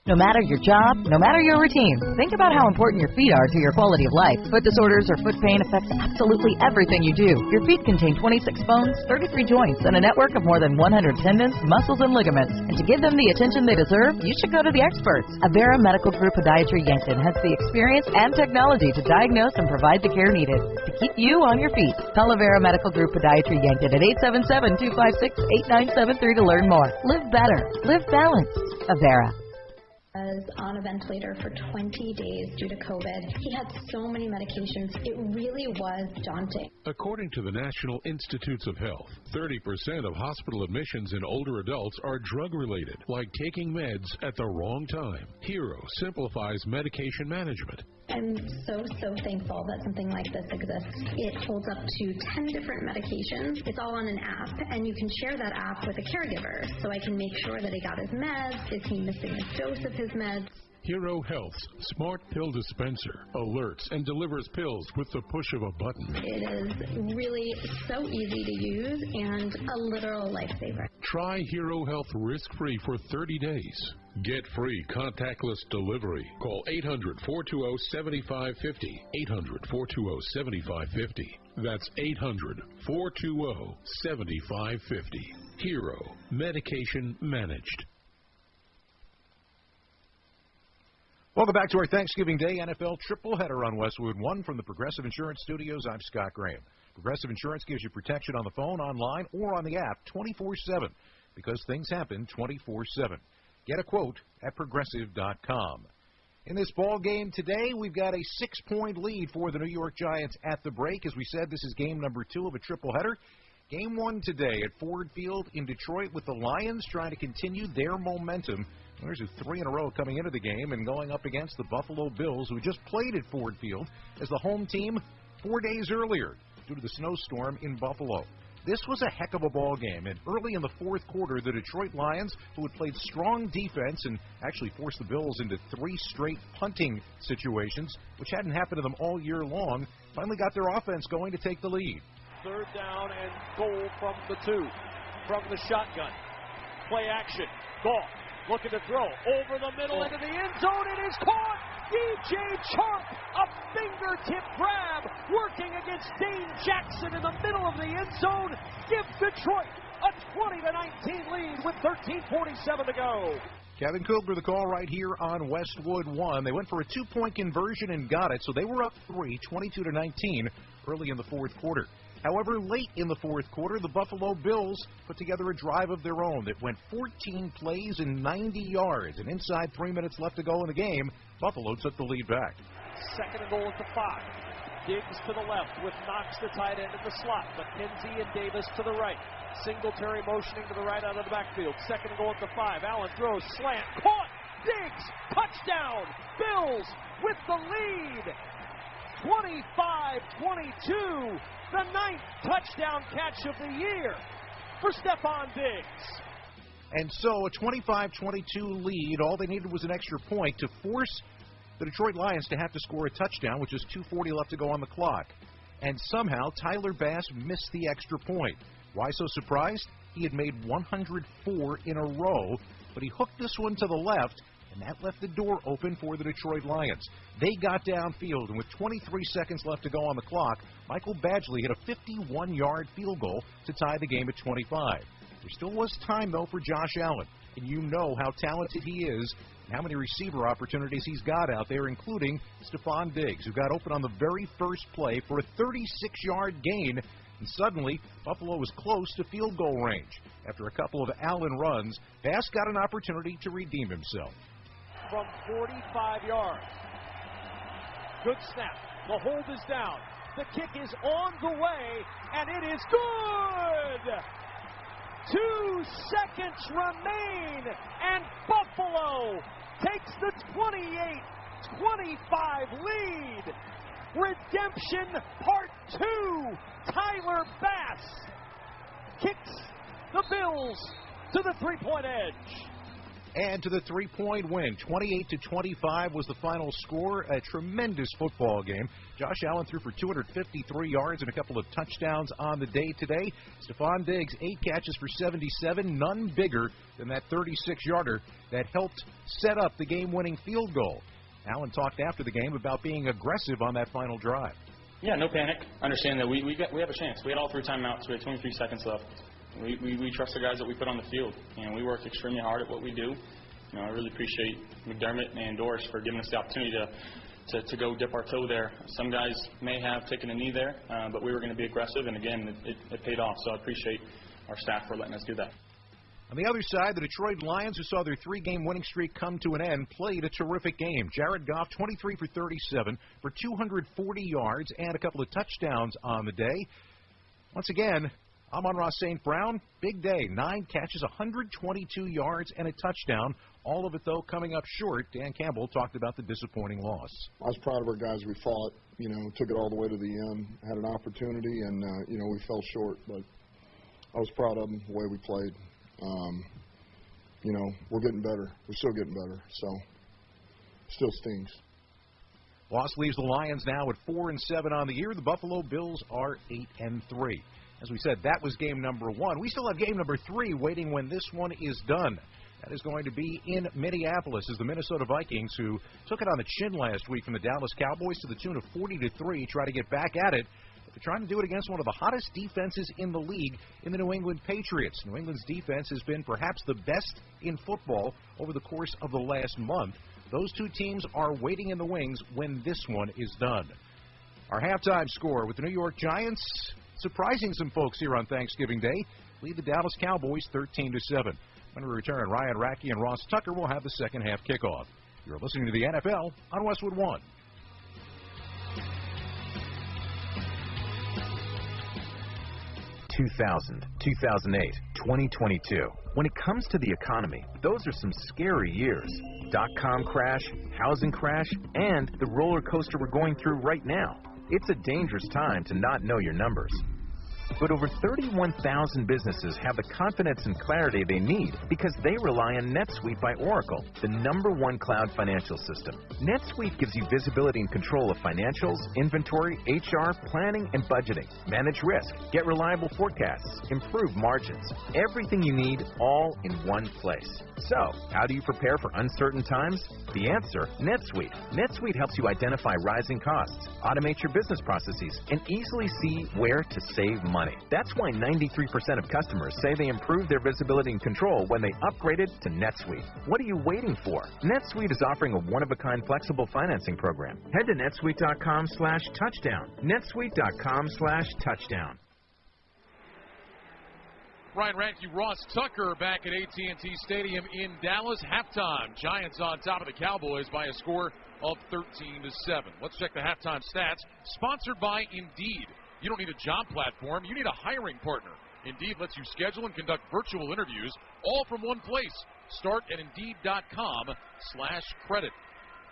No matter your job, no matter your routine, think about how important your feet are to your quality of life. Foot disorders or foot pain affects absolutely everything you do. Your feet contain 26 bones, 33 joints, and a network of more than 100 tendons, muscles, and ligaments. And to give them the attention they deserve, you should go to the experts. Avera Medical Group Podiatry Yankton has the experience and technology to diagnose and provide the care needed to keep you on your feet. Call Avera Medical Group Podiatry Yankton at 877-256-8973 to learn more. Live better. Live balanced. Avera. Was on a ventilator for 20 days due to COVID. He had so many medications. It really was daunting. According to the National Institutes of Health, 30% of hospital admissions in older adults are drug-related, like taking meds at the wrong time. Hero simplifies medication management. I'm so thankful that something like this exists. It holds up to 10 different medications. It's all on an app, and you can share that app with a caregiver, so I can make sure that he got his meds. Is he missing a dose of his meds? Hero Health's smart pill dispenser alerts and delivers pills with the push of a button. It is really so easy to use and a literal lifesaver. Try Hero Health risk-free for 30 days. Get free contactless delivery. Call 800-420-7550. 800-420-7550. That's 800-420-7550. Hero. Medication managed. Welcome back to our Thanksgiving Day NFL triple header on Westwood One from the Progressive Insurance Studios. I'm Scott Graham. Progressive Insurance gives you protection on the phone, online, or on the app 24/7 because things happen 24/7. Get a quote at Progressive.com. In this ball game today, we've got a 6-point lead for the New York Giants at the break. As we said, this is game number 2 of a triple header. Game 1 today at Ford Field in Detroit with the Lions trying to continue their momentum. There's 3 in a row coming into the game and going up against the Buffalo Bills, who just played at Ford Field as the home team 4 days earlier due to the snowstorm in Buffalo. This was a heck of a ball game, and early in the fourth quarter, the Detroit Lions, who had played strong defense and actually forced the Bills into 3 straight punting situations, which hadn't happened to them all year long, finally got their offense going to take the lead. 3rd down and goal from the 2, from the shotgun. Play action. Goff looking to throw over the middle into the end zone. It is caught. DJ Chark, a fingertip grab, working against Dane Jackson in the middle of the end zone, gives Detroit a 20-19 lead with 13:47 to go. Kevin Kugler, the call right here on Westwood One. They went for a 2-point conversion and got it, so they were up 3, 22-19, early in the fourth quarter. However, late in the fourth quarter, the Buffalo Bills put together a drive of their own that went 14 plays and 90 yards. And inside 3 minutes left to go in the game, Buffalo took the lead back. 2nd and goal at the 5. Diggs to the left with Knox, the tight end, in the slot. McKenzie and Davis to the right. Singletary motioning to the right out of the backfield. 2nd and goal at the 5. Allen throws, slant, caught. Diggs, touchdown. Bills with the lead. 25-22. The 9th touchdown catch of the year for Stephon Diggs. And so a 25-22 lead. All they needed was an extra point to force the Detroit Lions to have to score a touchdown with just 2:40 left to go on the clock. And somehow Tyler Bass missed the extra point. Why so surprised? He had made 104 in a row, but he hooked this one to the left, and that left the door open for the Detroit Lions. They got downfield, and with 23 seconds left to go on the clock, Michael Badgley hit a 51-yard field goal to tie the game at 25. There still was time, though, for Josh Allen, and you know how talented he is and how many receiver opportunities he's got out there, including Stephon Diggs, who got open on the very first play for a 36-yard gain, and suddenly Buffalo was close to field goal range. After a couple of Allen runs, Bass got an opportunity to redeem himself. From 45 yards. Good snap. The hold is down. The kick is on the way, and it is good! 2 seconds remain, and Buffalo takes the 28-25 lead. Redemption Part 2. Tyler Bass kicks the Bills to the three-point edge. And to the three-point win. 28-25 was the final score. A tremendous football game. Josh Allen threw for 253 yards and a couple of touchdowns on the day today. Stephon Diggs, 8 catches for 77, none bigger than that 36-yarder that helped set up the game-winning field goal. Allen talked after the game about being aggressive on that final drive. Yeah, no panic. Understand that we have a chance. We had all 3 timeouts. We had 23 seconds left. We trust the guys that we put on the field, and we work extremely hard at what we do. You know, I really appreciate McDermott and Doris for giving us the opportunity to go dip our toe there. Some guys may have taken a knee there, but we were going to be aggressive, and again, it paid off. So I appreciate our staff for letting us do that. On the other side, the Detroit Lions, who saw their 3-game winning streak come to an end, played a terrific game. Jared Goff, 23 for 37 for 240 yards and a couple of touchdowns on the day. Once again, Amon-Ra St. Brown, big day, 9 catches, 122 yards, and a touchdown. All of it, though, coming up short. Dan Campbell talked about the disappointing loss. I was proud of our guys. We fought, took it all the way to the end, had an opportunity, and, we fell short. But I was proud of them, the way we played. We're getting better. We're still getting better, so still stings. Loss leaves the Lions now at 4-7 on the year. The Buffalo Bills are 8-3. As we said, that was game number 1. We still have game number 3 waiting when this one is done. That is going to be in Minneapolis as the Minnesota Vikings, who took it on the chin last week from the Dallas Cowboys to the tune of 40-3, try to get back at it. But they're trying to do it against one of the hottest defenses in the league in the New England Patriots. New England's defense has been perhaps the best in football over the course of the last month. Those two teams are waiting in the wings when this one is done. Our halftime score with the New York Giants, surprising some folks here on Thanksgiving Day, lead the Dallas Cowboys 13-7. When we return, Ryan Racky and Ross Tucker will have the second half kickoff. You're listening to the NFL on Westwood One. 2000, 2008, 2022. When it comes to the economy, those are some scary years. Dot-com crash, housing crash, and the roller coaster we're going through right now. It's a dangerous time to not know your numbers. But over 31,000 businesses have the confidence and clarity they need because they rely on NetSuite by Oracle, the #1 cloud financial system. NetSuite gives you visibility and control of financials, inventory, HR, planning, and budgeting. Manage risk, get reliable forecasts, improve margins. Everything you need all in one place. So, how do you prepare for uncertain times? The answer, NetSuite. NetSuite helps you identify rising costs, automate your business processes, and easily see where to save money. That's why 93% of customers say they improved their visibility and control when they upgraded to NetSuite. What are you waiting for? NetSuite is offering a one-of-a-kind flexible financing program. Head to netsuite.com/touchdown. netsuite.com/touchdown. Ryan Radke, Ross Tucker back at AT&T Stadium in Dallas. Halftime, Giants on top of the Cowboys by a score of 13-7. Let's check the halftime stats. Sponsored by Indeed. You don't need a job platform. You need a hiring partner. Indeed lets you schedule and conduct virtual interviews all from one place. Start at Indeed.com/credit.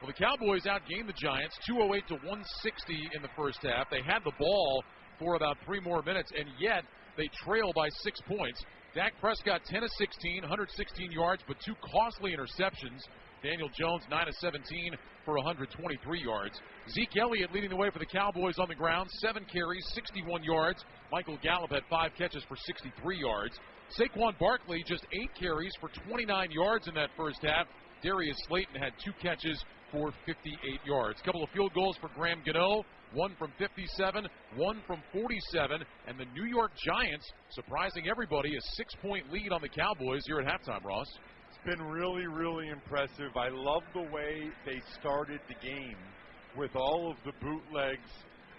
Well, the Cowboys outgained the Giants 208 to 160 in the first half. They had the ball for about 3 more minutes, and yet they trail by 6 points. Dak Prescott 10 of 16, 116 yards, but 2 costly interceptions. Daniel Jones 9 of 17 for 123 yards. Zeke Elliott leading the way for the Cowboys on the ground, 7 carries, 61 yards. Michael Gallup had 5 catches for 63 yards. Saquon Barkley just 8 carries for 29 yards in that first half. Darius Slayton had 2 catches for 58 yards. Couple of field goals for Graham Gano, 1 from 57, 1 from 47, and the New York Giants surprising everybody, a 6-point lead on the Cowboys here at halftime, Ross. It's been really, really impressive. I love the way they started the game with all of the bootlegs,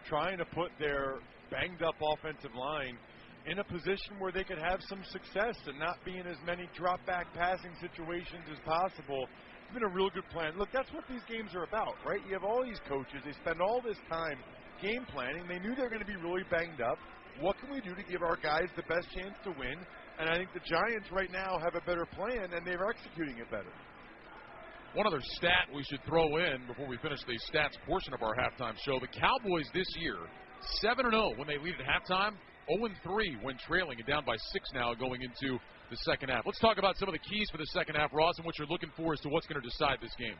trying to put their banged-up offensive line in a position where they could have some success and not be in as many drop-back passing situations as possible. It's been a real good plan. Look, that's what these games are about, right? You have all these coaches. They spend all this time game planning. They knew they were going to be really banged up. What can we do to give our guys the best chance to win? And I think the Giants right now have a better plan, and they're executing it better. One other stat we should throw in before we finish the stats portion of our halftime show. The Cowboys this year, 7-0 when they lead at halftime, 0-3 when trailing, and down by 6 now going into the second half. Let's talk about some of the keys for the second half, Ross, and what you're looking for as to what's going to decide this game.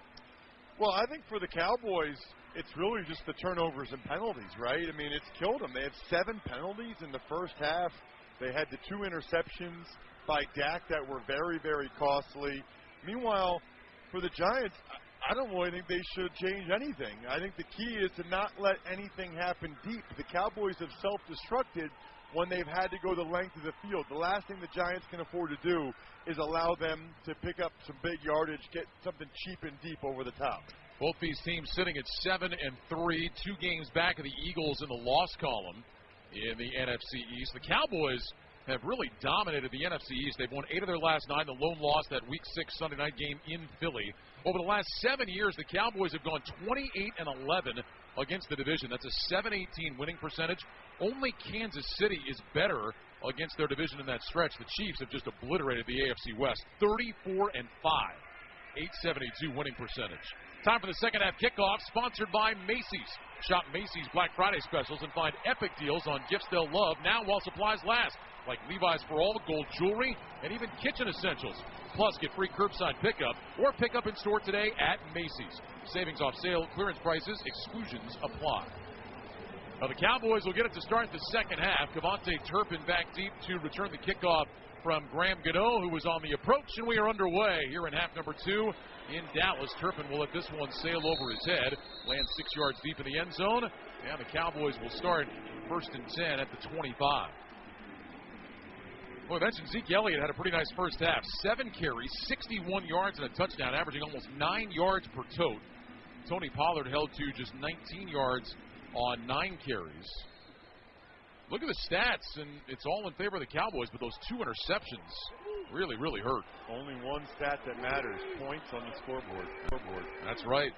Well, I think for the Cowboys, it's really just the turnovers and penalties, right? I mean, it's killed them. They have 7 penalties in the first half. They had the 2 interceptions by Dak that were very, very costly. Meanwhile, for the Giants, I don't really think they should change anything. I think the key is to not let anything happen deep. The Cowboys have self-destructed when they've had to go the length of the field. The last thing the Giants can afford to do is allow them to pick up some big yardage, get something cheap and deep over the top. Both these teams sitting at 7-3, 2 games back of the Eagles in the loss column in the NFC East. The Cowboys have really dominated the NFC East. They've won 8 of their last 9. The lone loss, that Week 6 Sunday night game in Philly. Over the last 7 years, the Cowboys have gone 28-11 against the division. That's a .718 winning percentage. Only Kansas City is better against their division in that stretch. The Chiefs have just obliterated the AFC West, 34-5, .872 winning percentage. Time for the second half kickoff, sponsored by Macy's. Shop Macy's Black Friday specials and find epic deals on gifts they'll love now while supplies last, like Levi's for All, gold jewelry, and even kitchen essentials. Plus, get free curbside pickup or pick up in store today at Macy's. Savings off sale, clearance prices, exclusions apply. Now the Cowboys will get it to start the second half. Cavante Turpin back deep to return the kickoff from Graham Gano, who was on the approach, and we are underway here in half number 2 in Dallas. Turpin will let this one sail over his head, land 6 yards deep in the end zone, and the Cowboys will start 1st and 10 at the 25. Well, I mentioned Zeke Elliott had a pretty nice first half. 7 carries, 61 yards, and a touchdown, averaging almost 9 yards per tote. Tony Pollard held to just 19 yards on 9 carries. Look at the stats, and it's all in favor of the Cowboys, but those 2 interceptions really, really hurt. Only one stat that matters, points on the scoreboard. That's right.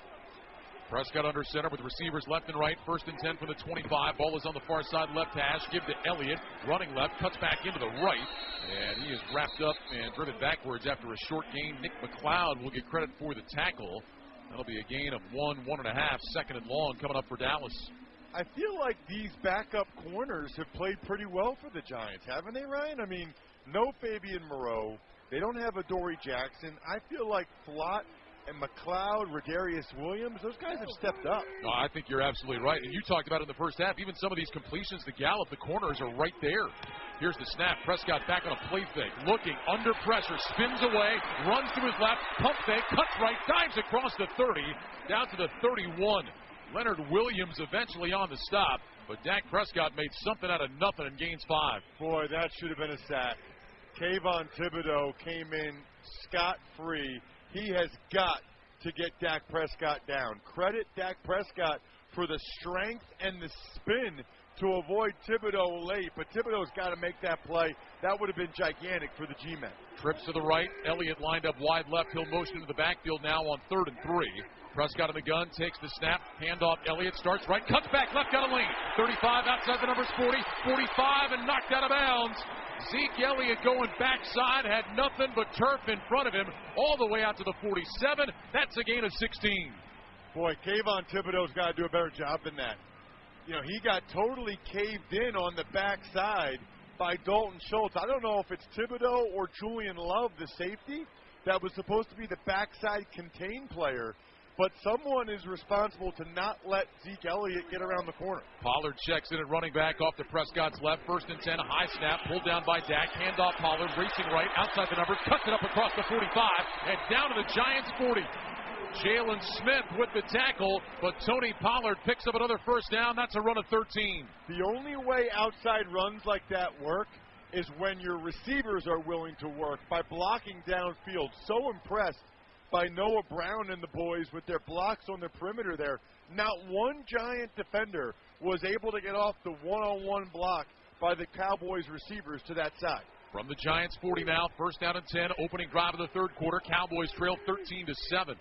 Prescott under center with receivers left and right. 1st and 10 from the 25. Ball is on the far side left hash. Give to Elliott. Running left. Cuts back into the right. And he is wrapped up and driven backwards after a short gain. Nick McLeod will get credit for the tackle. That'll be a gain of 1.5, 2nd and long coming up for Dallas. I feel like these backup corners have played pretty well for the Giants, haven't they, Ryan? I mean, no Fabian Moreau. They don't have Adoree Jackson. I feel like Flott and McLeod, Rodarius Williams, those guys have stepped up. No, I think you're absolutely right. And you talked about it in the first half. Even some of these completions to Gallup, the corners are right there. Here's the snap. Prescott back on a play fake. Looking, under pressure, spins away, runs to his left, pump fake, cuts right, dives across the 30, down to the 31. Leonard Williams eventually on the stop, but Dak Prescott made something out of nothing and gains 5. Boy, that should have been a sack. Kayvon Thibodeau came in scot-free. He has got to get Dak Prescott down. Credit Dak Prescott for the strength and the spin to avoid Thibodeau late, but Thibodeau's got to make that play. That would have been gigantic for the G-men. Trips to the right. Elliott lined up wide left. He'll motion into the backfield now on 3rd and 3. Prescott in the gun, takes the snap, handoff. Elliott starts right, cuts back, left out of lane. 35 outside the numbers, 40, 45, and knocked out of bounds. Zeke Elliott going backside, had nothing but turf in front of him, all the way out to the 47. That's a gain of 16. Boy, Kayvon Thibodeau's got to do a better job than that. You know, he got totally caved in on the backside by Dalton Schultz. I don't know if it's Thibodeau or Julian Love, the safety, that was supposed to be the backside contain player. But someone is responsible to not let Zeke Elliott get around the corner. Pollard checks in at running back off to Prescott's left. 1st and 10, a high snap, pulled down by Dak. Handoff Pollard, racing right, outside the numbers, cuts it up across the 45, and down to the Giants' 40. Jalen Smith with the tackle, but Tony Pollard picks up another 1st down. That's a run of 13. The only way outside runs like that work is when your receivers are willing to work by blocking downfield. So impressed by Noah Brown and the boys with their blocks on the perimeter there. Not one Giant defender was able to get off the one-on-one block by the Cowboys receivers to that side. From the Giants 40 now, 1st down and 10, opening drive of the 3rd quarter. Cowboys trail 13-7.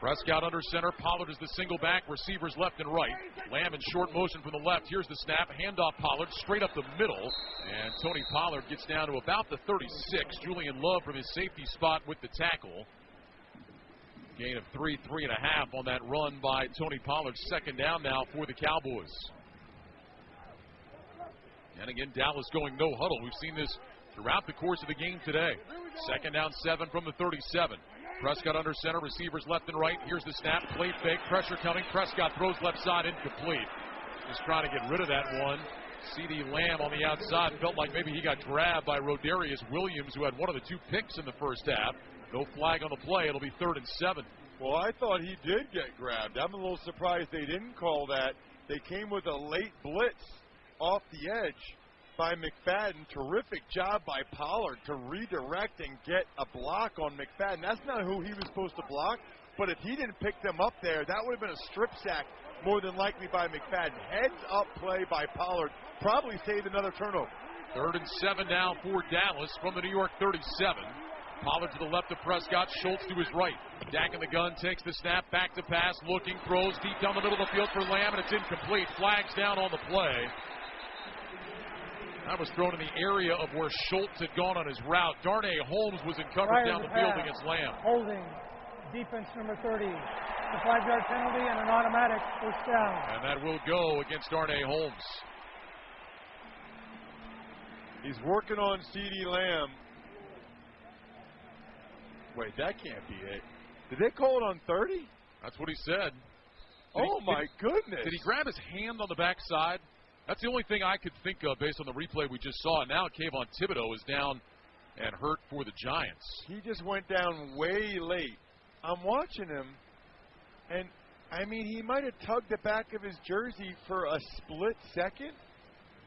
Prescott under center. Pollard is the single back. Receivers left and right. Lamb in short motion from the left. Here's the snap. Handoff Pollard straight up the middle. And Tony Pollard gets down to about the 36. Julian Love from his safety spot with the tackle. Gain of 3.5 on that run by Tony Pollard. Second down now for the Cowboys. And again, Dallas going no huddle. We've seen this throughout the course of the game today. Second down 7 from the 37. Prescott under center, receivers left and right. Here's the snap, play fake, pressure coming. Prescott throws left side, incomplete. Just trying to get rid of that one. C.D. Lamb on the outside. Felt like maybe he got grabbed by Rodarius Williams, who had one of the 2 picks in the first half. No flag on the play. It'll be 3rd and 7. Well, I thought he did get grabbed. I'm a little surprised they didn't call that. They came with a late blitz off the edge by McFadden. Terrific job by Pollard to redirect and get a block on McFadden. That's not who he was supposed to block, but if he didn't pick them up there, that would have been a strip sack more than likely by McFadden. Heads up play by Pollard. Probably saved another turnover. 3rd and 7 now for Dallas from the New York 37. Pollard to the left of Prescott, Schultz to his right. Dak in the gun, takes the snap, back to pass, looking, throws deep down the middle of the field for Lamb, and it's incomplete. Flags down on the play. That was thrown in the area of where Schultz had gone on his route. Darnay Holmes was in coverage down the field against Lamb. Holding defense number 30. The 5-yard penalty and an automatic first down. And that will go against Darnay Holmes. He's working on C.D. Lamb. Wait, that can't be it. Did they call it on 30? That's what he said. My goodness. Did he grab his hand on the backside? That's the only thing I could think of based on the replay we just saw. Now Kayvon Thibodeau is down and hurt for the Giants. He just went down way late. I'm watching him, and, I mean, he might have tugged the back of his jersey for a split second.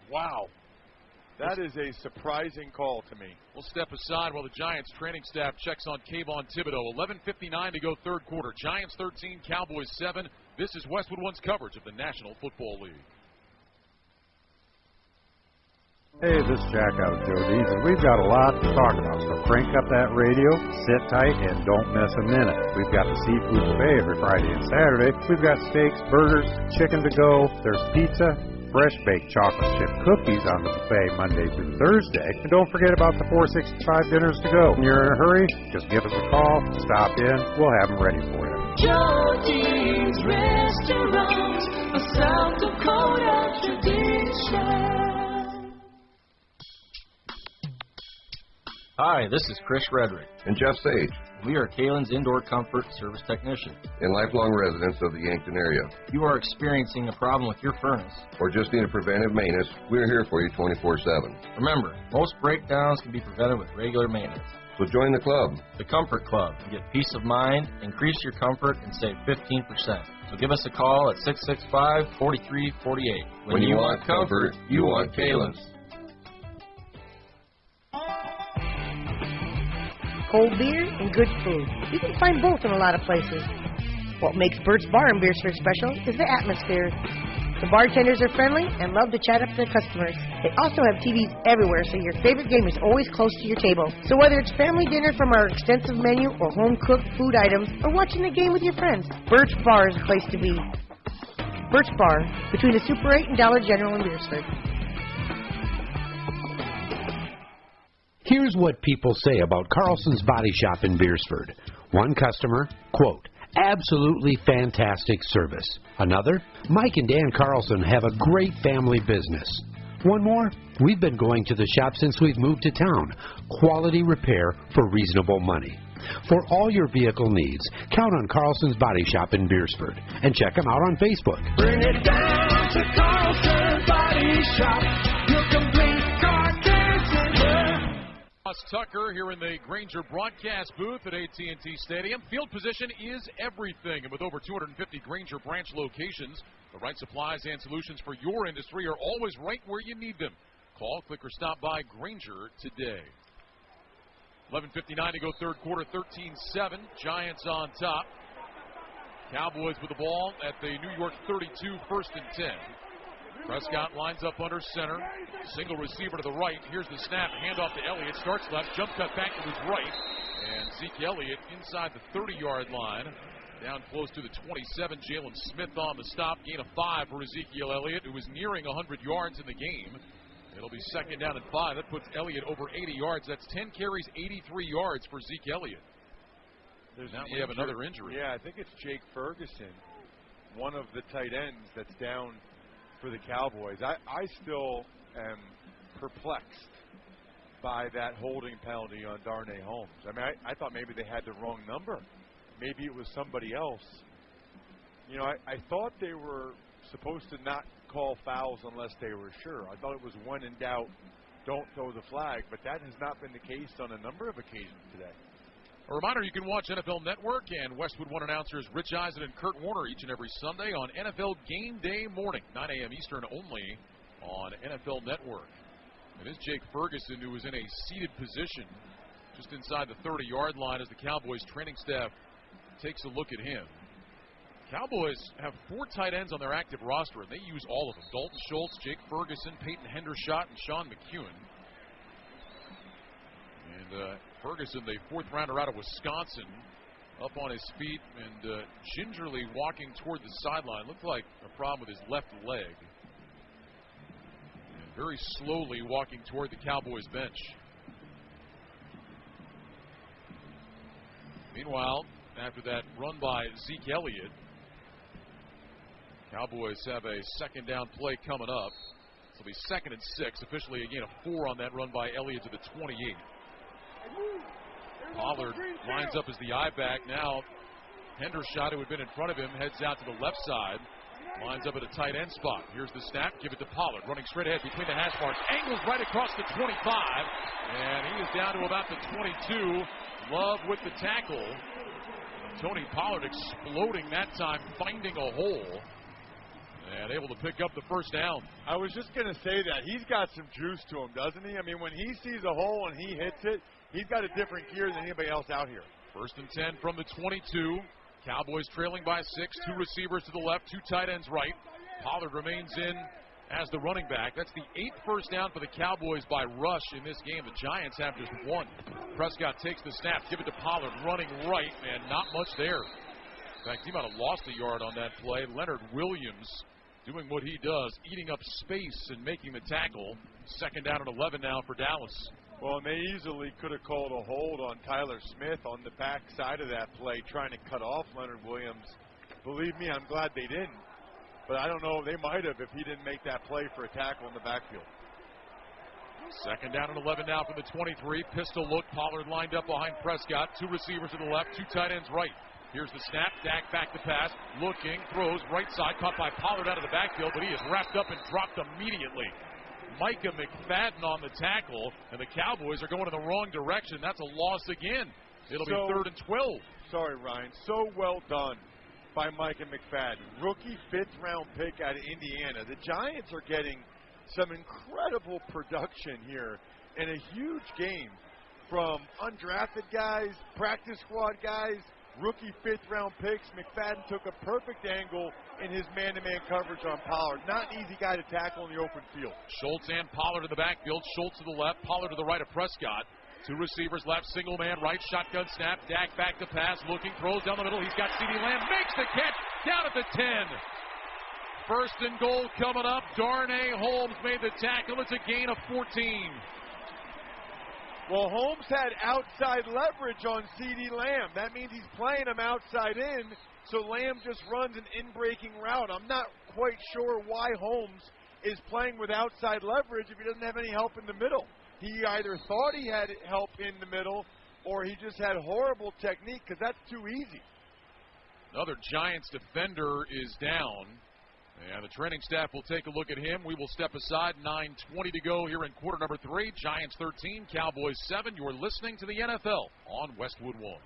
Wow. That is a surprising call to me. We'll step aside while the Giants training staff checks on Kayvon Thibodeau. 11:59 to go third quarter. Giants 13, Cowboys 7. This is Westwood One's coverage of the National Football League. Hey, this is Jack out of Joe D's, and we've got a lot to talk about, so crank up that radio, sit tight, and don't miss a minute. We've got the seafood buffet every Friday and Saturday. We've got steaks, burgers, chicken to go. There's pizza, fresh baked chocolate chip cookies on the buffet Monday through Thursday. And don't forget about the 465 dinners to go. When you're in a hurry, just give us a call, stop in, we'll have them ready for you. Joe D's Restaurant, a South Dakota tradition. Hi, this is Chris Redrick. And Jeff Sage. We are Kalen's Indoor Comfort Service Technician. And lifelong residents of the Yankton area. If you are experiencing a problem with your furnace, or just need a preventive maintenance, we're here for you 24/7. Remember, most breakdowns can be prevented with regular maintenance. So join the club. The Comfort Club. Get peace of mind, increase your comfort, and save 15%. So give us a call at 665-4348. When you want comfort, you want Kalen's. Cold beer and good food. You can find both in a lot of places. What makes Bert's Bar in Beersford special is the atmosphere. The bartenders are friendly and love to chat up their customers. They also have TVs everywhere, so your favorite game is always close to your table. So whether it's family dinner from our extensive menu or home-cooked food items or watching the game with your friends, Bert's Bar is the place to be. Bert's Bar, between the Super 8 and Dollar General in Beersford. Here's what people say about Carlson's Body Shop in Beersford. One customer, quote, absolutely fantastic service. Another, Mike and Dan Carlson have a great family business. One more, we've been going to the shop since we've moved to town. Quality repair for reasonable money. For all your vehicle needs, count on Carlson's Body Shop in Beersford and check them out on Facebook. Bring it down to Carlson's Body Shop. Your complete car care center. Ross Tucker here in the Grainger broadcast booth at AT&T Stadium. Field position is everything, and with over 250 Grainger branch locations, the right supplies and solutions for your industry are always right where you need them. Call, click, or stop by Grainger today. 11:59 to go third quarter, 13-7. Giants on top. Cowboys with the ball at the New York 32, 1st and 10. Prescott lines up under center. Single receiver to the right. Here's the snap. Handoff to Elliott. Starts left. Jump cut back to his right. And Zeke Elliott inside the 30-yard line. Down close to the 27, Jalen Smith on the stop. Gain of 5 for Ezekiel Elliott, who was nearing 100 yards in the game. It'll be second down and 5. That puts Elliott over 80 yards. That's 10 carries, 83 yards for Zeke Elliott. Now we have another injury. Yeah, I think it's Jake Ferguson, one of the tight ends that's down for the Cowboys. I still am perplexed by that holding penalty on Darnay Holmes. I mean, I thought maybe they had the wrong number. Maybe it was somebody else. You know, I thought they were supposed to not call fouls unless they were sure. I thought it was when in doubt, don't throw the flag, but that has not been the case on a number of occasions today. A reminder, you can watch NFL Network and Westwood One announcers Rich Eisen and Kurt Warner each and every Sunday on NFL Game Day morning, 9 a.m. Eastern only on NFL Network. It is Jake Ferguson who is in a seated position just inside the 30-yard line as the Cowboys training staff takes a look at him. Cowboys have 4 tight ends on their active roster, and they use all of them. Dalton Schultz, Jake Ferguson, Peyton Hendershot, and Sean McEwen. And Ferguson, the 4th rounder out of Wisconsin, up on his feet and gingerly walking toward the sideline. Looked like a problem with his left leg. And very slowly walking toward the Cowboys bench. Meanwhile, after that run by Zeke Elliott, Cowboys have a second down play coming up. This will be 2nd and 6. Officially a gain of 4 on that run by Elliott to the 28. Pollard lines up as the I-back. Now Hendershot, who had been in front of him, heads out to the left side. Lines up at a tight end spot. Here's the snap. Give it to Pollard. Running straight ahead between the hash marks. Angles right across the 25. And he is down to about the 22. Love with the tackle. Tony Pollard exploding that time, finding a hole. And able to pick up the first down. I was just going to say that. He's got some juice to him, doesn't he? I mean, when he sees a hole and he hits it, he's got a different gear than anybody else out here. 1st and 10 from the 22. Cowboys trailing by 6. 2 receivers to the left, 2 tight ends right. Pollard remains in as the running back. That's the 8th first down for the Cowboys by rush in this game. The Giants have just 1. Prescott takes the snap, give it to Pollard, running right, and not much there. In fact, he might have lost a yard on that play. Leonard Williams doing what he does, eating up space and making the tackle. 2nd down and 11 now for Dallas. Well, and they easily could have called a hold on Tyler Smith on the back side of that play, trying to cut off Leonard Williams. Believe me, I'm glad they didn't. But I don't know, they might have if he didn't make that play for a tackle in the backfield. 2nd down and 11 now from the 23. Pistol look. Pollard lined up behind Prescott. 2 receivers to the left, 2 tight ends right. Here's the snap. Dak back to pass. Looking, throws right side. Caught by Pollard out of the backfield, but he is wrapped up and dropped immediately. Micah McFadden on the tackle, and the Cowboys are going in the wrong direction. That's a loss again. It'll be 3rd and 12. Sorry, Ryan. So well done by Micah McFadden. Rookie 5th round pick out of Indiana. The Giants are getting some incredible production here in a huge game from undrafted guys, practice squad guys, rookie 5th round picks. McFadden took a perfect angle in his man-to-man coverage on Pollard. Not an easy guy to tackle in the open field. Schultz and Pollard in the backfield. Schultz to the left, Pollard to the right of Prescott. 2 receivers left, single man right, shotgun snap. Dak back to pass, looking, throws down the middle. He's got CeeDee Lamb, makes the catch, down at the 10. 1st and goal coming up. Darnay Holmes made the tackle. It's a gain of 14. Well, Holmes had outside leverage on CeeDee Lamb. That means he's playing him outside in, so Lamb just runs an in-breaking route. I'm not quite sure why Holmes is playing with outside leverage if he doesn't have any help in the middle. He either thought he had help in the middle or he just had horrible technique because that's too easy. Another Giants defender is down. And the training staff will take a look at him. We will step aside. 9:20 to go here in quarter number 3. Giants 13, Cowboys 7. You're listening to the NFL on Westwood One.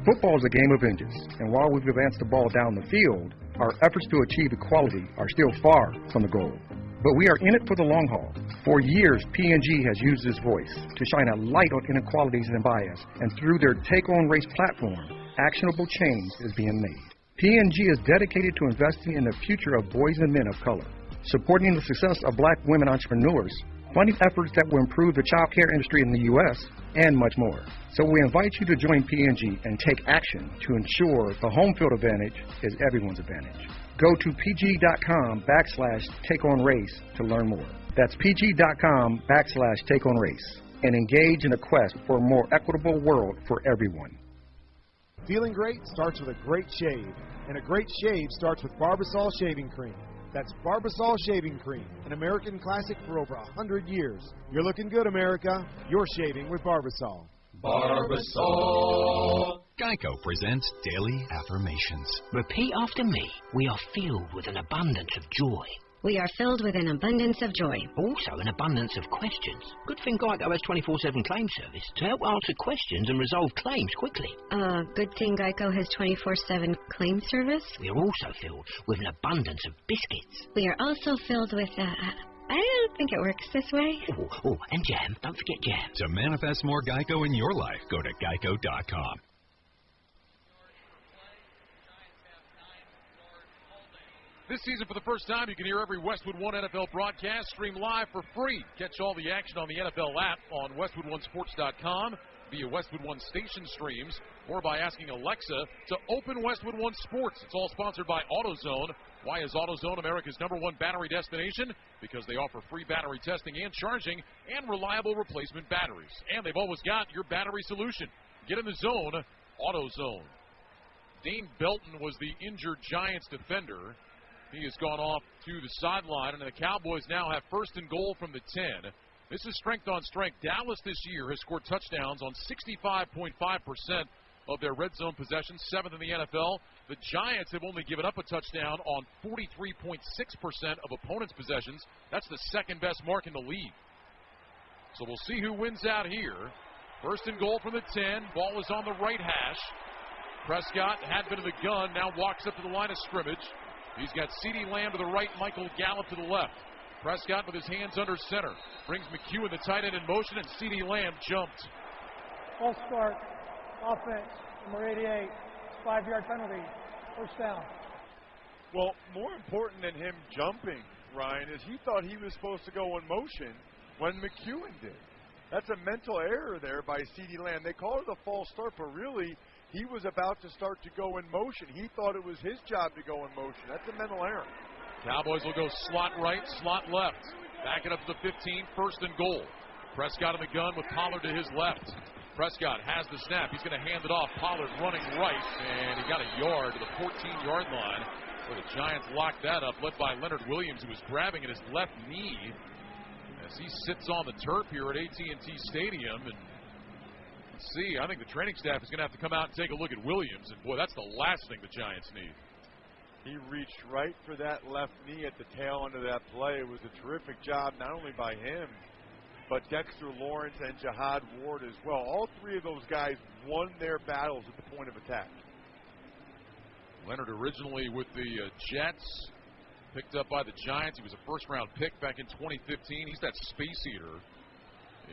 Football is a game of inches, and while we've advanced the ball down the field, our efforts to achieve equality are still far from the goal. But we are in it for the long haul. For years, P&G has used its voice to shine a light on inequalities and bias, and through their Take On Race platform, actionable change is being made. P&G is dedicated to investing in the future of boys and men of color, supporting the success of black women entrepreneurs, funding efforts that will improve the child care industry in the U.S., and much more. So we invite you to join P&G and take action to ensure the home field advantage is everyone's advantage. Go to pg.com/takeonrace to learn more. That's pg.com/takeonrace and engage in a quest for a more equitable world for everyone. Feeling great starts with a great shave, and a great shave starts with Barbasol Shaving Cream. That's Barbasol Shaving Cream, an American classic for over 100 years. You're looking good, America. You're shaving with Barbasol. Barbasol. Geico presents Daily Affirmations. Repeat after me. We are filled with an abundance of joy. We are filled with an abundance of joy. Also an abundance of questions. Good thing Geico has 24/7 claim service to help answer questions and resolve claims quickly. Good thing Geico has 24/7 claim service. We are also filled with an abundance of biscuits. We are also filled with, I don't think it works this way. Oh, and jam. Don't forget jam. To manifest more Geico in your life, go to geico.com. This season, for the first time, you can hear every Westwood One NFL broadcast stream live for free. Catch all the action on the NFL app on westwood1sports.com via Westwood One station streams or by asking Alexa to open Westwood One Sports. It's all sponsored by AutoZone. Why is AutoZone America's #1 battery destination? Because they offer free battery testing and charging and reliable replacement batteries. And they've always got your battery solution. Get in the zone, AutoZone. Dane Belton was the injured Giants defender. He has gone off to the sideline, and the Cowboys now have 1st and goal from the 10. This is strength on strength. Dallas this year has scored touchdowns on 65.5% of their red zone possessions, 7th in the NFL. The Giants have only given up a touchdown on 43.6% of opponents' possessions. That's the 2nd best mark in the league. So we'll see who wins out here. 1st and goal from the 10. Ball is on the right hash. Prescott had been in the gun, now walks up to the line of scrimmage. He's got CeeDee Lamb to the right, Michael Gallup to the left. Prescott with his hands under center. Brings McEwen, the tight end, in motion, and CeeDee Lamb jumped. False start. Offense. Number 88. 5-yard penalty. First down. Well, more important than him jumping, Ryan, is he thought he was supposed to go in motion when McEwen did. That's a mental error there by CeeDee Lamb. They call it a false start, but really he was about to start to go in motion. He thought it was his job to go in motion. That's a mental error. Cowboys will go slot right, slot left. Back it up to the 15, 1st and goal. Prescott in the gun with Pollard to his left. Prescott has the snap. He's going to hand it off. Pollard running right, and he got a yard to the 14-yard line where the Giants locked that up, led by Leonard Williams, who was grabbing at his left knee as he sits on the turf here at AT&T Stadium. And see, I think the training staff is going to have to come out and take a look at Williams, and boy, that's the last thing the Giants need. He reached right for that left knee at the tail end of that play. It was a terrific job, not only by him, but Dexter Lawrence and Jihad Ward as well. All 3 of those guys won their battles at the point of attack. Leonard originally with the Jets, picked up by the Giants. He was a first-round pick back in 2015. He's that space eater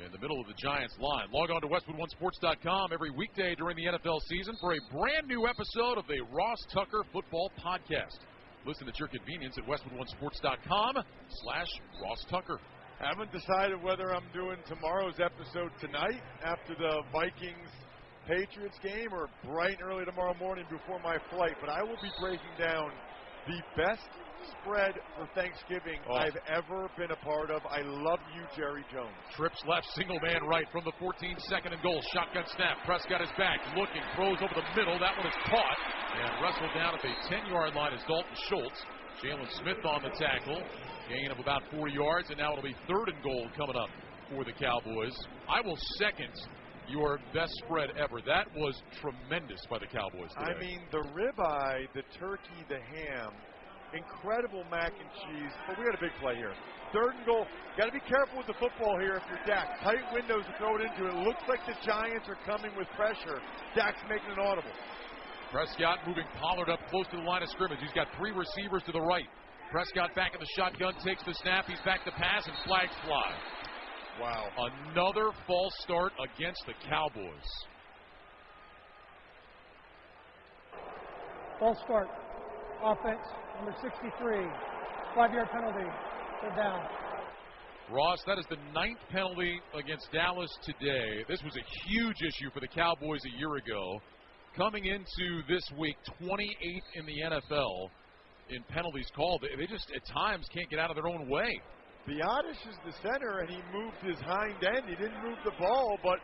in the middle of the Giants line. Log on to westwood1sports.com every weekday during the NFL season for a brand new episode of the Ross Tucker Football Podcast. Listen at your convenience at westwood1sports.com/Ross Tucker. Haven't decided whether I'm doing tomorrow's episode tonight after the Vikings-Patriots game or bright and early tomorrow morning before my flight, but I will be breaking down the best spread for Thanksgiving I've ever been a part of. I love you, Jerry Jones. Trips left, single man right from the 14, 2nd and goal. Shotgun snap. Prescott is back, looking, throws over the middle. That one is caught and wrestled down at the 10-yard line is Dalton Schultz. Jalen Smith on the tackle. Gain of about 40 yards, and now it'll be 3rd and goal coming up for the Cowboys. I will second your best spread ever. That was tremendous by the Cowboys today. I mean, the ribeye, the turkey, the ham, incredible mac and cheese, but we got a big play here. 3rd and goal. Got to be careful with the football here if you're Dak. Tight windows to throw it into. It looks like the Giants are coming with pressure. Dak's making an audible. Prescott moving Pollard up close to the line of scrimmage. He's got 3 receivers to the right. Prescott back in the shotgun, takes the snap. He's back to pass, and flags fly. Wow. Another false start against the Cowboys. False start. Offense, number 63. 5-yard penalty. They're down. Ross, that is the 9th penalty against Dallas today. This was a huge issue for the Cowboys a year ago. Coming into this week, 28th in the NFL in penalties called. They just, at times, can't get out of their own way. Biotish is the center, and he moved his hind end. He didn't move the ball, but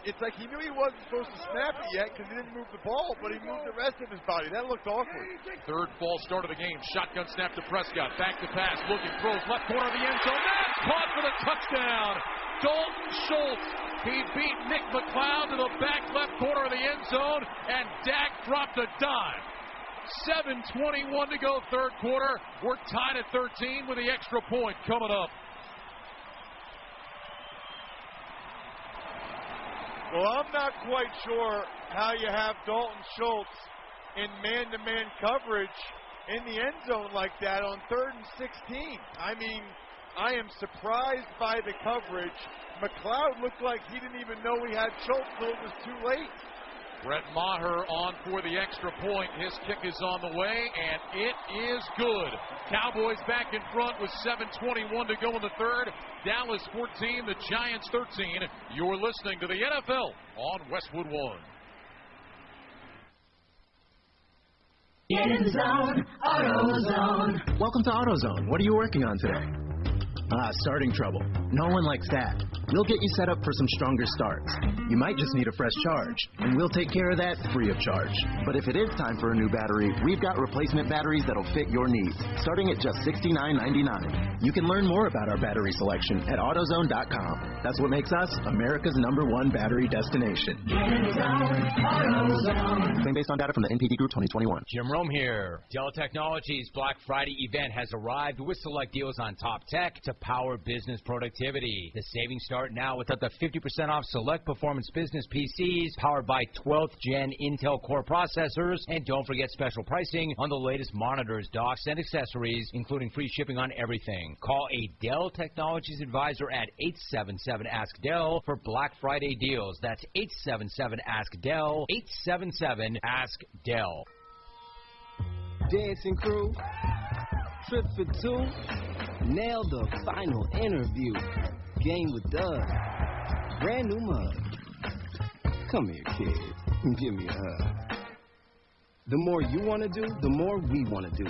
it's like he knew he wasn't supposed to snap it yet because he didn't move the ball, but he moved the rest of his body. That looked awkward. Third false start of the game. Shotgun snap to Prescott. Back to pass. Looking. Throws left corner of the end zone. That's caught for the touchdown. Dalton Schultz. He beat Nick McLeod to the back left corner of the end zone, and Dak dropped a dime. 7:21 to go, third quarter. We're tied at 13 with the extra point coming up. Well, I'm not quite sure how you have Dalton Schultz in man-to-man coverage in the end zone like that on 3rd and 16. I mean, I am surprised by the coverage. McLeod looked like he didn't even know he had Schultz until it was too late. Brett Maher on for the extra point. His kick is on the way, and it is good. Cowboys back in front with 7:21 to go in the third. Dallas 14, the Giants 13. You're listening to the NFL on Westwood One. Get in the zone, AutoZone. Welcome to AutoZone. What are you working on today? Starting trouble. No one likes that. We'll get you set up for some stronger starts. You might just need a fresh charge, and we'll take care of that free of charge. But if it is time for a new battery, we've got replacement batteries that'll fit your needs, starting at just $69.99. You can learn more about our battery selection at AutoZone.com. That's what makes us America's #1 battery destination. Claim based on data from the NPD Group 2021. Jim Rome here. Dell Technologies Black Friday event has arrived with select deals on top tech to power business productivity. The savings start now with up to 50% off select performance business PCs powered by 12th gen Intel Core processors. And don't forget special pricing on the latest monitors, docks, and accessories, including free shipping on everything. Call a Dell Technologies advisor at 877-ASK-DELL for Black Friday deals. That's 877-ASK-DELL, 877-ASK-DELL. Dancing crew, trip for two, nailed the final interview. Game with Doug, brand new mug. Come here, kid, give me a hug. The more you want to do, the more we want to do.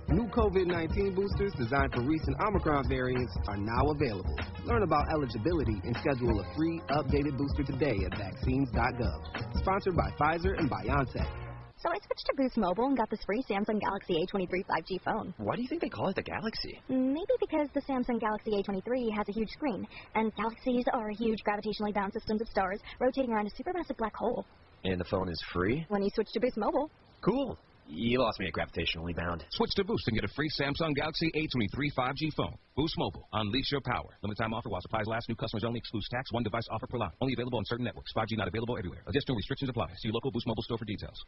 New COVID-19 boosters designed for recent Omicron variants are now available. Learn about eligibility and schedule a free, updated booster today at vaccines.gov. Sponsored by Pfizer and BioNTech. So I switched to Boost Mobile and got this free Samsung Galaxy A23 5G phone. Why do you think they call it the Galaxy? Maybe because the Samsung Galaxy A23 has a huge screen, and galaxies are huge gravitationally bound systems of stars rotating around a supermassive black hole. And the phone is free? When you switch to Boost Mobile. Cool. You lost me at gravitationally bound. Switch to Boost and get a free Samsung Galaxy A23 5G phone. Boost Mobile. Unleash your power. Limited time offer while supplies last. New customers only. Excludes tax. One device offer per line. Only available on certain networks. 5G not available everywhere. Additional restrictions apply. See local Boost Mobile store for details.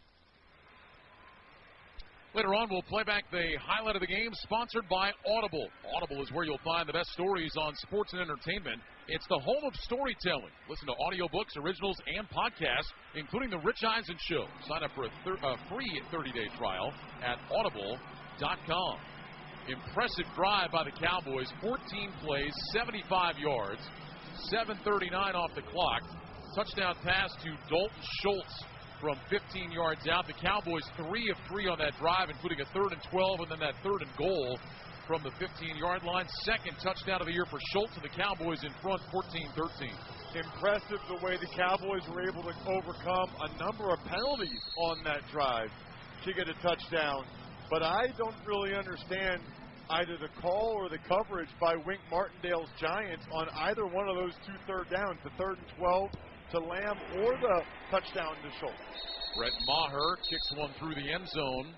Later on, we'll play back the highlight of the game, sponsored by Audible. Audible is where you'll find the best stories on sports and entertainment. It's the home of storytelling. Listen to audiobooks, originals, and podcasts, including The Rich Eisen Show. Sign up for a free 30-day trial at audible.com. Impressive drive by the Cowboys, 14 plays, 75 yards, 7:39 off the clock. Touchdown pass to Dalton Schultz from 15 yards out. The Cowboys 3 of 3 on that drive, including a 3rd and 12, and then that 3rd and goal from the 15-yard line. Second touchdown of the year for Schultz, and the Cowboys in front 14-13. Impressive the way the Cowboys were able to overcome a number of penalties on that drive to get a touchdown. But I don't really understand either the call or the coverage by Wink Martindale's Giants on either one of those 2 third downs, the 3rd and 12 to Lamb or the touchdown to Schultz. Brett Maher kicks one through the end zone.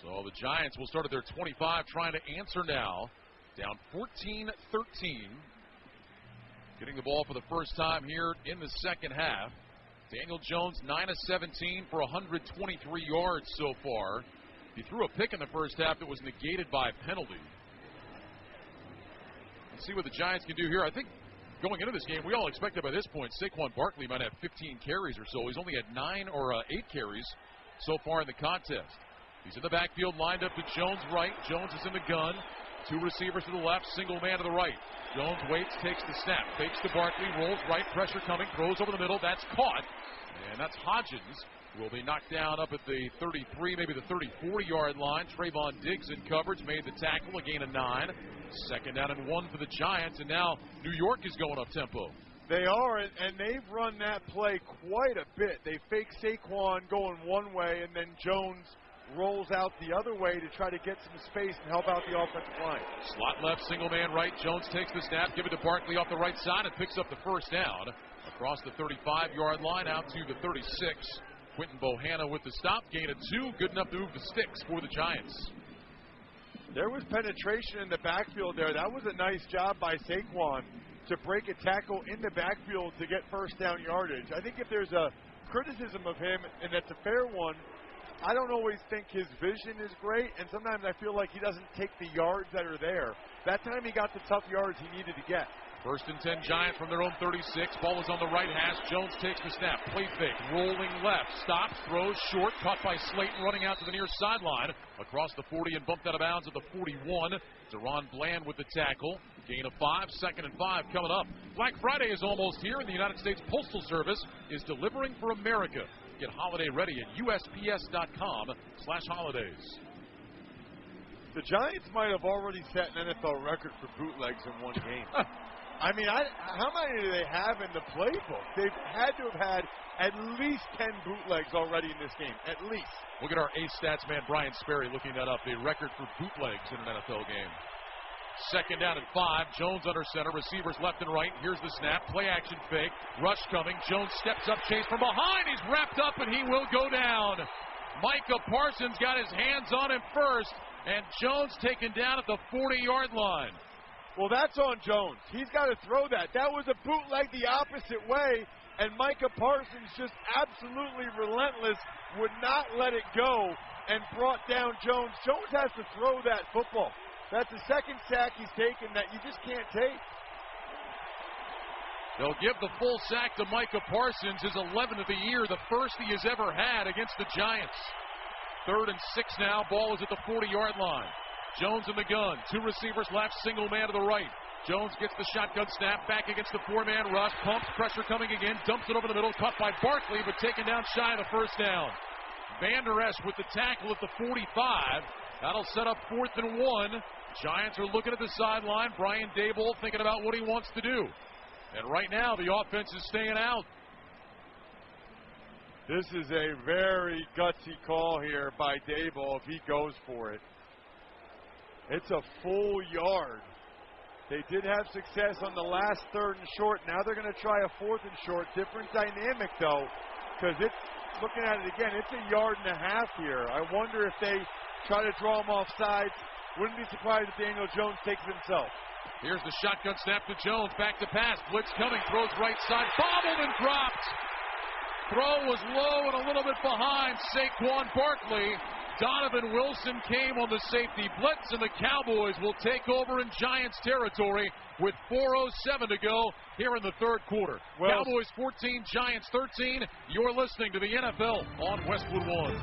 So the Giants will start at their 25, trying to answer now. Down 14-13. Getting the ball for the first time here in the second half. Daniel Jones, 9 of 17 for 123 yards so far. He threw a pick in the first half that was negated by a penalty. Let's see what the Giants can do here. I think going into this game, we all expected by this point Saquon Barkley might have 15 carries or so. He's only had 9 or 8 carries so far in the contest. He's in the backfield, lined up to Jones right. Jones is in the gun. Two receivers to the left, single man to the right. Jones waits, takes the snap, fakes to Barkley, rolls right, pressure coming, throws over the middle. That's caught. And that's Hodgins. Will be knocked down up at the 33, maybe the 34-yard line. Trayvon Diggs in coverage, made the tackle, a gain of 9. Second down and 1 for the Giants, and now New York is going up tempo. They are, and they've run that play quite a bit. They fake Saquon going one way, and then Jones rolls out the other way to try to get some space and help out the offensive line. Slot left, single man right. Jones takes the snap, give it to Barkley off the right side, and picks up the first down. Across the 35-yard line, out to the 36. Quentin Bohanna with the stop, gain of 2, good enough to move the sticks for the Giants. There was penetration in the backfield there. That was a nice job by Saquon to break a tackle in the backfield to get first down yardage. I think if there's a criticism of him, and that's a fair one, I don't always think his vision is great, and sometimes I feel like he doesn't take the yards that are there. That time he got the tough yards he needed to get. First and 10 Giants from their own 36. Ball is on the right hash. Jones takes the snap. Play fake. Rolling left. Stops. Throws short. Caught by Slayton running out to the near sideline. Across the 40 and bumped out of bounds at the 41. Deron Bland with the tackle. Gain of 5. Second and 5 coming up. Black Friday is almost here, and the United States Postal Service is delivering for America. Get holiday ready at USPS.com/holidays. The Giants might have already set an NFL record for bootlegs in one game. I mean, how many do they have in the playbook? They've had to have had at least 10 bootlegs already in this game, at least. We'll get our ace stats man, Brian Sperry, looking that up. The record for bootlegs in an NFL game. Second down and 5. Jones under center. Receivers left and right. Here's the snap. Play action fake. Rush coming. Jones steps up. Chase from behind. He's wrapped up and he will go down. Micah Parsons got his hands on him first. And Jones taken down at the 40-yard line. Well, that's on Jones. He's got to throw that. That was a bootleg the opposite way, and Micah Parsons just absolutely relentless, would not let it go, and brought down Jones. Jones has to throw that football. That's the second sack he's taken that you just can't take. They'll give the full sack to Micah Parsons, his 11th of the year, the first he has ever had against the Giants. 3rd and 6 now. Ball is at the 40-yard line. Jones in the gun. 2 receivers left, single man to the right. Jones gets the shotgun snap, back against the 4-man rush, pumps, pressure coming again, dumps it over the middle, caught by Barkley, but taken down shy of the first down. Van Der Esch with the tackle at the 45. That'll set up 4th and 1. Giants are looking at the sideline. Brian Daboll thinking about what he wants to do. And right now, the offense is staying out. This is a very gutsy call here by Daboll if he goes for it. It's a full yard. They did have success on the last 3rd and short. Now they're going to try a 4th and short. Different dynamic, though, because it's, looking at it again, it's a yard and a half here. I wonder if they try to draw him off sides. Wouldn't be surprised if Daniel Jones takes it himself. Here's the shotgun snap to Jones. Back to pass. Blitz coming. Throws right side. Bobbled and dropped. Throw was low and a little bit behind Saquon Barkley. Donovan Wilson came on the safety blitz, and the Cowboys will take over in Giants territory with 4:07 to go here in the 3rd quarter. Well, Cowboys 14, Giants 13. You're listening to the NFL on Westwood One.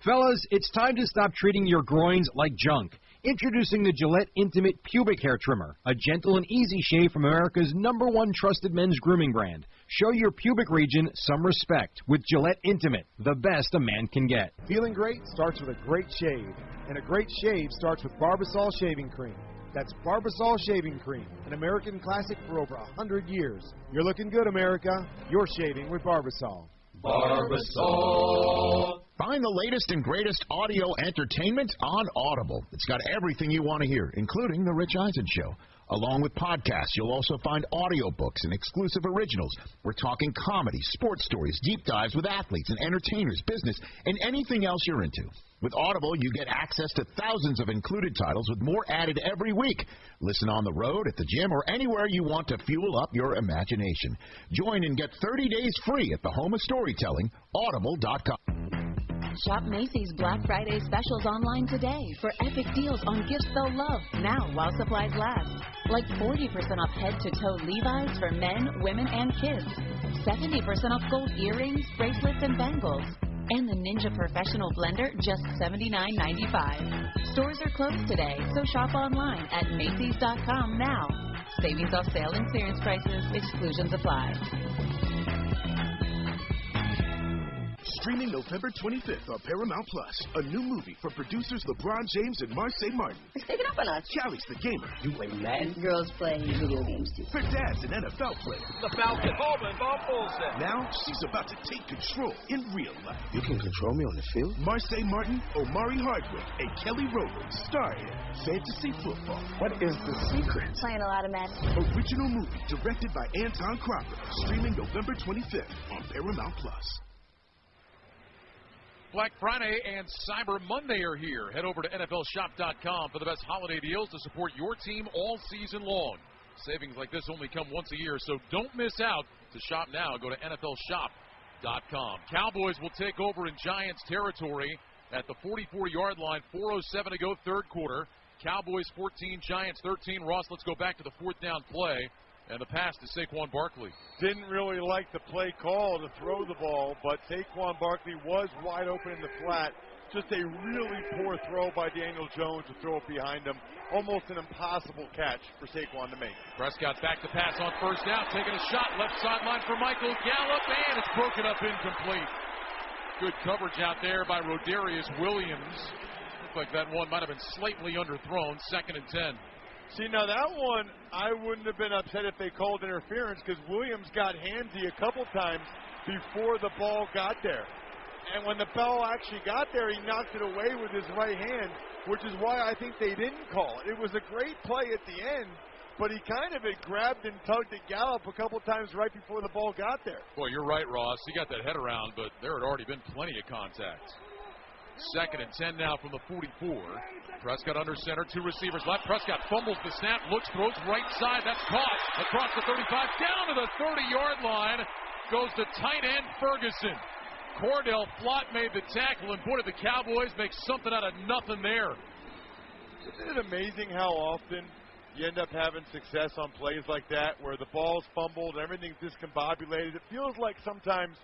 Fellas, it's time to stop treating your groins like junk. Introducing the Gillette Intimate Pubic Hair Trimmer, a gentle and easy shave from America's #1 trusted men's grooming brand. Show your pubic region some respect with Gillette Intimate, the best a man can get. Feeling great starts with a great shave, and a great shave starts with Barbasol Shaving Cream. That's Barbasol Shaving Cream, an American classic for over 100 years. You're looking good, America. You're shaving with Barbasol. Barbasol. Find the latest and greatest audio entertainment on Audible. It's got everything you want to hear, including The Rich Eisen Show. Along with podcasts, you'll also find audiobooks and exclusive originals. We're talking comedy, sports stories, deep dives with athletes and entertainers, business, and anything else you're into. With Audible, you get access to thousands of included titles with more added every week. Listen on the road, at the gym, or anywhere you want to fuel up your imagination. Join and get 30 days free at the home of storytelling, audible.com. Shop Macy's Black Friday specials online today for epic deals on gifts they'll love now while supplies last. Like 40% off head-to-toe Levi's for men, women, and kids. 70% off gold earrings, bracelets, and bangles. And the Ninja Professional Blender, just $79.95. Stores are closed today, so shop online at Macy's.com now. Savings off sale and clearance prices. Exclusions apply. Streaming November 25th on Paramount Plus. A new movie from producers LeBron James and Marseille Martin. Let's take it up a notch. Calix the gamer. You play Madden? Girls play video games too. Her dad's an NFL player. The Falcon. Coleman, Bob Olsen. Now she's about to take control in real life. You can control me on the field? Marseille Martin, Omari Hardwick, and Kelly Rowland star in fantasy football. What is the secret? Playing a lot of men. Original movie directed by Anton Cropper. Streaming November 25th on Paramount Plus. Black Friday and Cyber Monday are here. Head over to NFLShop.com for the best holiday deals to support your team all season long. Savings like this only come once a year, so don't miss out. To shop now, go to NFLShop.com. Cowboys will take over in Giants territory at the 44-yard line. 4:07 to go, third quarter. Cowboys 14, Giants 13. Ross, let's go back to the fourth down play. And the pass to Saquon Barkley. Didn't really like the play call to throw the ball, but Saquon Barkley was wide open in the flat. Just a really poor throw by Daniel Jones to throw it behind him. Almost an impossible catch for Saquon to make. Prescott's back to pass on first down, taking a shot left sideline for Michael Gallup, and it's broken up incomplete. Good coverage out there by Rodarius Williams. Looked like that one might have been slightly underthrown. 2nd and 10. See, now that one, I wouldn't have been upset if they called interference because Williams got handsy a couple times before the ball got there. And when the ball actually got there, he knocked it away with his right hand, which is why I think they didn't call it. It was a great play at the end, but he kind of had grabbed and tugged at Gallup a couple times right before the ball got there. Boy, you're right, Ross. He got that head around, but there had already been plenty of contact. 2nd and 10 now from the 44. Prescott under center, 2 receivers left. Prescott fumbles the snap, looks, throws right side. That's caught across the 35, down to the 30-yard line. Goes to tight end Ferguson. Cordell Flott made the tackle, and boy, did the Cowboys make something out of nothing there. Isn't it amazing how often you end up having success on plays like that where the ball's fumbled, everything's discombobulated? It feels like sometimes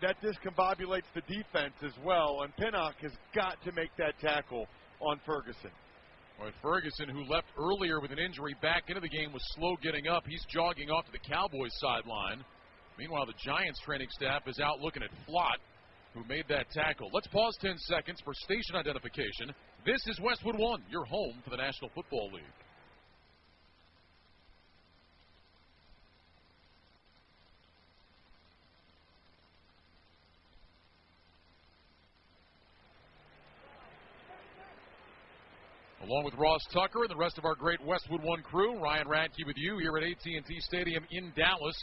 that discombobulates the defense as well, and Pinnock has got to make that tackle on Ferguson. Well, Ferguson, who left earlier with an injury back into the game, was slow getting up. He's jogging off to the Cowboys sideline. Meanwhile, the Giants training staff is out looking at Flott, who made that tackle. Let's pause 10 seconds for station identification. This is Westwood One, your home for the National Football League. Along with Ross Tucker and the rest of our great Westwood One crew, Ryan Radke with you here at AT&T Stadium in Dallas.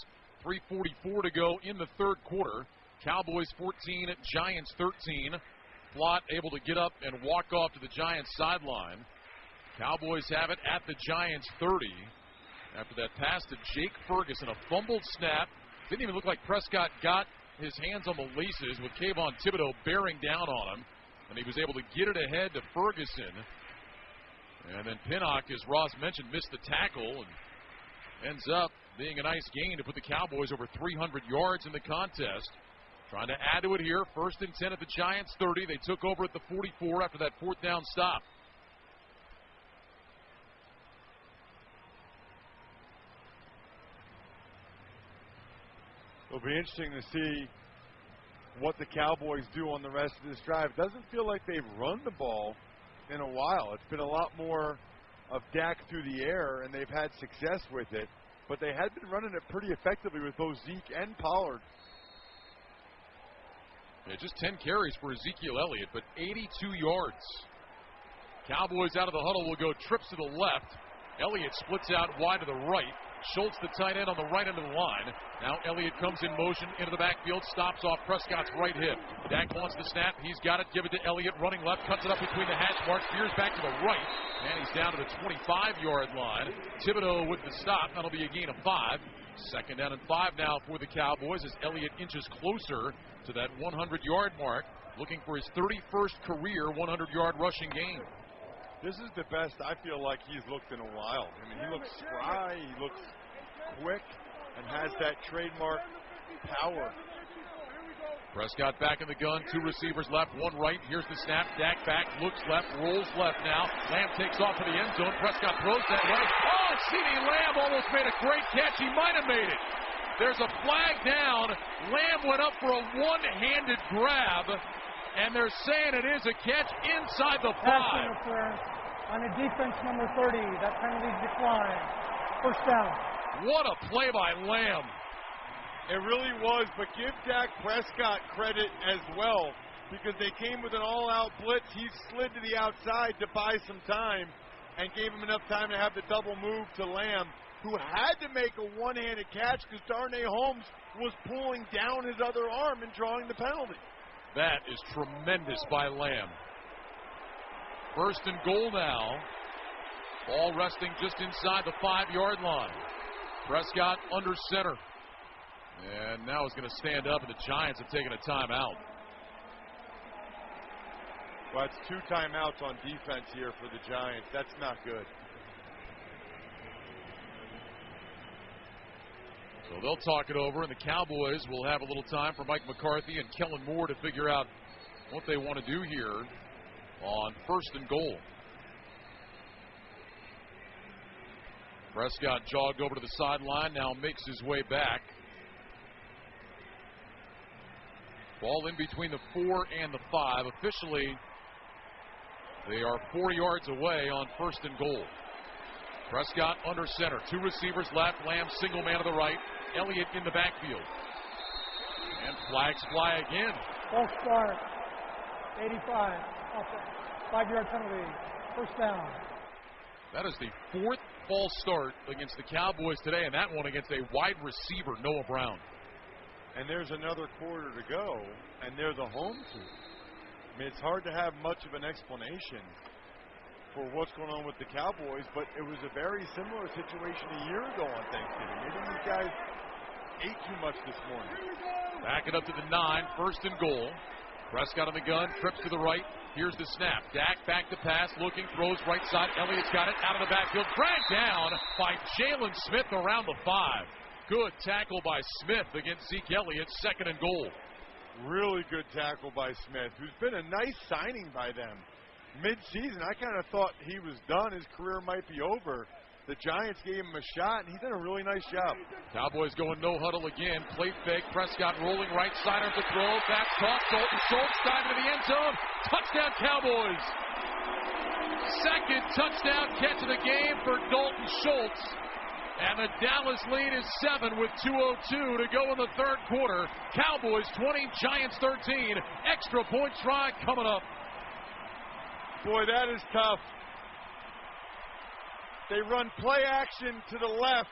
3:44 to go in the third quarter. Cowboys 14, Giants 13. Flott able to get up and walk off to the Giants sideline. Cowboys have it at the Giants 30. After that pass to Jake Ferguson, a fumbled snap. Didn't even look like Prescott got his hands on the laces with Kayvon Thibodeau bearing down on him. And he was able to get it ahead to Ferguson. And then Pinnock, as Ross mentioned, missed the tackle and ends up being a nice gain to put the Cowboys over 300 yards in the contest. Trying to add to it here. 1st and 10 at the Giants 30. They took over at the 44 after that 4th down stop. It'll be interesting to see what the Cowboys do on the rest of this drive. It doesn't feel like they've run the ball in a while. It's been a lot more of Dak through the air, and they've had success with it. But they had been running it pretty effectively with both Zeke and Pollard. Yeah, just 10 carries for Ezekiel Elliott, but 82 yards. Cowboys out of the huddle will go trips to the left. Elliott splits out wide to the right. Schultz, the tight end, on the right end of the line. Now Elliott comes in motion into the backfield, stops off Prescott's right hip. Dak wants the snap. He's got it. Give it to Elliott, running left, cuts it up between the hash marks, veers back to the right, and he's down to the 25-yard line. Thibodeau with the stop. That'll be a gain of 5. 2nd down and 5 now for the Cowboys as Elliott inches closer to that 100-yard mark, looking for his 31st career 100-yard rushing game. This is the best I feel like he's looked in a while. I mean, he looks spry, he looks quick, and has that trademark power. Prescott back in the gun, 2 receivers left, 1 right. Here's the snap. Dak back, looks left, rolls left now. Lamb takes off to the end zone. Prescott throws that way. Oh, CeeDee Lamb almost made a great catch. He might have made it. There's a flag down. Lamb went up for a one-handed grab, and they're saying it is a catch inside the 5. Pass interference on a defense number 30. That penalty declined. First down. What a play by Lamb. It really was, but give Dak Prescott credit as well, because they came with an all-out blitz. He slid to the outside to buy some time and gave him enough time to have the double move to Lamb, who had to make a one-handed catch because Darnay Holmes was pulling down his other arm and drawing the penalty. That is tremendous by Lamb. First and goal now. Ball resting just inside the 5-yard line. Prescott under center. And now he's going to stand up, and the Giants have taken a timeout. Well, it's 2 timeouts on defense here for the Giants. That's not good. So they'll talk it over, and the Cowboys will have a little time for Mike McCarthy and Kellen Moore to figure out what they want to do here on first and goal. Prescott jogged over to the sideline, now makes his way back. Ball in between the 4 and the 5. Officially, they are 4 yards away on first and goal. Prescott under center. 2 receivers left. Lamb single man to the right. Elliott in the backfield. And flags fly again. False start. 85. 5-yard penalty. First down. That is the 4th false start against the Cowboys today, and that one against a wide receiver, Noah Brown. And there's another quarter to go, and they're the home team. I mean, it's hard to have much of an explanation for what's going on with the Cowboys, but it was a very similar situation a year ago on Thanksgiving. Maybe these guys ate too much this morning. Back it up to the 9, first and goal. Prescott on the gun, trips to the right. Here's the snap. Dak back to pass, looking, throws right side. Elliott's got it out of the backfield. Dragged down by Jalen Smith around the 5. Good tackle by Smith against Zeke Elliott, second and goal. Really good tackle by Smith, who's been a nice signing by them. Mid-season, I kind of thought he was done. His career might be over. The Giants gave him a shot, and he's done a really nice job. Cowboys going no huddle again. Play fake. Prescott rolling right side of the throw. Fast toss. Dalton Schultz diving to the end zone. Touchdown, Cowboys. Second touchdown catch of the game for Dalton Schultz. And the Dallas lead is 7 with 2:02 to go in the third quarter. Cowboys 20, Giants 13. Extra point try coming up. Boy, that is tough. They run play action to the left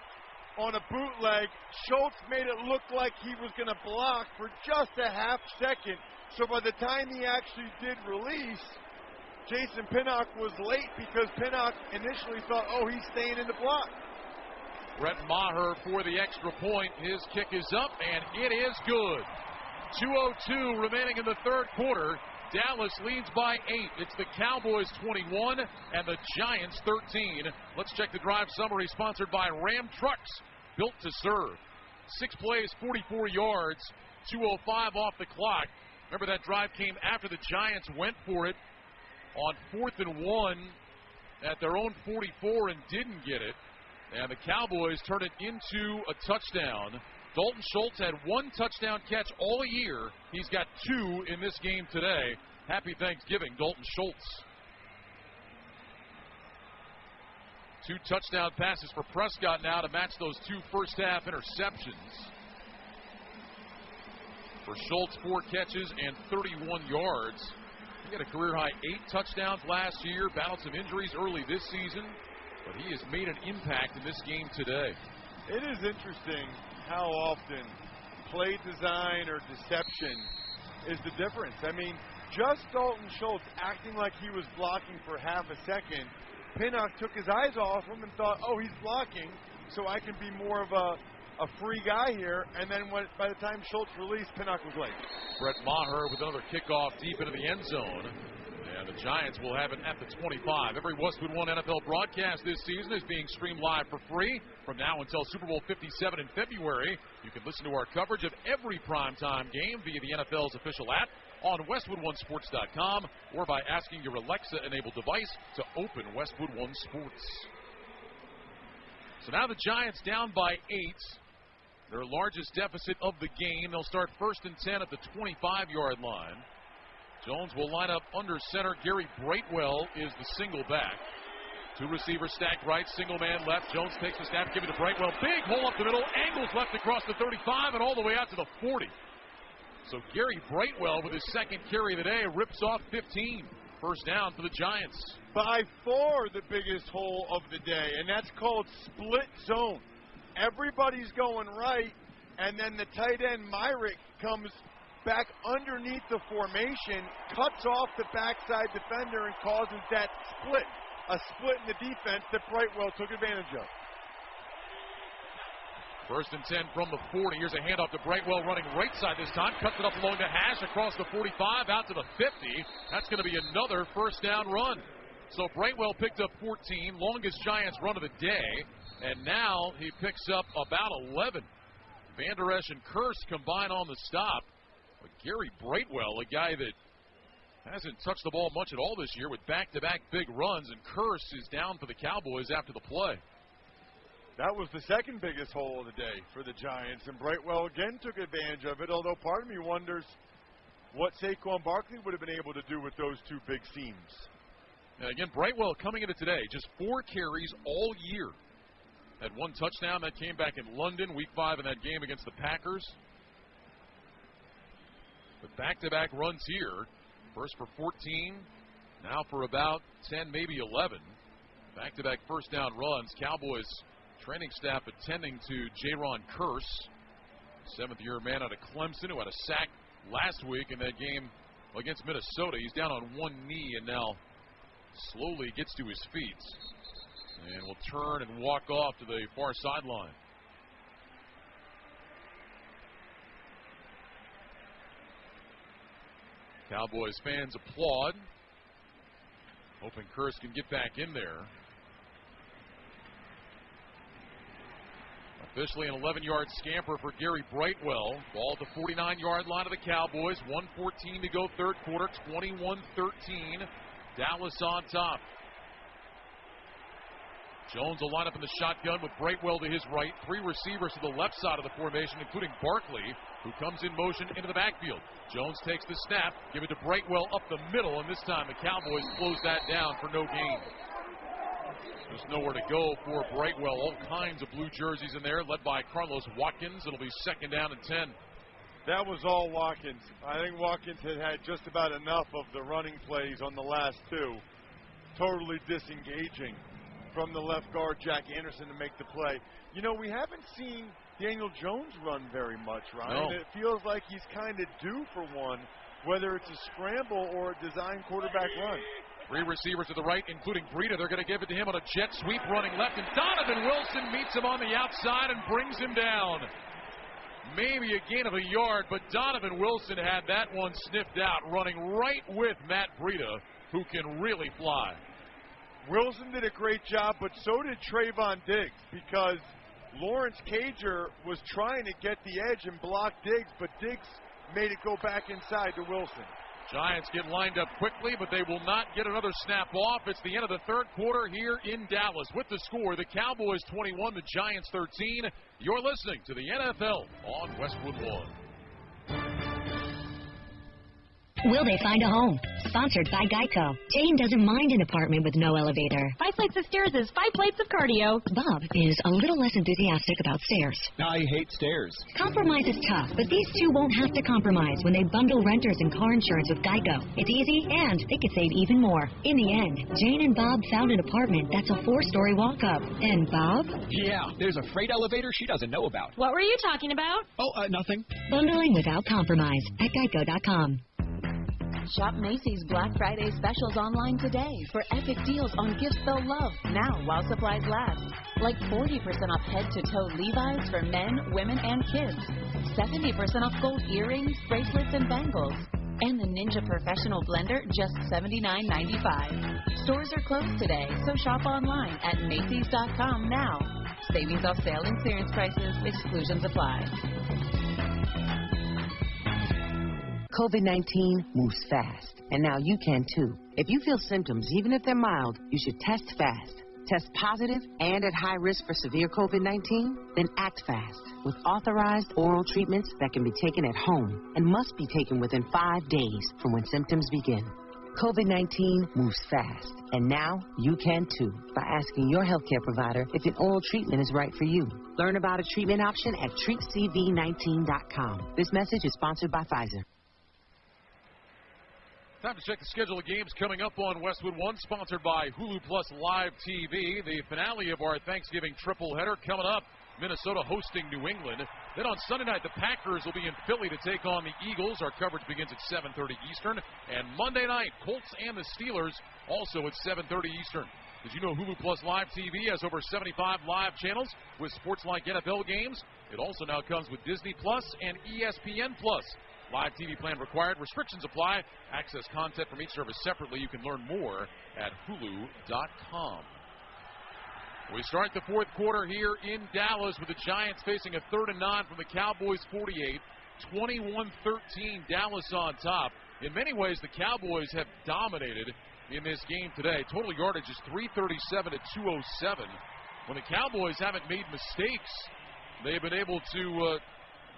on a bootleg. Schultz made it look like he was going to block for just a half second. So by the time he actually did release, Jason Pinnock was late because Pinnock initially thought, oh, he's staying in the block. Brett Maher for the extra point. His kick is up, and it is good. 2:02 remaining in the third quarter. Dallas leads by 8. It's the Cowboys 21 and the Giants 13. Let's check the drive summary sponsored by Ram Trucks, built to serve. 6 plays, 44 yards, 2:05 off the clock. Remember, that drive came after the Giants went for it on 4th and 1 at their own 44 and didn't get it. And the Cowboys turn it into a touchdown. Dalton Schultz had 1 touchdown catch all year. He's got 2 in this game today. Happy Thanksgiving, Dalton Schultz. 2 touchdown passes for Prescott now to match those 2 first-half interceptions. For Schultz, 4 catches and 31 yards. He had a career-high 8 touchdowns last year, battled some injuries early this season, but he has made an impact in this game today. It is interesting how often play design or deception is the difference. I mean, just Dalton Schultz acting like he was blocking for half a second, Pinnock took his eyes off him and thought, oh, he's blocking, so I can be more of a free guy here. And then by the time Schultz released, Pinnock was late. Brett Maher with another kickoff deep into the end zone. And And the Giants will have it at the 25. Every Westwood One NFL broadcast this season is being streamed live for free. From now until Super Bowl 57 in February, you can listen to our coverage of every primetime game via the NFL's official app on westwood1sports.com or by asking your Alexa-enabled device to open Westwood One Sports. So now the Giants down by 8. Their largest deficit of the game. They'll start 1st and 10 at the 25-yard line. Jones will line up under center. Gary Brightwell is the single back. 2 receivers stacked right, single man left. Jones takes the snap, give it to Brightwell. Big hole up the middle, angles left across the 35 and all the way out to the 40. So Gary Brightwell with his second carry of the day rips off 15. First down for the Giants. By far the biggest hole of the day, and that's called split zone. Everybody's going right, and then the tight end Myrick comes back underneath the formation, cuts off the backside defender, and causes that split. A split in the defense that Brightwell took advantage of. 1st and 10 from the 40. Here's a handoff to Brightwell running right side this time. Cuts it up along the hash across the 45 out to the 50. That's going to be another first down run. So Brightwell picked up 14, longest Giants run of the day. And now he picks up about 11. Van Der Esch and Kearse combine on the stop. But Gary Brightwell, a guy that hasn't touched the ball much at all this year with back-to-back big runs, and Kearse is down for the Cowboys after the play. That was the second biggest hole of the day for the Giants, and Brightwell again took advantage of it, although part of me wonders what Saquon Barkley would have been able to do with those 2 big seams. And again, Brightwell coming into today, just 4 carries all year. Had 1 touchdown that came back in London, week 5 in that game against the Packers. But back-to-back runs here. First for 14, now for about 10, maybe 11. Back-to-back first down runs. Cowboys training staff attending to Jaron Kearse, 7th-year man out of Clemson, who had a sack last week in that game against Minnesota. He's down on 1 knee and now slowly gets to his feet. And will turn and walk off to the far sideline. Cowboys fans applaud. Hoping Kearse can get back in there. Officially an 11-yard scamper for Gary Brightwell. Ball at the 49-yard line of the Cowboys. 1:14 to go, third quarter. 21-13. Dallas on top. Jones will line up in the shotgun with Brightwell to his right. 3 receivers to the left side of the formation, including Barkley, who comes in motion into the backfield. Jones takes the snap, give it to Brightwell up the middle, and this time the Cowboys close that down for no gain. There's nowhere to go for Brightwell. All kinds of blue jerseys in there, led by Carlos Watkins. It'll be 2nd down and 10. That was all Watkins. I think Watkins had just about enough of the running plays on the last 2. Totally disengaging from the left guard, Jack Anderson, to make the play. You know, we haven't seen Daniel Jones run very much, Ryan. No. It feels like he's kind of due for one, whether it's a scramble or a design quarterback run. 3 receivers to the right, including Breida. They're going to give it to him on a jet sweep running left, and Donovan Wilson meets him on the outside and brings him down. Maybe a gain of a yard, but Donovan Wilson had that one sniffed out, running right with Matt Breida, who can really fly. Wilson did a great job, but so did Trayvon Diggs, because Lawrence Cager was trying to get the edge and block Diggs, but Diggs made it go back inside to Wilson. Giants get lined up quickly, but they will not get another snap off. It's the end of the third quarter here in Dallas. With the score, the Cowboys 21, the Giants 13. You're listening to the NFL on Westwood One. Will they find a home? Sponsored by Geico. Jane doesn't mind an apartment with no elevator. 5 flights of stairs is 5 plates of cardio. Bob is a little less enthusiastic about stairs. I hate stairs. Compromise is tough, but these two won't have to compromise when they bundle renters and car insurance with Geico. It's easy, and they could save even more. In the end, Jane and Bob found an apartment that's a 4-story walk-up. And Bob? Yeah, there's a freight elevator she doesn't know about. What were you talking about? Oh, nothing. Bundling without compromise at Geico.com. Shop Macy's Black Friday specials online today for epic deals on gifts they'll love now while supplies last. Like 40% off head-to-toe Levi's for men, women, and kids. 70% off gold earrings, bracelets, and bangles. And the Ninja Professional Blender, just $79.95. Stores are closed today, so shop online at Macy's.com now. Savings off sale and clearance prices. Exclusions apply. COVID-19 moves fast, and now you can too. If you feel symptoms, even if they're mild, you should test fast. Test positive and at high risk for severe COVID-19? Then act fast with authorized oral treatments that can be taken at home and must be taken within 5 days from when symptoms begin. COVID-19 moves fast, and now you can too by asking your healthcare provider if an oral treatment is right for you. Learn about a treatment option at treatcv19.com. This message is sponsored by Pfizer. Time to check the schedule of games coming up on Westwood One, sponsored by Hulu Plus Live TV. The finale of our Thanksgiving triple header coming up. Minnesota hosting New England. Then on Sunday night, the Packers will be in Philly to take on the Eagles. Our coverage begins at 7:30 Eastern. And Monday night, Colts and the Steelers also at 7:30 Eastern. Did you know Hulu Plus Live TV has over 75 live channels with sports like NFL games? It also now comes with Disney Plus and ESPN Plus. Live TV plan required. Restrictions apply. Access content from each service separately. You can learn more at Hulu.com. We start the fourth quarter here in Dallas with the Giants facing a 3rd and 9 from the Cowboys 48. 21-13, Dallas on top. In many ways, the Cowboys have dominated in this game today. Total yardage is 337 to 207. When the Cowboys haven't made mistakes, they've been able to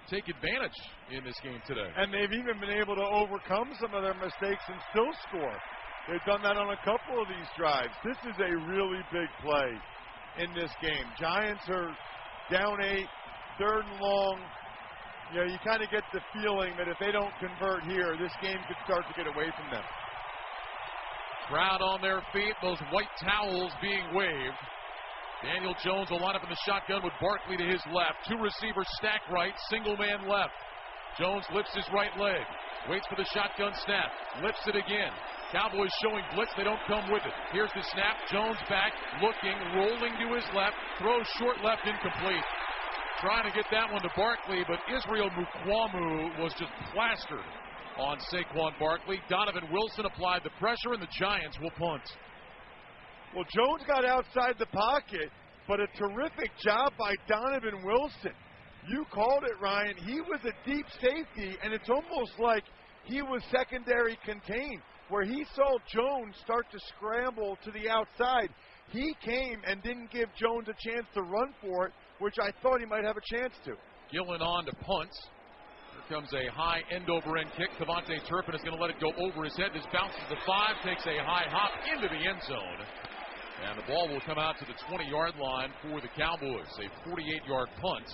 take advantage in this game today. And they've even been able to overcome some of their mistakes and still score. They've done that on a couple of these drives. This is a really big play in this game. Giants are down 8, 3rd and long. You know, you kind of get the feeling that if they don't convert here, this game could start to get away from them. Crowd on their feet, those white towels being waved. Daniel Jones will line up in the shotgun with Barkley to his left. 2 receivers stack right, single man left. Jones lifts his right leg, waits for the shotgun snap, lifts it again. Cowboys showing blitz, they don't come with it. Here's the snap, Jones back, looking, rolling to his left, throws short left, incomplete. Trying to get that one to Barkley, but Israel Mukwamu was just plastered on Saquon Barkley. Donovan Wilson applied the pressure, and the Giants will punt. Well, Jones got outside the pocket, but a terrific job by Donovan Wilson. You called it, Ryan. He was a deep safety, and it's almost like he was secondary contained, where he saw Jones start to scramble to the outside. He came and didn't give Jones a chance to run for it, which I thought he might have a chance to. Gillen on to punt. Here comes a high end-over-end kick. Devontae Turpin is going to let it go over his head. This bounces to 5, takes a high hop into the end zone. And the ball will come out to the 20-yard line for the Cowboys. A 48-yard punt.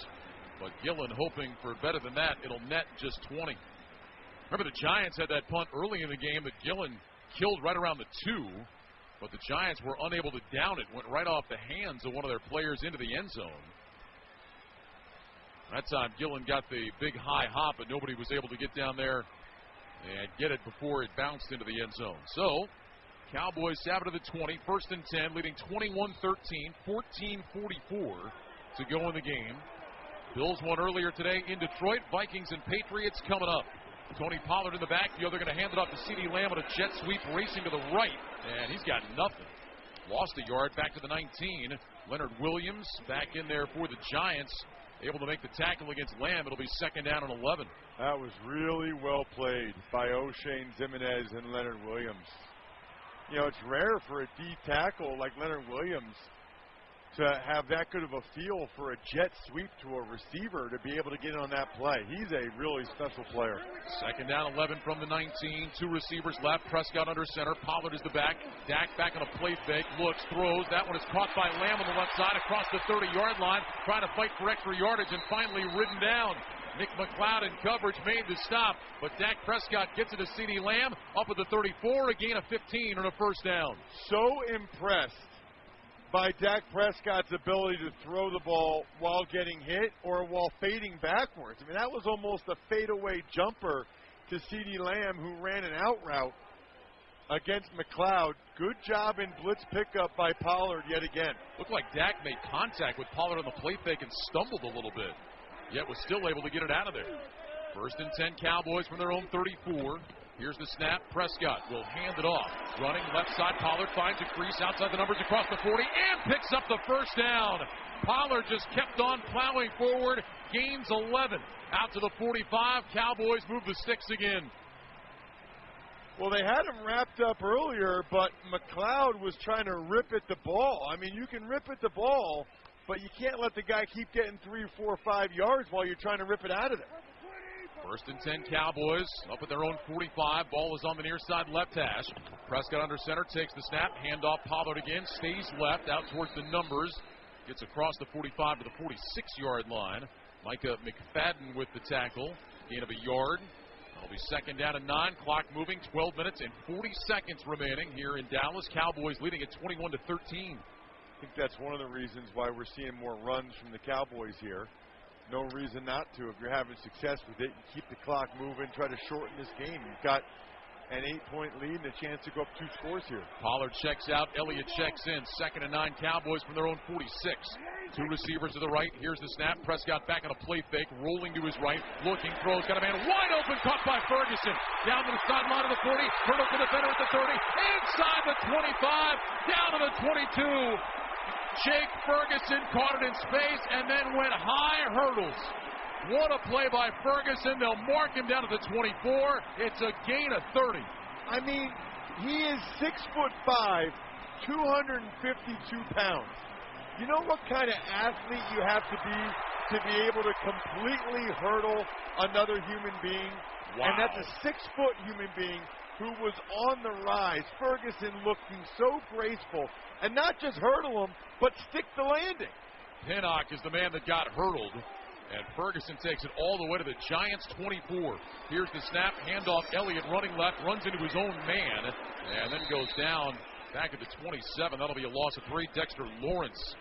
But Gillen hoping for better than that. It'll net just 20. Remember, the Giants had that punt early in the game that Gillen killed right around the 2. But the Giants were unable to down it. Went right off the hands of one of their players into the end zone. That time, Gillen got the big high hop, but nobody was able to get down there and get it before it bounced into the end zone. So, Cowboys have it to the 20, 1st and 10, leading 21-13, 14-44 to go in the game. Bills won earlier today in Detroit. Vikings and Patriots coming up. Tony Pollard in the backfield. They're going to hand it off to CeeDee Lamb on a jet sweep, racing to the right, and he's got nothing. Lost a yard back to the 19. Leonard Williams back in there for the Giants, able to make the tackle against Lamb. It'll be 2nd down and 11. That was really well played by O'Shane Zimenez and Leonard Williams. You know, it's rare for a D tackle like Leonard Williams to have that good of a feel for a jet sweep to a receiver to be able to get on that play. He's a really special player. 2nd down, 11 from the 19. 2 receivers left. Prescott under center. Pollard is the back. Dak back on a play fake. Looks, throws. That one is caught by Lamb on the left side across the 30-yard line. Trying to fight for extra yardage and finally ridden down. Nick McLeod in coverage made the stop, but Dak Prescott gets it to CeeDee Lamb up at the 34, a gain of 15 and a 1st down. So impressed by Dak Prescott's ability to throw the ball while getting hit or while fading backwards. I mean, that was almost a fadeaway jumper to CeeDee Lamb, who ran an out route against McLeod. Good job in blitz pickup by Pollard yet again. Looked like Dak made contact with Pollard on the play fake and stumbled a little bit, yet was still able to get it out of there. 1st and 10 Cowboys from their own 34. Here's the snap. Prescott will hand it off. Running left side. Pollard finds a crease outside the numbers across the 40 and picks up the first down. Pollard just kept on plowing forward. Gains 11. Out to the 45. Cowboys move the sticks again. Well, they had him wrapped up earlier, but McLeod was trying to rip at the ball. I mean, you can rip at the ball, but you can't let the guy keep getting 3, 4, 5 yards while you're trying to rip it out of there. First and 10 Cowboys up at their own 45. Ball is on the near side left hash. Prescott under center takes the snap. Handoff Pollard again. Stays left out towards the numbers. Gets across the 45 to the 46-yard line. Micah McFadden with the tackle. Gain of a yard. It'll be second down and 9. Clock moving. 12 minutes and 40 seconds remaining here in Dallas. Cowboys leading at 21-13. I think that's one of the reasons why we're seeing more runs from the Cowboys here. No reason not to. If you're having success with it, you keep the clock moving, try to shorten this game. You've got an 8-point lead and a chance to go up 2 scores here. Pollard checks out. Elliott checks in. Second and 9 Cowboys from their own 46. 2 receivers to the right. Here's the snap. Prescott back on a play fake. Rolling to his right. Looking, throws. Got a man wide open. Caught by Ferguson. Down to the sideline of the 40. Hurdle to the defender at the 30. Inside the 25. Down to the 22. Jake Ferguson caught it in space and then went high hurdles. What a play by Ferguson. They'll mark him down to the 24. It's a gain of 30. I mean, he is 6'5", 252 pounds. You know what kind of athlete you have to be able to completely hurdle another human being? Wow. And that's a 6-foot human being who was on the rise. Ferguson looking so graceful. And not just hurdle him, but stick the landing. Pinnock is the man that got hurdled. And Ferguson takes it all the way to the Giants' 24. Here's the snap. Handoff. Elliott running left. Runs into his own man. And then goes down back at the 27. That'll be a loss of 3. Dexter Lawrence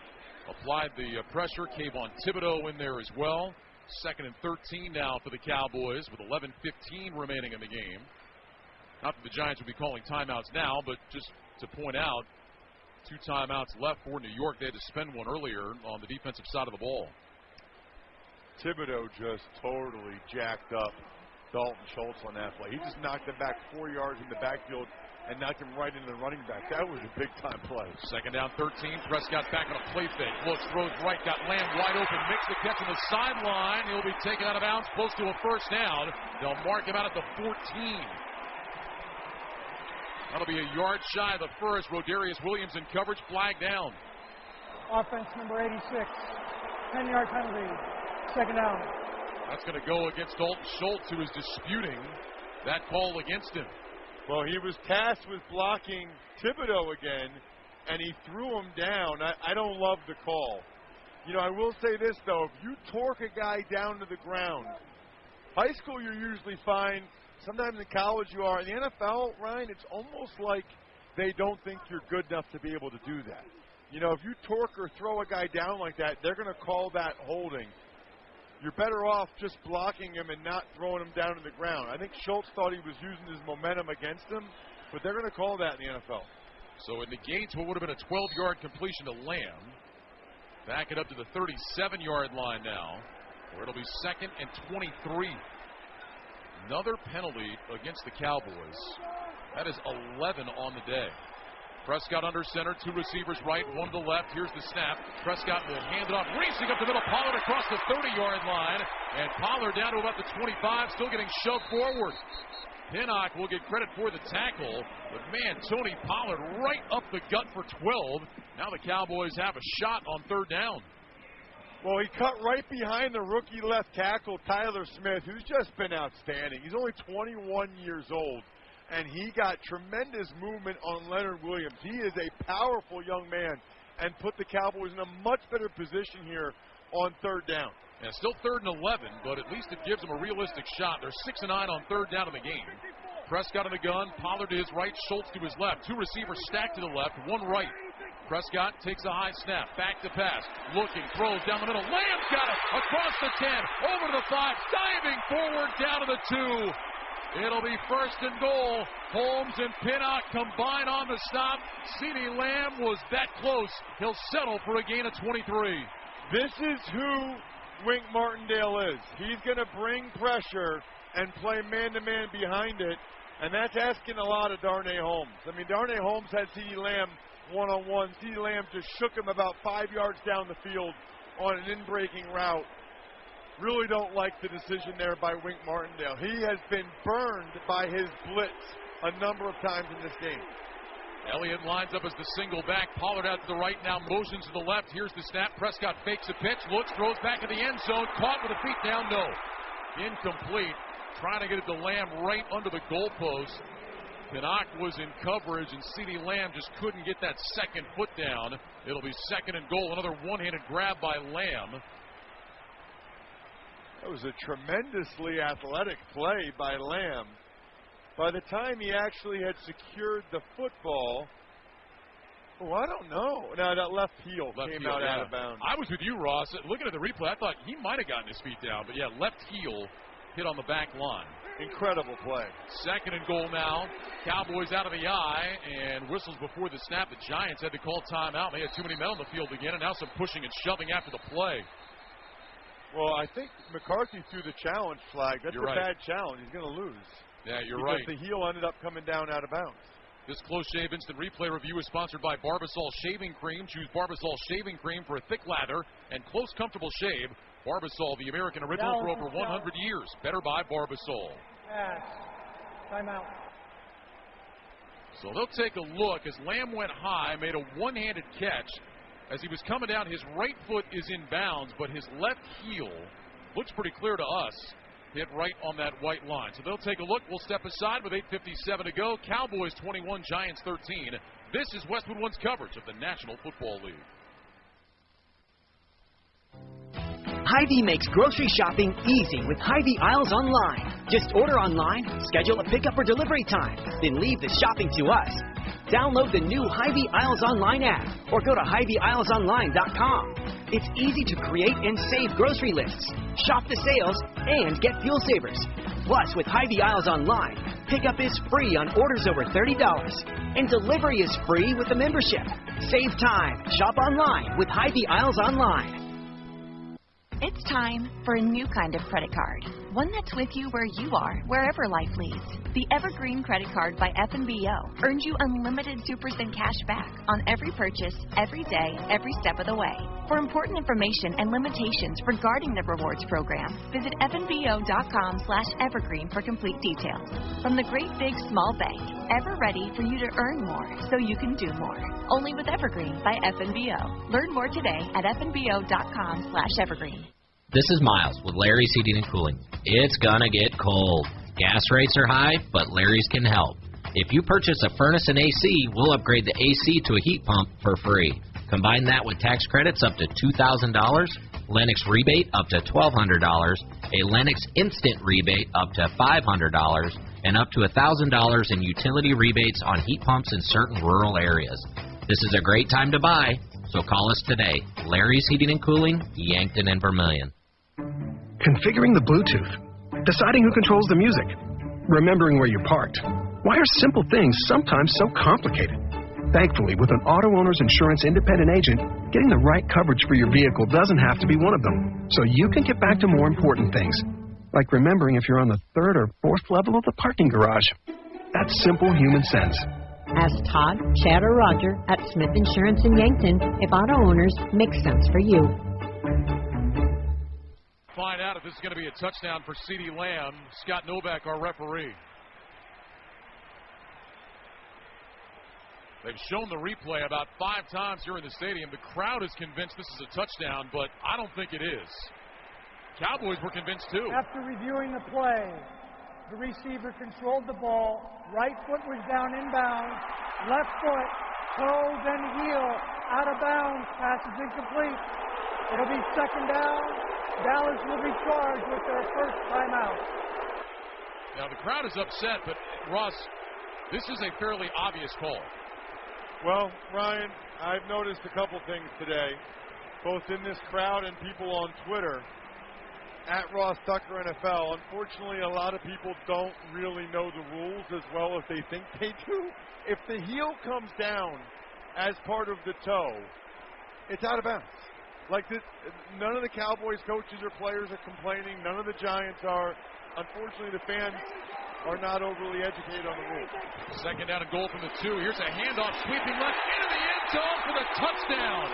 applied the pressure. Kayvon Thibodeau in there as well. Second and 13 now for the Cowboys with 11:15 remaining in the game. Not that the Giants would be calling timeouts now, but just to point out, 2 timeouts left for New York. They had to spend one earlier on the defensive side of the ball. Thibodeau just totally jacked up Dalton Schultz on that play. He just knocked him back 4 yards in the backfield and knocked him right into the running back. That was a big-time play. Second down, 13. Prescott back on a play fake. Looks, throws right, got Lamb wide open. Makes the catch on the sideline. He'll be taken out of bounds, close to a first down. They'll mark him out at the 14. That'll be a yard shy of the first. Rodarius Williams in coverage, flag down. Offense number 86. 10-yard penalty. Second down. That's going to go against Dalton Schultz, who is disputing that call against him. Well, he was tasked with blocking Thibodeau again, and he threw him down. I don't love the call. You know, I will say this, though. If you torque a guy down to the ground, high school you're usually fine. Sometimes in college you are. In the NFL, Ryan, it's almost like they don't think you're good enough to be able to do that. You know, if you torque or throw a guy down like that, they're going to call that holding. You're better off just blocking him and not throwing him down to the ground. I think Schultz thought he was using his momentum against him, but they're going to call that in the NFL. So it negates what would have been a 12-yard completion to Lamb. Back it up to the 37-yard line now, where it'll be second and 23. Another penalty against the Cowboys. That is 11 on the day. Prescott under center, 2 receivers right, 1 to the left. Here's the snap. Prescott will hand it off, racing up the middle. Pollard across the 30-yard line. And Pollard down to about the 25, still getting shoved forward. Pinnock will get credit for the tackle. But, man, Tony Pollard right up the gut for 12. Now the Cowboys have a shot on 3rd down. Well, he cut right behind the rookie left tackle, Tyler Smith, who's just been outstanding. He's only 21 years old, and he got tremendous movement on Leonard Williams. He is a powerful young man and put the Cowboys in a much better position here on 3rd down. And still 3rd and 11, but at least it gives them a realistic shot. They're 6-9 on 3rd down in the game. Prescott in the gun, Pollard to his right, Schultz to his left. 2 receivers stacked to the left, 1 right. Prescott takes a high snap, back to pass, looking, throws down the middle. Lamb's got it, across the 10, over to the 5, diving forward, down to the 2. It'll be 1st and goal. Holmes and Pinnock combine on the stop. CeeDee Lamb was that close. He'll settle for a gain of 23. This is who Wink Martindale is. He's going to bring pressure and play man-to-man behind it. And that's asking a lot of Darnay Holmes. I mean, Darnay Holmes had CeeDee Lamb one-on-one. CeeDee Lamb just shook him about 5 yards down the field on an in-breaking route. Really don't like the decision there by Wink Martindale. He has been burned by his blitz a number of times in this game. Elliott lines up as the single back. Pollard out to the right, now motions to the left. Here's the snap. Prescott fakes a pitch, looks, throws back in the end zone. Caught with a feet down, no. Incomplete. Trying to get it to Lamb right under the goalpost. Pinnock was in coverage, and CeeDee Lamb just couldn't get that second foot down. It'll be second and goal. Another one-handed grab by Lamb. That was a tremendously athletic play by Lamb. By the time he actually had secured the football, I don't know. No, that left heel came out of bounds. I was with you, Ross. Looking at the replay, I thought he might have gotten his feet down. But, yeah, left heel hit on the back line. Incredible play. Second and goal now. Cowboys out of the eye, and whistles before the snap. The Giants had to call timeout. They had too many men on the field again, and now some pushing and shoving after the play. Well, I think McCarthy threw the challenge flag. That's You're a right. bad challenge. He's going to lose. Yeah, you're because right. The heel ended up coming down out of bounds. This Close Shave Instant Replay review is sponsored by Barbasol Shaving Cream. Choose Barbasol Shaving Cream for a thick lather and close, comfortable shave. Barbasol, the American original for over 100 years. Better buy Barbasol. Pass. Timeout. So they'll take a look as Lamb went high, made a one-handed catch. As he was coming down, his right foot is in bounds, but his left heel looks pretty clear to us. Hit right on that white line. So they'll take a look. We'll step aside with 8:57 to go. Cowboys 21, Giants 13. This is Westwood One's coverage of the National Football League. Hy-Vee makes grocery shopping easy with Hy-Vee Aisles Online. Just order online, schedule a pickup or delivery time, then leave the shopping to us. Download the new Hy-Vee Aisles Online app or go to HyVeeAislesOnline.com. It's easy to create and save grocery lists, shop the sales, and get fuel savers. Plus, with Hy-Vee Aisles Online, pickup is free on orders over $30, and delivery is free with a membership. Save time. Shop online with Hy-Vee Aisles Online. It's time for a new kind of credit card. One that's with you where you are, wherever life leads. The Evergreen Credit Card by F&BO earns you unlimited 2% cash back on every purchase, every day, every step of the way. For important information and limitations regarding the rewards program, visit fnbo.com/evergreen for complete details. From the great big small bank, ever ready for you to earn more so you can do more. Only with Evergreen by F&BO. Learn more today at fnbo.com/evergreen. This is Miles with Larry's Heating and Cooling. It's gonna get cold. Gas rates are high, but Larry's can help. If you purchase a furnace and AC, we'll upgrade the AC to a heat pump for free. Combine that with tax credits up to $2,000, Lennox rebate up to $1,200, a Lennox instant rebate up to $500, and up to $1,000 in utility rebates on heat pumps in certain rural areas. This is a great time to buy, so call us today. Larry's Heating and Cooling, Yankton and Vermilion. Configuring the Bluetooth, deciding who controls the music, remembering where you're parked. Why are simple things sometimes so complicated? Thankfully, with an auto owner's insurance independent agent, getting the right coverage for your vehicle doesn't have to be one of them. So you can get back to more important things, like remembering if you're on the third or fourth level of the parking garage. That's simple human sense. Ask Todd, Chad, or Roger at Smith Insurance in Yankton if auto owners make sense for you. Find out if this is going to be a touchdown for CeeDee Lamb. Scott Novak, our referee. They've shown the replay about 5 times here in the stadium. The crowd is convinced this is a touchdown, but I don't think it is. Cowboys were convinced too. After reviewing the play, the receiver controlled the ball. Right foot was down inbounds. Left foot, toe, then heel, out of bounds. Pass is incomplete. It'll be second down. Dallas will be charged with their first timeout. Now, the crowd is upset, but, Ross, this is a fairly obvious call. Well, Ryan, I've noticed a couple things today, both in this crowd and people on Twitter, at Ross Tucker NFL. Unfortunately, a lot of people don't really know the rules as well as they think they do. If the heel comes down as part of the toe, it's out of bounds. Like this, none of the Cowboys coaches or players are complaining. None of the Giants are. Unfortunately, the fans are not overly educated on the rules. Second down and goal from the 2. Here's a handoff, sweeping left into the end zone for the touchdown.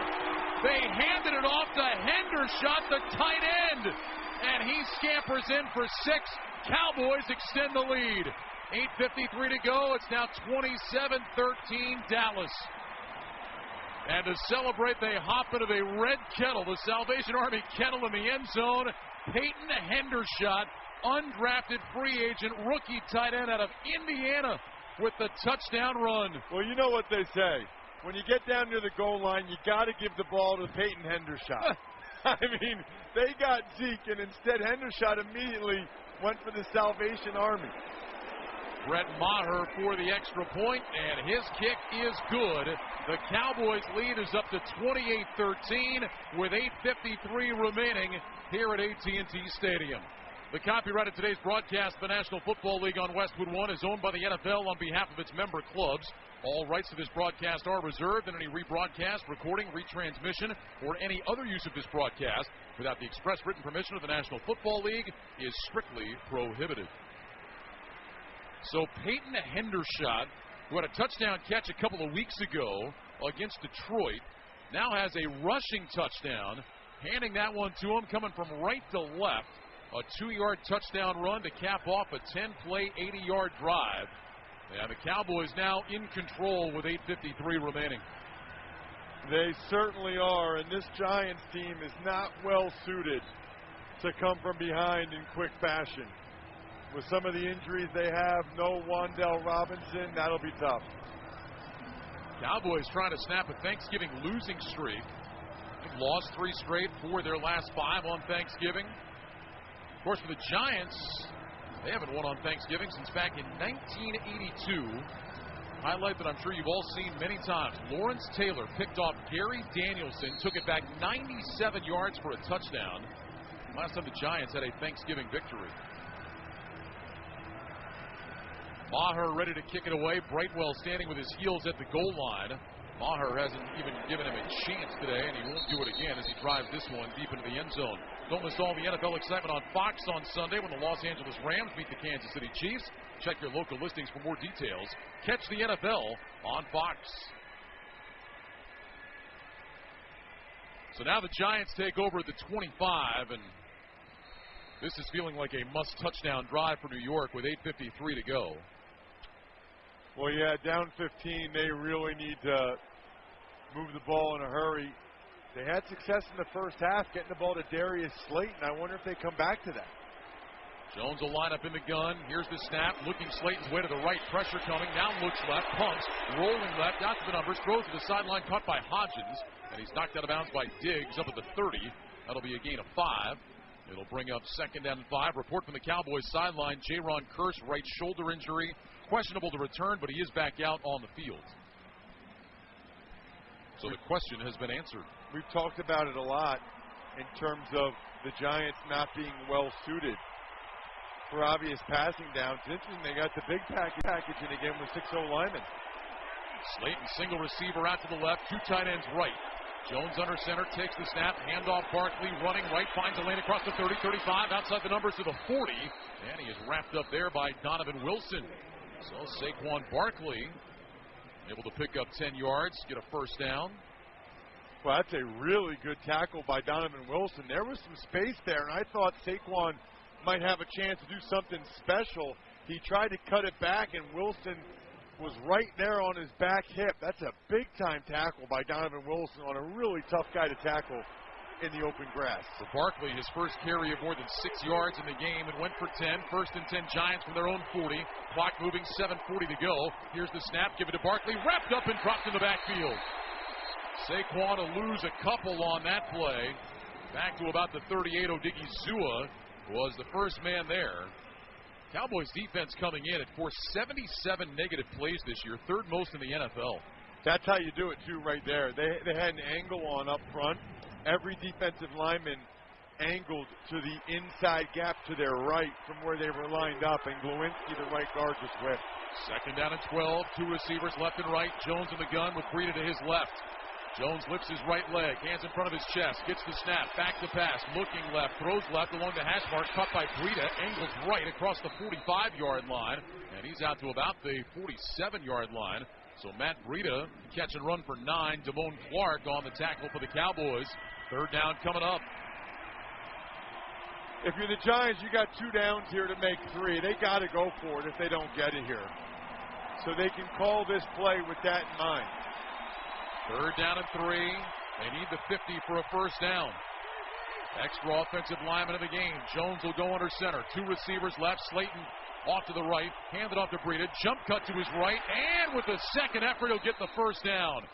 They handed it off to Hendershot, the tight end, and he scampers in for 6. Cowboys extend the lead. 8:53 to go. It's now 27-13 Dallas. And to celebrate, they hop into the red kettle, the Salvation Army kettle in the end zone. Peyton Hendershot, undrafted free agent, rookie tight end out of Indiana with the touchdown run. Well, you know what they say. When you get down near the goal line, you got to give the ball to Peyton Hendershot. I mean, they got Zeke, and instead Hendershot immediately went for the Salvation Army. Brett Maher for the extra point, and his kick is good. The Cowboys lead is up to 28-13 with 8:53 remaining here at AT&T Stadium. The copyright of today's broadcast, the National Football League on Westwood One, is owned by the NFL on behalf of its member clubs. All rights to this broadcast are reserved, and any rebroadcast, recording, retransmission, or any other use of this broadcast without the express written permission of the National Football League is strictly prohibited. So Peyton Hendershot, who had a touchdown catch a couple of weeks ago against Detroit, now has a rushing touchdown, handing that one to him, coming from right to left. A 2-yard touchdown run to cap off a 10-play, 80-yard drive. And the Cowboys now in control with 8:53 remaining. They certainly are, and this Giants team is not well suited to come from behind in quick fashion. With some of the injuries they have, no Wan'Dale Robinson, that'll be tough. Cowboys trying to snap a Thanksgiving losing streak. They've lost 3 straight, 4 of their last 5 on Thanksgiving. Of course, for the Giants, they haven't won on Thanksgiving since back in 1982. Highlight that I'm sure you've all seen many times. Lawrence Taylor picked off Gary Danielson, took it back 97 yards for a touchdown. Last time the Giants had a Thanksgiving victory. Maher ready to kick it away. Brightwell standing with his heels at the goal line. Maher hasn't even given him a chance today, and he won't do it again as he drives this one deep into the end zone. Don't miss all the NFL excitement on Fox on Sunday when the Los Angeles Rams meet the Kansas City Chiefs. Check your local listings for more details. Catch the NFL on Fox. So now the Giants take over at the 25, and this is feeling like a must-touchdown drive for New York with 8:53 to go. Well, yeah, down 15, they really need to move the ball in a hurry. They had success in the first half getting the ball to Darius Slayton. I wonder if they come back to that. Jones will line up in the gun. Here's the snap. Looking Slayton's way to the right. Pressure coming. Now looks left. Pumps. Rolling left. Out to the numbers. Throws to the sideline. Caught by Hodgins. And he's knocked out of bounds by Diggs up at the 30. That'll be a gain of 5. It'll bring up 2nd down and 5. Report from the Cowboys sideline. Jaron Kearse, right shoulder injury. Questionable to return, but he is back out on the field. So the question has been answered. We've talked about it a lot in terms of the Giants not being well suited for obvious passing downs. It's interesting they got the big package in again with 6 linemen. Slayton single receiver out to the left, 2 tight ends right. Jones under center, takes the snap, handoff Barkley, running right, finds a lane across the 30, 35, outside the numbers to the 40, and he is wrapped up there by Donovan Wilson. So Saquon Barkley able to pick up 10 yards, get a first down. Well, that's a really good tackle by Donovan Wilson. There was some space there, and I thought Saquon might have a chance to do something special. He tried to cut it back, and Wilson was right there on his back hip. That's a big-time tackle by Donovan Wilson on a really tough guy to tackle in the open grass. For Barkley, his first carry of more than 6 yards in the game, and went for 10. 1st and 10 Giants from their own 40. Clock moving, 7:40 to go. Here's the snap, give it to Barkley, wrapped up and dropped in the backfield. Saquon to lose a couple on that play. Back to about the 38. Odigizua was the first man there. Cowboys defense coming in at forced 77 negative plays this year, 3rd most in the NFL. That's how you do it, too, right there. They had an angle on up front. Every defensive lineman angled to the inside gap to their right from where they were lined up, and Glowinski, the right guard, just whipped. 2nd down and 12. 2 receivers left and right. Jones in the gun with Breida to his left. Jones lifts his right leg, hands in front of his chest, gets the snap, back to pass, looking left, throws left along the hash mark, cut by Breida, angles right across the 45-yard line, and he's out to about the 47-yard line. So Matt Breida, catch and run for 9. Damone Clark on the tackle for the Cowboys. Third down coming up. If you're the Giants, you got 2 downs here to make 3. They got to go for it if they don't get it here. So they can call this play with that in mind. Third down and 3. They need the 50 for a first down. Extra offensive lineman of the game. Jones will go under center. 2 receivers left. Slayton off to the right. Handed off to Breida. Jump cut to his right. And with the second effort, he'll get the first down.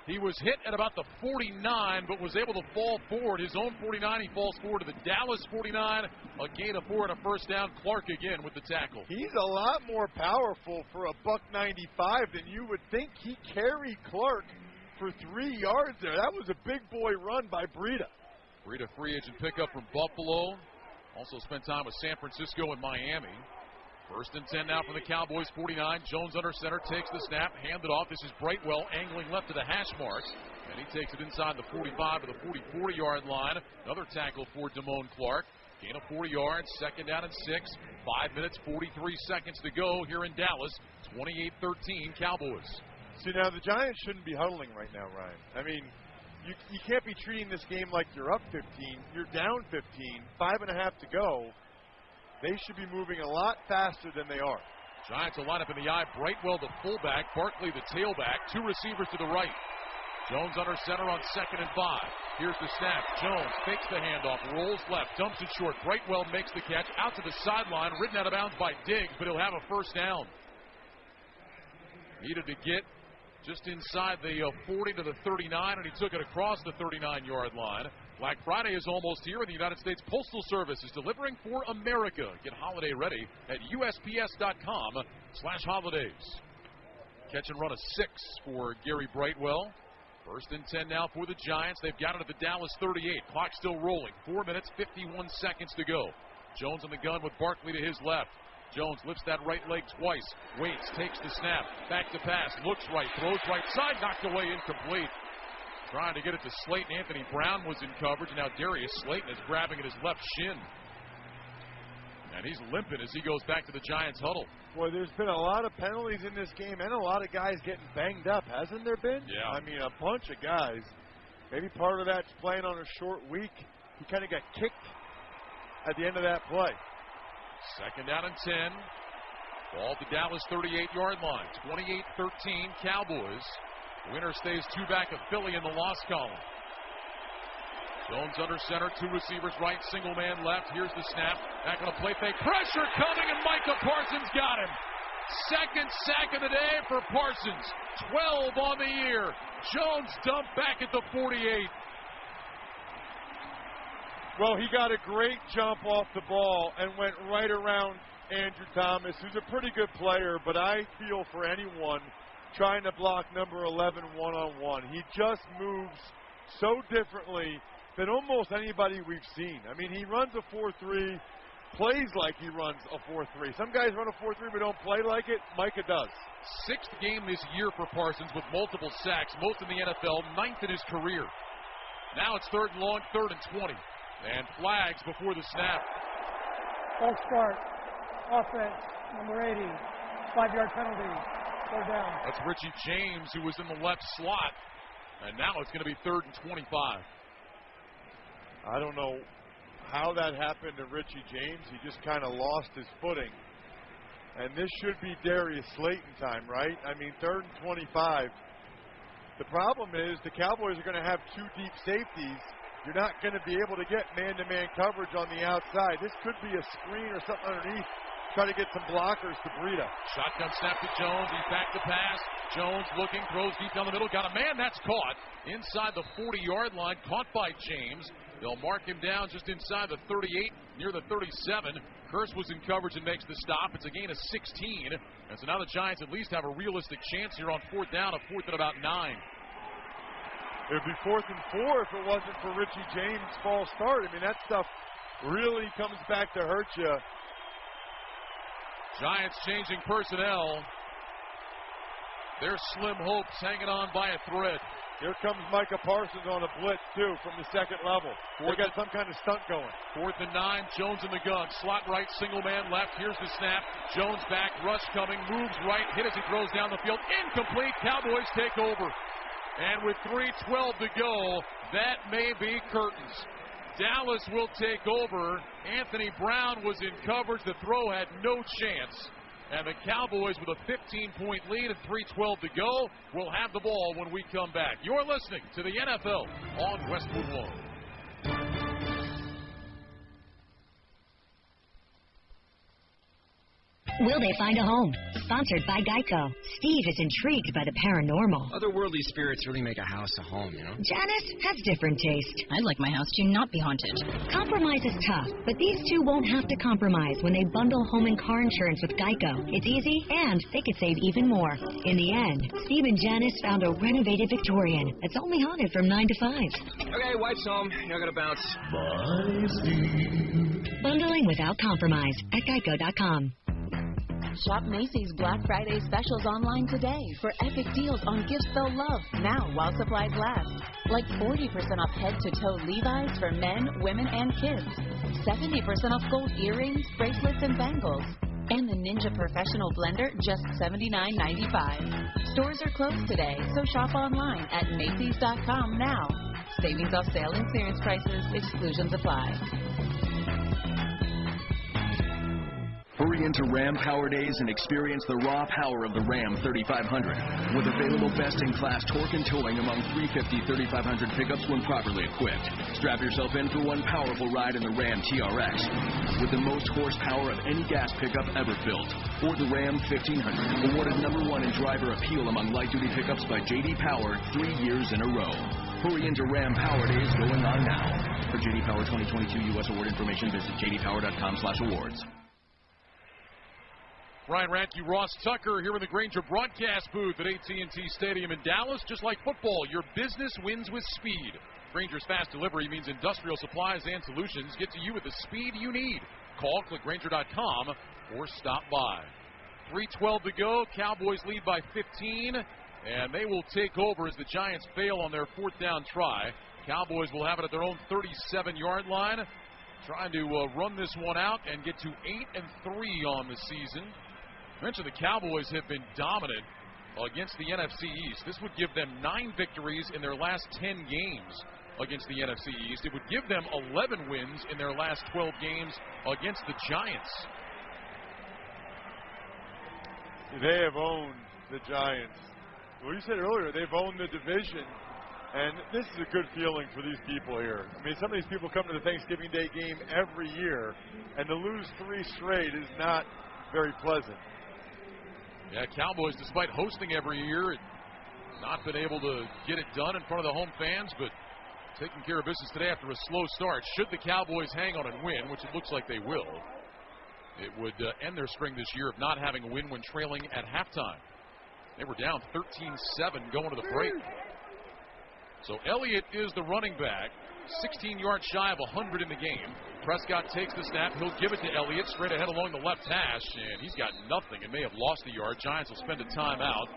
He was hit at about the 49, but was able to fall forward. His own 49, he falls forward to the Dallas 49. A gain of 4 and a first down. Clark again with the tackle. He's a lot more powerful for a $195 than you would think. He carried Clark for 3 yards there. That was a big boy run by Breida. Breida, free agent pickup from Buffalo. Also spent time with San Francisco and Miami. First and 10 now from the Cowboys 49. Jones under center, takes the snap, handed off. This is Brightwell angling left to the hash marks. And he takes it inside the 45 to the 40-yard line. Another tackle for Damone Clark. Gain of 4 yards, second down and 6. 5 minutes, 43 seconds to go here in Dallas. 28-13 Cowboys. See, now the Giants shouldn't be huddling right now, Ryan. I mean, you can't be treating this game like you're up 15. You're down 15, 5.5 to go. They should be moving a lot faster than they are. Giants will line up in the eye. Brightwell the fullback, Barkley the tailback. 2 receivers to the right. Jones under center on 2nd and 5. Here's the snap. Jones fakes the handoff, rolls left, dumps it short. Brightwell makes the catch out to the sideline, ridden out of bounds by Diggs, but he'll have a first down. Needed to get just inside the 40 to the 39, and he took it across the 39-yard line. Black Friday is almost here, and the United States Postal Service is delivering for America. Get holiday ready at USPS.com/holidays. Catch and run a 6 for Gary Brightwell. First and 10 now for the Giants. They've got it at the Dallas 38. Clock still rolling. 4 minutes, 51 seconds to go. Jones on the gun with Barkley to his left. Jones lifts that right leg twice. Waits, takes the snap. Back to pass. Looks right. Throws right side. Knocked away. Incomplete. Trying to get it to Slayton. Anthony Brown was in coverage. Now Darius Slayton is grabbing at his left shin. And he's limping as he goes back to the Giants huddle. Boy, there's been a lot of penalties in this game and a lot of guys getting banged up, hasn't there been? Yeah. I mean, a bunch of guys. Maybe part of that's playing on a short week. He kind of got kicked at the end of that play. Second down and 10. Ball at the Dallas 38-yard line. 28-13 Cowboys. Winner stays 2 back of Philly in the loss column. Jones under center, 2 receivers right, single man left. Here's the snap. Back on a play fake. Pressure coming, and Micah Parsons got him. Second sack of the day for Parsons. 12 on the year. Jones dumped back at the 48. Well, he got a great jump off the ball and went right around Andrew Thomas, who's a pretty good player, but I feel for anyone trying to block number 11 one-on-one. He just moves so differently than almost anybody we've seen. I mean, he runs a 4-3, plays like he runs a 4-3. Some guys run a 4-3 but don't play like it. Micah does. 6th game this year for Parsons with multiple sacks, most in the NFL, 9th in his career. Now it's 3rd and long, 3rd and 20. And flags before the snap. False start. Offense, number 80. 5-yard penalty. 4 down. That's Richie James, who was in the left slot. And now it's going to be 3rd and 25. I don't know how that happened to Richie James. He just kind of lost his footing. And this should be Darius Slayton time, right? I mean, 3rd and 25. The problem is the Cowboys are going to have 2 deep safeties. You're not going to be able to get man-to-man coverage on the outside. This could be a screen or something underneath. Try to get some blockers to Breida. Shotgun snap to Jones. He's back to pass. Jones looking, throws deep down the middle. Got a man. That's caught inside the 40-yard line. Caught by James. They'll mark him down just inside the 38, near the 37. Kearse was in coverage and makes the stop. It's a gain of 16. And so now the Giants at least have a realistic chance here on 4th down, a 4th and about 9. It would be 4th and 4 if it wasn't for Richie James' false start. I mean, that stuff really comes back to hurt you. Giants changing personnel. Their slim hopes hanging on by a thread. Here comes Micah Parsons on a blitz, too, from the second level. They got some kind of stunt going. 4th and 9, Jones in the gun. Slot right, single man left. Here's the snap. Jones back, rush coming, moves right, hit as he throws down the field. Incomplete. Cowboys take over. And with 3:12 to go, that may be curtains. Dallas will take over. Anthony Brown was in coverage. The throw had no chance. And the Cowboys, with a 15-point lead and 3:12 to go, will have the ball when we come back. You're listening to the NFL on Westwood One. Will they find a home? Sponsored by Geico. Steve is intrigued by the paranormal. Otherworldly spirits really make a house a home, you know? Janice has different taste. I'd like my house to not be haunted. Compromise is tough, but these two won't have to compromise when they bundle home and car insurance with Geico. It's easy, and they could save even more. In the end, Steve and Janice found a renovated Victorian that's only haunted from 9 to 5. Okay, wife's home. Now I gotta bounce. Bye, Steve. Bundling without compromise at Geico.com. Shop Macy's Black Friday specials online today for epic deals on gifts they'll love now while supplies last. Like 40% off head-to-toe Levi's for men, women, and kids. 70% off gold earrings, bracelets, and bangles. And the Ninja Professional Blender, just $79.95. Stores are closed today, so shop online at Macy's.com now. Savings off sale and clearance prices. Exclusions apply. Hurry into Ram Power Days and experience the raw power of the Ram 3500. With available best-in-class torque and towing among 350 3500 pickups when properly equipped. Strap yourself in for one powerful ride in the Ram TRX. With the most horsepower of any gas pickup ever built. Or the Ram 1500, awarded #1 in driver appeal among light-duty pickups by J.D. Power 3 years in a row. Hurry into Ram Power Days going on now. For J.D. Power 2022 U.S. award information, visit jdpower.com/awards. Ryan Radke, Ross Tucker here in the Grainger broadcast booth at AT&T Stadium in Dallas. Just like football, your business wins with speed. Grainger's fast delivery means industrial supplies and solutions get to you at the speed you need. Call, click Grainger.com, or stop by. 3:12 to go. Cowboys lead by 15, and they will take over as the Giants fail on their 4th down try. Cowboys will have it at their own 37-yard line, trying to run this one out and get to 8-3 on the season. I mentioned the Cowboys have been dominant against the NFC East. This would give them 9 victories in their last 10 games against the NFC East. It would give them 11 wins in their last 12 games against the Giants. They have owned the Giants. Well, you said earlier, they've owned the division, and this is a good feeling for these people here. I mean, some of these people come to the Thanksgiving Day game every year, and to lose 3 straight is not very pleasant. Yeah, Cowboys, despite hosting every year, not been able to get it done in front of the home fans, but taking care of business today after a slow start. Should the Cowboys hang on and win, which it looks like they will, it would end their string this year of not having a win when trailing at halftime. They were down 13-7 going to the break. So Elliott is the running back, 16 yards shy of 100 in the game. Prescott takes the snap. He'll give it to Elliott straight ahead along the left hash, and he's got nothing and may have lost a yard. Giants will spend a timeout.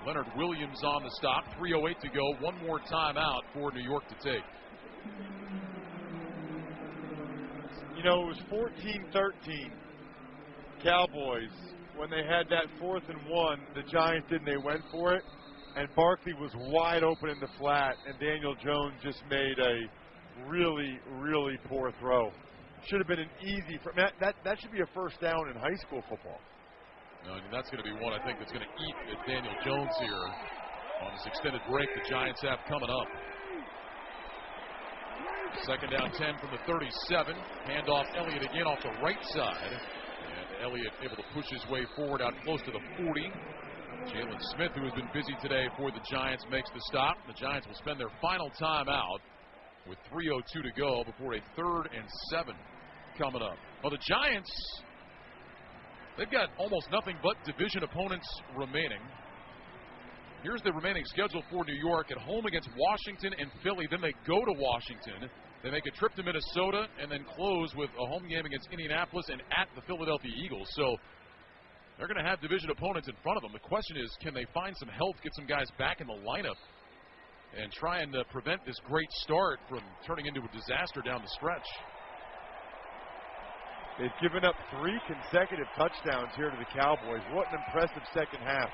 Leonard Williams on the stop. 3:08 to go. One more timeout for New York to take. You know, it was 14-13 Cowboys. When they had that 4th and 1, the Giants didn't. They went for it, and Barkley was wide open in the flat, and Daniel Jones just made a really, really poor throw. Should have been an easy. That should be a first down in high school football. No, I mean, that's going to be one I think that's going to eat at Daniel Jones here on this extended break the Giants have coming up. 2nd down 10 from the 37. Handoff Elliott again off the right side. And Elliott able to push his way forward out close to the 40. Jalen Smith, who has been busy today for the Giants, makes the stop. The Giants will spend their final timeout with 3:02 to go before a 3rd and 7 coming up. Well, the Giants, they've got almost nothing but division opponents remaining. Here's the remaining schedule for New York: at home against Washington and Philly. Then they go to Washington. They make a trip to Minnesota and then close with a home game against Indianapolis and at the Philadelphia Eagles. So they're going to have division opponents in front of them. The question is, can they find some help, get some guys back in the lineup? and trying to prevent this great start from turning into a disaster down the stretch. They've given up 3 consecutive touchdowns here to the Cowboys. What an impressive second half.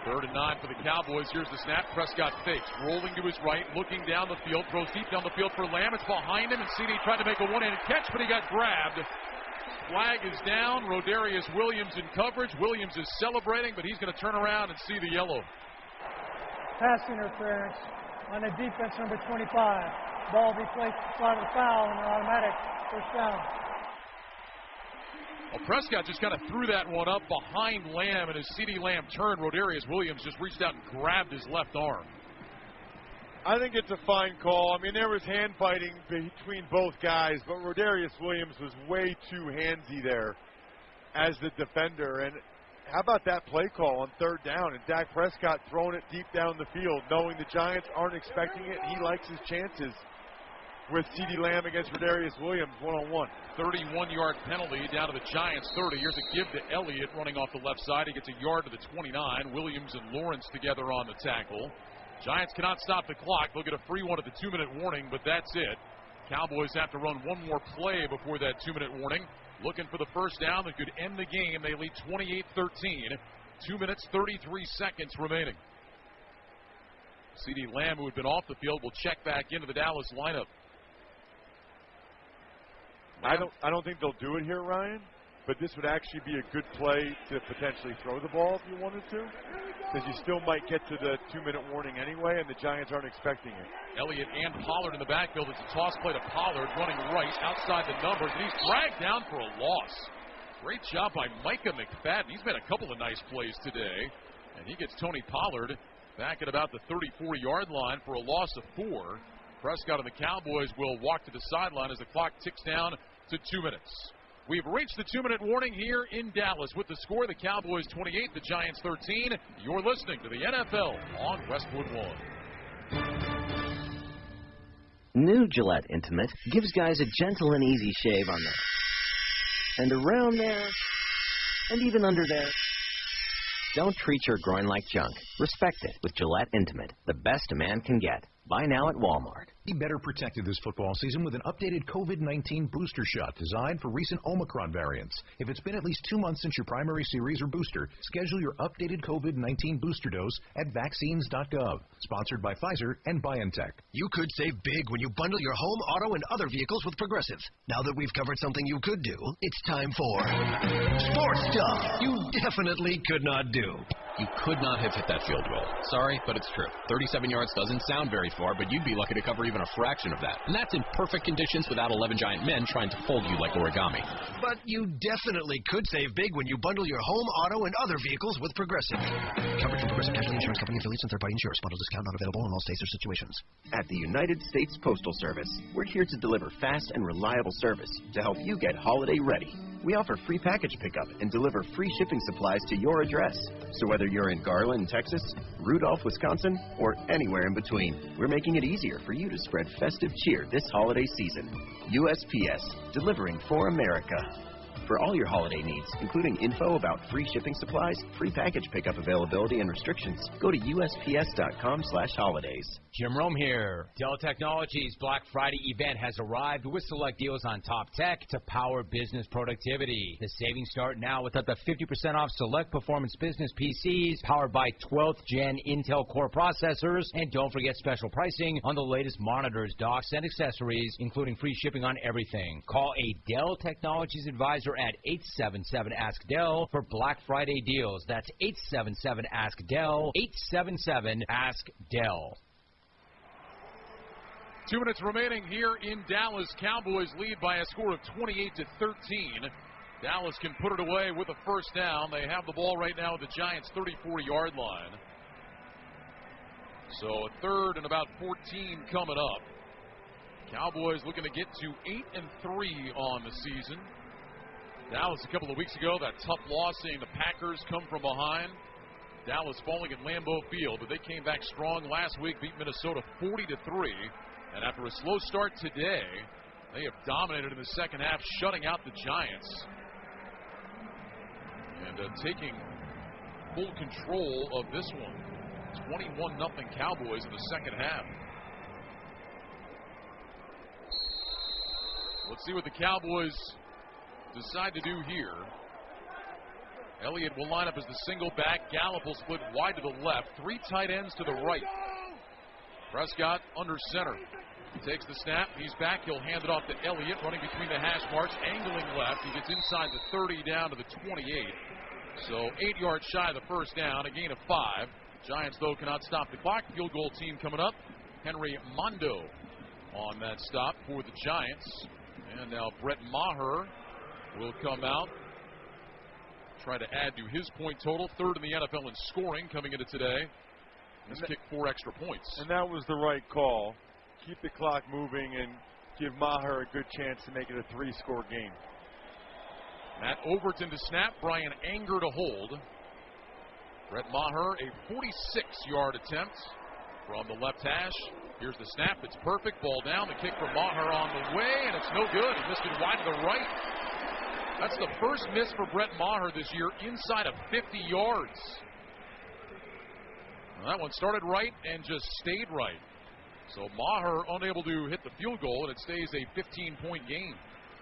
3rd and 9 for the Cowboys. Here's the snap. Prescott fakes. Rolling to his right, looking down the field. Throws deep down the field for Lamb. It's behind him, and CD tried to make a one-handed catch, but he got grabbed. Flag is down. Rodarius Williams in coverage. Williams is celebrating, but he's going to turn around and see the yellow. Pass interference on the defense, number 25. Ball be placed inside of the foul and an automatic first down. Well, Prescott just kind of threw that one up behind Lamb, and as CeeDee Lamb turned, Rodarius Williams just reached out and grabbed his left arm. I think it's a fine call. I mean, there was hand fighting between both guys, but Rodarius Williams was way too handsy there as the defender. And how about that play call on 3rd down? And Dak Prescott throwing it deep down the field, knowing the Giants aren't expecting it, and he likes his chances with CeeDee Lamb against Rodarius Williams one-on-one. 31-yard penalty down to the Giants 30. Here's a give to Elliott running off the left side. He gets a yard to the 29. Williams and Lawrence together on the tackle. Giants cannot stop the clock. They'll get a free one at the 2-minute warning, but that's it. Cowboys have to run one more play before that 2-minute warning. Looking for the first down that could end the game. They lead 28-13. 2 minutes, 33 seconds remaining. CeeDee Lamb, who had been off the field, will check back into the Dallas lineup. I don't think they'll do it here, Ryan, but this would actually be a good play to potentially throw the ball if you wanted to, because you still might get to the 2-minute warning anyway, and the Giants aren't expecting it. Elliott and Pollard in the backfield. It's a toss play to Pollard, running right outside the numbers, and he's dragged down for a loss. Great job by Micah McFadden. He's made a couple of nice plays today, and he gets Tony Pollard back at about the 34-yard line for a loss of 4. Prescott and the Cowboys will walk to the sideline as the clock ticks down to 2 minutes. We've reached the 2-minute warning here in Dallas with the score, the Cowboys 28, the Giants 13. You're listening to the NFL on Westwood One. New Gillette Intimate gives guys a gentle and easy shave on there, and around there, and even under there. Don't treat your groin like junk. Respect it with Gillette Intimate, the best a man can get. Buy now at Walmart. Be better protected this football season with an updated COVID-19 booster shot designed for recent Omicron variants. If it's been at least 2 months since your primary series or booster, schedule your updated COVID-19 booster dose at vaccines.gov. Sponsored by Pfizer and BioNTech. You could save big when you bundle your home, auto, and other vehicles with Progressive. Now that we've covered something you could do, it's time for sports stuff you definitely could not do. You could not have hit that field goal. Sorry, but it's true. 37 yards doesn't sound very far, but you'd be lucky to cover even a fraction of that. And that's in perfect conditions without 11 giant men trying to fold you like origami. But you definitely could save big when you bundle your home, auto, and other vehicles with Progressive. Coverage from Progressive Casualty Insurance Company affiliates and third-party insurers. Bundle discount not available in all states or situations. At the United States Postal Service, we're here to deliver fast and reliable service to help you get holiday ready. We offer free package pickup and deliver free shipping supplies to your address. So whether you're in Garland, Texas, Rudolph, Wisconsin, or anywhere in between, we're making it easier for you to spread festive cheer this holiday season. USPS, delivering for America. For all your holiday needs, including info about free shipping supplies, free package pickup availability, and restrictions, go to USPS.com/holidays. Jim Rome here. Dell Technologies' Black Friday event has arrived with select deals on top tech to power business productivity. The savings start now with up to 50% off select performance business PCs powered by 12th Gen Intel Core processors. And don't forget special pricing on the latest monitors, docks, and accessories, including free shipping on everything. Call a Dell Technologies advisor at 877-ASK-DELL for Black Friday deals. That's 877-ASK-DELL, 877-ASK-DELL. 2 minutes remaining here in Dallas. Cowboys lead by a score of 28-13. Dallas can put it away with a first down. They have the ball right now at the Giants' 34-yard line. So a third and about 14 coming up. Cowboys looking to get to 8-3 on the season. Dallas a couple of weeks ago, that tough loss, seeing the Packers come from behind. Dallas falling at Lambeau Field, but they came back strong last week, beat Minnesota 40-3. And after a slow start today, they have dominated in the second half, shutting out the Giants. And taking full control of this one. 21-0 Cowboys in the second half. Let's see what the Cowboys decide to do here. Elliott will line up as the single back. Gallup will split wide to the left. 3 tight ends to the right. Prescott under center. Takes the snap. He's back. He'll hand it off to Elliott, running between the hash marks, angling left. He gets inside the 30 down to the 28. So 8 yards shy of the first down, a gain of 5. Giants, though, cannot stop the clock. Field goal team coming up. Henry Mondo on that stop for the Giants. And now Brett Maher will come out. Try to add to his point total. 3rd in the NFL in scoring coming into today. He's kicked 4 extra points. And that was the right call. Keep the clock moving and give Maher a good chance to make it a 3-score game. Matt Overton to snap. Brian Anger to hold. Brett Maher, a 46-yard attempt from the left hash. Here's the snap. It's perfect. Ball down. The kick from Maher on the way, and it's no good. He missed it wide to the right. That's the first miss for Brett Maher this year inside of 50 yards. Well, that one started right and just stayed right. So Maher unable to hit the field goal, and it stays a 15-point game.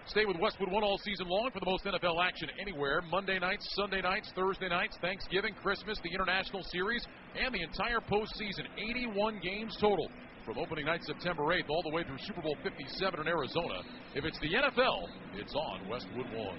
Stay with Westwood One all season long for the most NFL action anywhere. Monday nights, Sunday nights, Thursday nights, Thanksgiving, Christmas, the International Series, and the entire postseason. 81 games total from opening night September 8th all the way through Super Bowl 57 in Arizona. If it's the NFL, it's on Westwood One.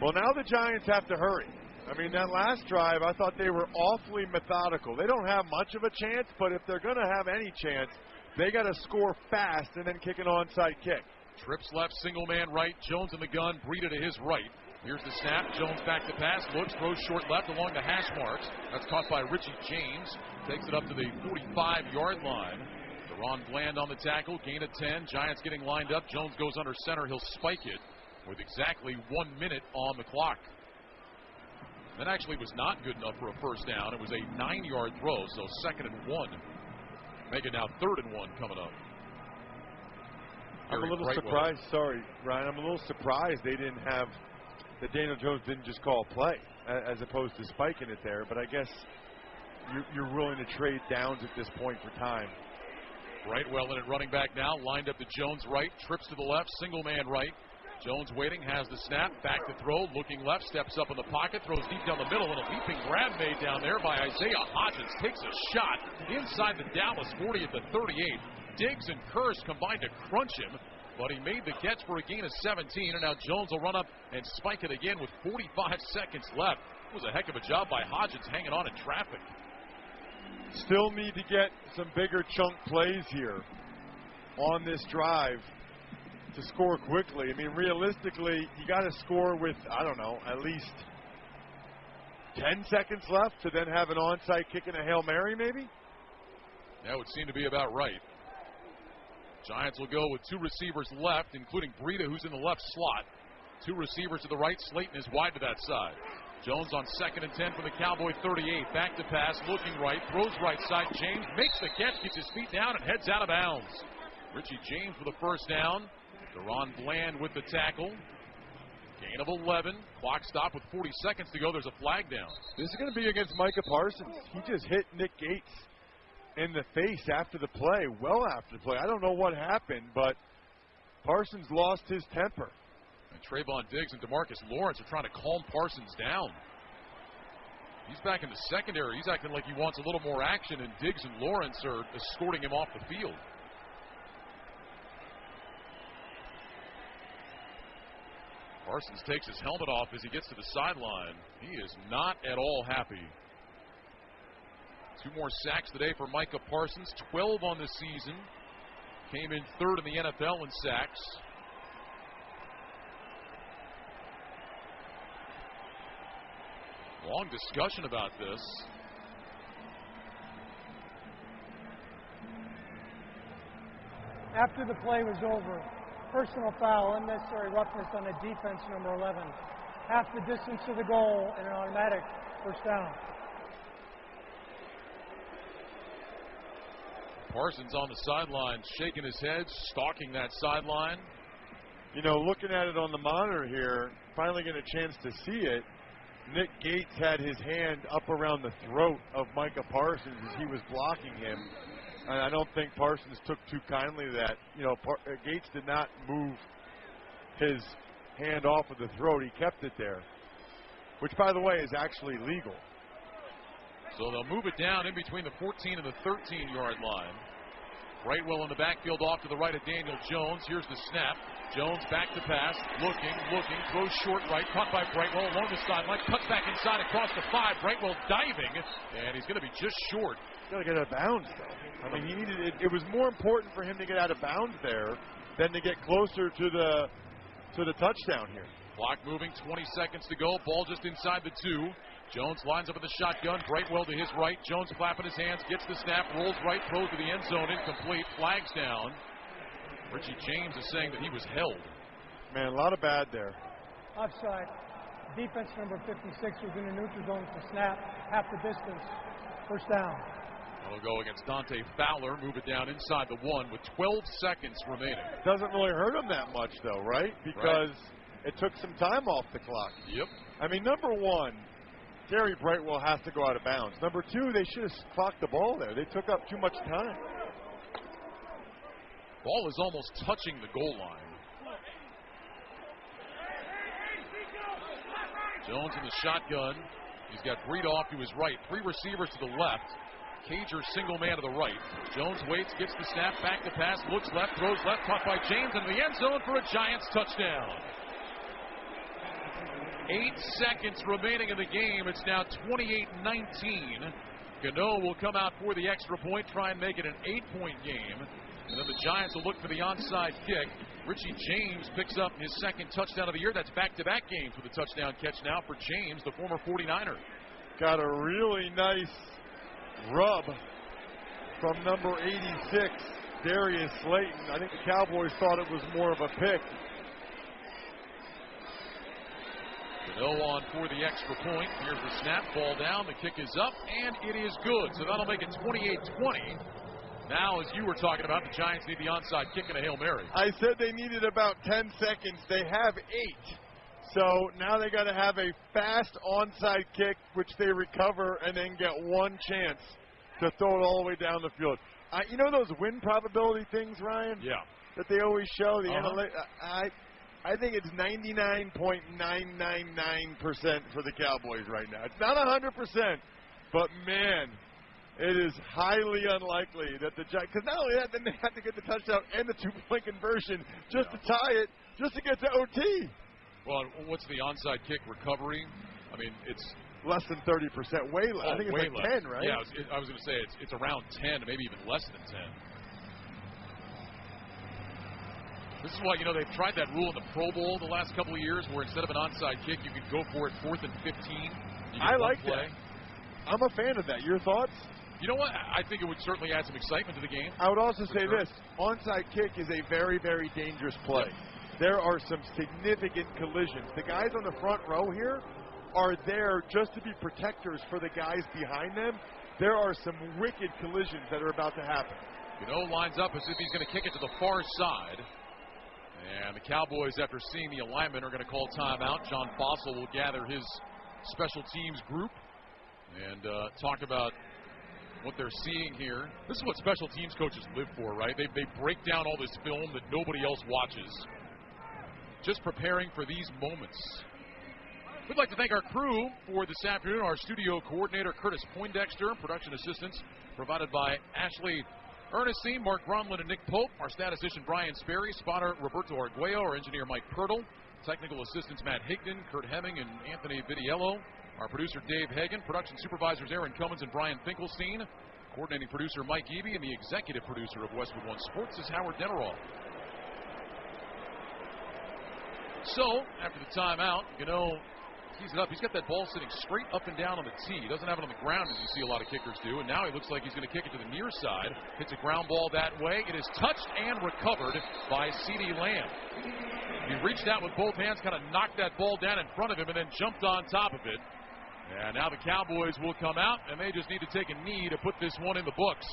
Well, now the Giants have to hurry. I mean, that last drive, I thought they were awfully methodical. They don't have much of a chance, but if they're going to have any chance, they got to score fast and then kick an onside kick. Trips left, single man right. Jones in the gun, Breida to his right. Here's the snap. Jones back to pass, looks, throws short left along the hash marks. That's caught by Richie James. Takes it up to the 45-yard line. Deron Bland on the tackle, gain of 10. Giants getting lined up. Jones goes under center. He'll spike it with exactly 1 minute on the clock. That actually was not good enough for a first down. It was a 9-yard throw, so 2nd and 1. Make it now 3rd and 1 coming up. I'm a little surprised. Sorry, Ryan. I'm a little surprised they didn't have that Daniel Jones didn't just call a play as opposed to spiking it there. But I guess you're willing to trade downs at this point for time. Brightwell in at running back now, lined up to Jones right, trips to the left, single man right. Jones waiting, has the snap, back to throw, looking left, steps up in the pocket, throws deep down the middle, and a leaping grab made down there by Isaiah Hodgins. Takes a shot inside the Dallas 40 at the 38. Diggs and Kearse combined to crunch him, but he made the catch for a gain of 17, and now Jones will run up and spike it again with 45 seconds left. It was a heck of a job by Hodgins hanging on in traffic. Still need to get some bigger chunk plays here on this drive to score quickly. I mean, realistically, you got to score with, I don't know, at least 10 seconds left to then have an onside kick and a Hail Mary, maybe? That would seem to be about right. Giants will go with 2 receivers left, including Breida, who's in the left slot. 2 receivers to the right. Slayton is wide to that side. Jones on 2nd and 10 from the Cowboy 38. Back to pass, looking right, throws right side. James makes the catch, gets his feet down, and heads out of bounds. Richie James for the first down. Deron Bland with the tackle. Gain of 11. Clock stop with 40 seconds to go. There's a flag down. This is going to be against Micah Parsons. He just hit Nick Gates in the face after the play, well after the play. I don't know what happened, but Parsons lost his temper. And Trayvon Diggs and DeMarcus Lawrence are trying to calm Parsons down. He's back in the secondary. He's acting like he wants a little more action, and Diggs and Lawrence are escorting him off the field. Parsons takes his helmet off as he gets to the sideline. He is not at all happy. 2 more sacks today for Micah Parsons, 12 on the season. Came in 3rd in the NFL in sacks. Long discussion about this. After the play was over, personal foul, unnecessary roughness on a defense, number 11. Half the distance to the goal and an automatic first down. Parsons on the sideline, shaking his head, stalking that sideline. You know, looking at it on the monitor here, finally getting a chance to see it. Nick Gates had his hand up around the throat of Micah Parsons as he was blocking him. And I don't think Parsons took too kindly to that. You know, Gates did not move his hand off of the throat. He kept it there, which, by the way, is actually legal. So they'll move it down in between the 14 and the 13-yard line. Brightwell in the backfield off to the right of Daniel Jones. Here's the snap. Jones back to pass. Looking, throws short right. Caught by Brightwell along the sideline. Cuts back inside across the 5. Brightwell diving, and he's going to be just short. He's got to get out of bounds, though. I mean, he needed it. It was more important for him to get out of bounds there than to get closer to the touchdown here. Clock moving, 20 seconds to go. Ball just inside the 2. Jones lines up in the shotgun. Brightwell to his right. Jones clapping his hands. Gets the snap. Rolls right. Throws to the end zone. Incomplete. Flags down. Richie James is saying that he was held. Man, a lot of bad there. Offside. Defense number 56 was in the neutral zone to snap. Half the distance. First down. That'll go against Dante Fowler. Move it down inside the 1 with 12 seconds remaining. Doesn't really hurt him that much, though, right? Because it took some time off the clock. Yep. I mean, number 1, Gary Brightwell has to go out of bounds. Number 2, they should have clocked the ball there. They took up too much time. Ball is almost touching the goal line. Jones in the shotgun. He's got Breed off to his right. 3 receivers to the left. Cager single man to the right. Jones waits, gets the snap, back to pass, looks left, throws left, caught by James into the end zone for a Giants touchdown. 8 seconds remaining in the game. It's now 28-19. Gano will come out for the extra point, try and make it an 8-point game. And then the Giants will look for the onside kick. Richie James picks up his second touchdown of the year. That's back-to-back games with a touchdown catch now for James, the former 49er. Got a really nice rub from number 86, Darius Slayton. I think the Cowboys thought it was more of a pick. Gano on for the extra point. Here's the snap, ball down, the kick is up, and it is good. So that'll make it 28-20. Now, as you were talking about, the Giants need the onside kick and a Hail Mary. I said they needed about 10 seconds. They have 8. So now they got to have a fast onside kick, which they recover, and then get one chance to throw it all the way down the field. You know those win probability things, Ryan? Yeah. That they always show? The analytics. I think it's 99.999% for the Cowboys right now. It's not 100%, but, man, it is highly unlikely that the Giants, because not only that, then they have to get the touchdown and the 2-point conversion just to tie it, just to get to OT. Well, what's the onside kick recovery? I mean, it's less than 30%, way less. I think it's like less. 10, right? Yeah, I was going to say it's around 10, maybe even less than 10. This is why, they've tried that rule in the Pro Bowl the last couple of years where instead of an onside kick, you can go for it 4th and 15. I like that. I'm a fan of that. Your thoughts? You know what? I think it would certainly add some excitement to the game. I would also say this. Onside kick is a very, very dangerous play. Yep. There are some significant collisions. The guys on the front row here are there just to be protectors for the guys behind them. There are some wicked collisions that are about to happen. Lines up as if he's going to kick it to the far side. And the Cowboys, after seeing the alignment, are going to call timeout. John Fossil will gather his special teams group and talk about what they're seeing here. This is what special teams coaches live for, right? They break down all this film that nobody else watches. Just preparing for these moments. We'd like to thank our crew for this afternoon. Our studio coordinator, Curtis Poindexter. Production assistance provided by Ashley Ernestine, Mark Gromlin, and Nick Pope. Our statistician, Brian Sperry. Spotter, Roberto Arguello. Our engineer, Mike Pirtle. Technical assistants, Matt Higdon, Kurt Hemming, and Anthony Vidiello. Our producer, Dave Hagan. Production supervisors, Aaron Cummins and Brian Finkelstein. Coordinating producer, Mike Eby. And the executive producer of Westwood One Sports is Howard Deneroff. So, after the timeout, tees it up. He's got that ball sitting straight up and down on the tee. He doesn't have it on the ground as you see a lot of kickers do. And now he looks like he's going to kick it to the near side. Hits a ground ball that way. It is touched and recovered by CeeDee Lamb. He reached out with both hands, kind of knocked that ball down in front of him, and then jumped on top of it. And now the Cowboys will come out, and they just need to take a knee to put this one in the books.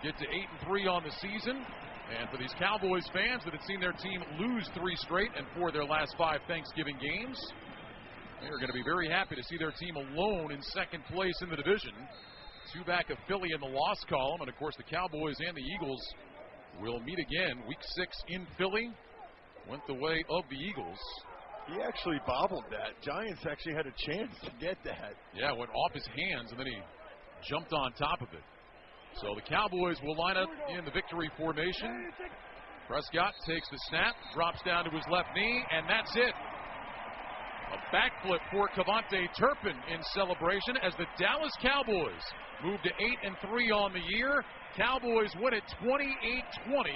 Get to 8-3 on the season. And for these Cowboys fans that had seen their team lose 3 straight and 4 of their last 5 Thanksgiving games, They're going to be very happy to see their team alone in second place in the division. 2 back of Philly in the loss column. And, of course, the Cowboys and the Eagles will meet again. Week 6 in Philly went the way of the Eagles. He actually bobbled that. Giants actually had a chance to get that. Yeah, it went off his hands, and then he jumped on top of it. So the Cowboys will line up in the victory formation. Prescott takes the snap, drops down to his left knee, and that's it. A backflip for Cavante Turpin in celebration as the Dallas Cowboys move to 8-3 on the year. Cowboys win it 28-20.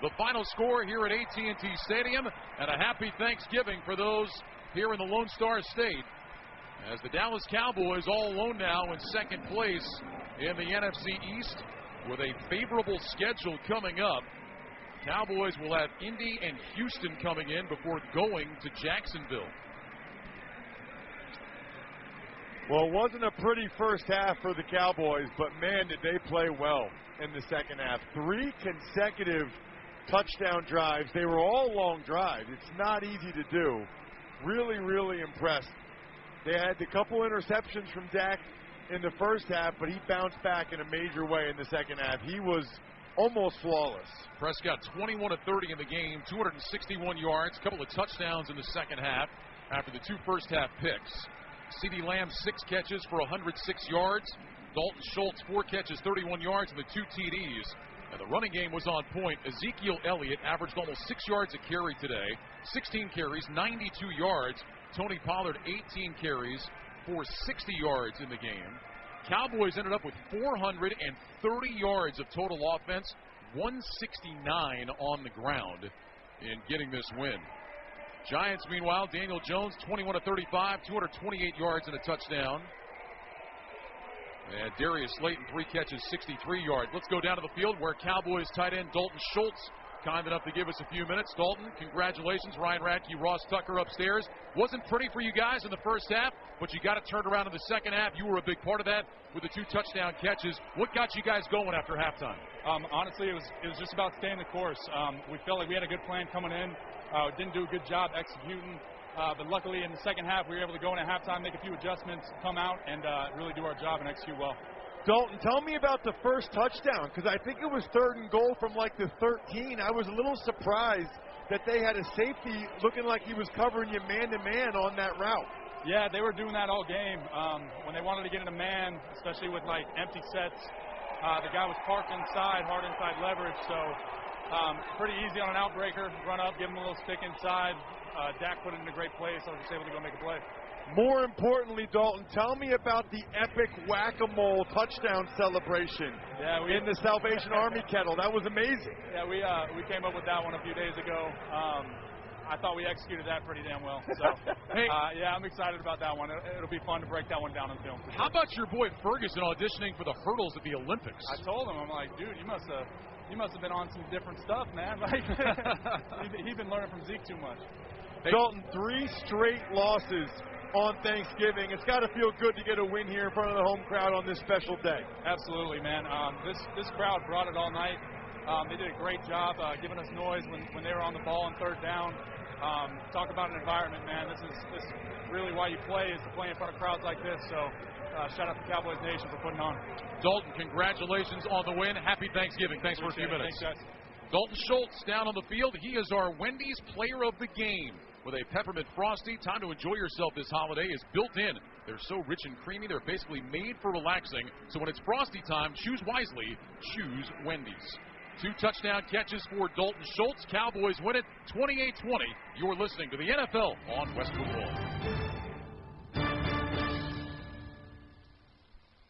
The final score here at AT&T Stadium, and a happy Thanksgiving for those here in the Lone Star State, as the Dallas Cowboys all alone now in second place in the NFC East with a favorable schedule coming up. Cowboys will have Indy and Houston coming in before going to Jacksonville. Well, it wasn't a pretty first half for the Cowboys, but man, did they play well in the second half. 3 consecutive touchdown drives. They were all long drives. It's not easy to do. Really, really impressed. They had a couple interceptions from Dak in the first half, but he bounced back in a major way in the second half. He was almost flawless. Prescott 21 of 30 in the game, 261 yards, a couple of touchdowns in the second half after the 2 first half picks. CeeDee Lamb 6 catches for 106 yards. Dalton Schultz 4 catches, 31 yards, and the 2 TDs. And the running game was on point. Ezekiel Elliott averaged almost 6 yards a carry today. 16 carries, 92 yards. Tony Pollard 18 carries for 60 yards in the game. Cowboys ended up with 430 yards of total offense, 169 on the ground in getting this win. Giants, meanwhile, Daniel Jones, 21 of 35, 228 yards and a touchdown. And Darius Slayton, 3 catches, 63 yards. Let's go down to the field where Cowboys tight end Dalton Schultz, kind enough to give us a few minutes. Dalton, congratulations. Ryan Radke, Ross Tucker upstairs. Wasn't pretty for you guys in the first half, but you got it turned around in the second half. You were a big part of that with the 2 touchdown catches. What got you guys going after halftime? Honestly, it was just about staying the course. We felt like we had a good plan coming in. Didn't do a good job executing. But luckily, in the second half, we were able to go in at halftime, make a few adjustments, come out, and really do our job and execute well. Dalton, tell me about the first touchdown, because I think it was 3rd and goal from like the 13. I was a little surprised that they had a safety looking like he was covering you man-to-man on that route. Yeah, they were doing that all game. When they wanted to get in a man, especially with like empty sets, the guy was parked inside, hard inside leverage, so pretty easy on an outbreaker, run up, give him a little stick inside. Dak put it in a great place, so I was just able to go make a play. More importantly, Dalton, tell me about the epic whack-a-mole touchdown celebration in the Salvation Army kettle. That was amazing. Yeah, we came up with that one a few days ago. I thought we executed that pretty damn well. So, yeah, I'm excited about that one. It'll be fun to break that one down in film. How about your boy Ferguson auditioning for the hurdles at the Olympics? I told him, I'm like, dude, you must have been on some different stuff, man. Like, he's been learning from Zeke too much. Dalton, 3 straight losses on Thanksgiving. It's got to feel good to get a win here in front of the home crowd on this special day. Absolutely, man. This crowd brought it all night. They did a great job giving us noise when they were on the ball on 3rd down. Talk about an environment, man. This is really why you play, is to play in front of crowds like this. So shout out to Cowboys Nation for putting on. Dalton, congratulations on the win. Happy Thanksgiving. Thanks for a few minutes. Thanks, guys. Dalton Schultz down on the field. He is our Wendy's Player of the Game with a peppermint frosty. Time to enjoy yourself this holiday is built in. They're so rich and creamy, they're basically made for relaxing. So when it's frosty time, choose wisely. Choose Wendy's. 2 touchdown catches for Dalton Schultz. Cowboys win it 28-20. You're listening to the NFL on Westwood One.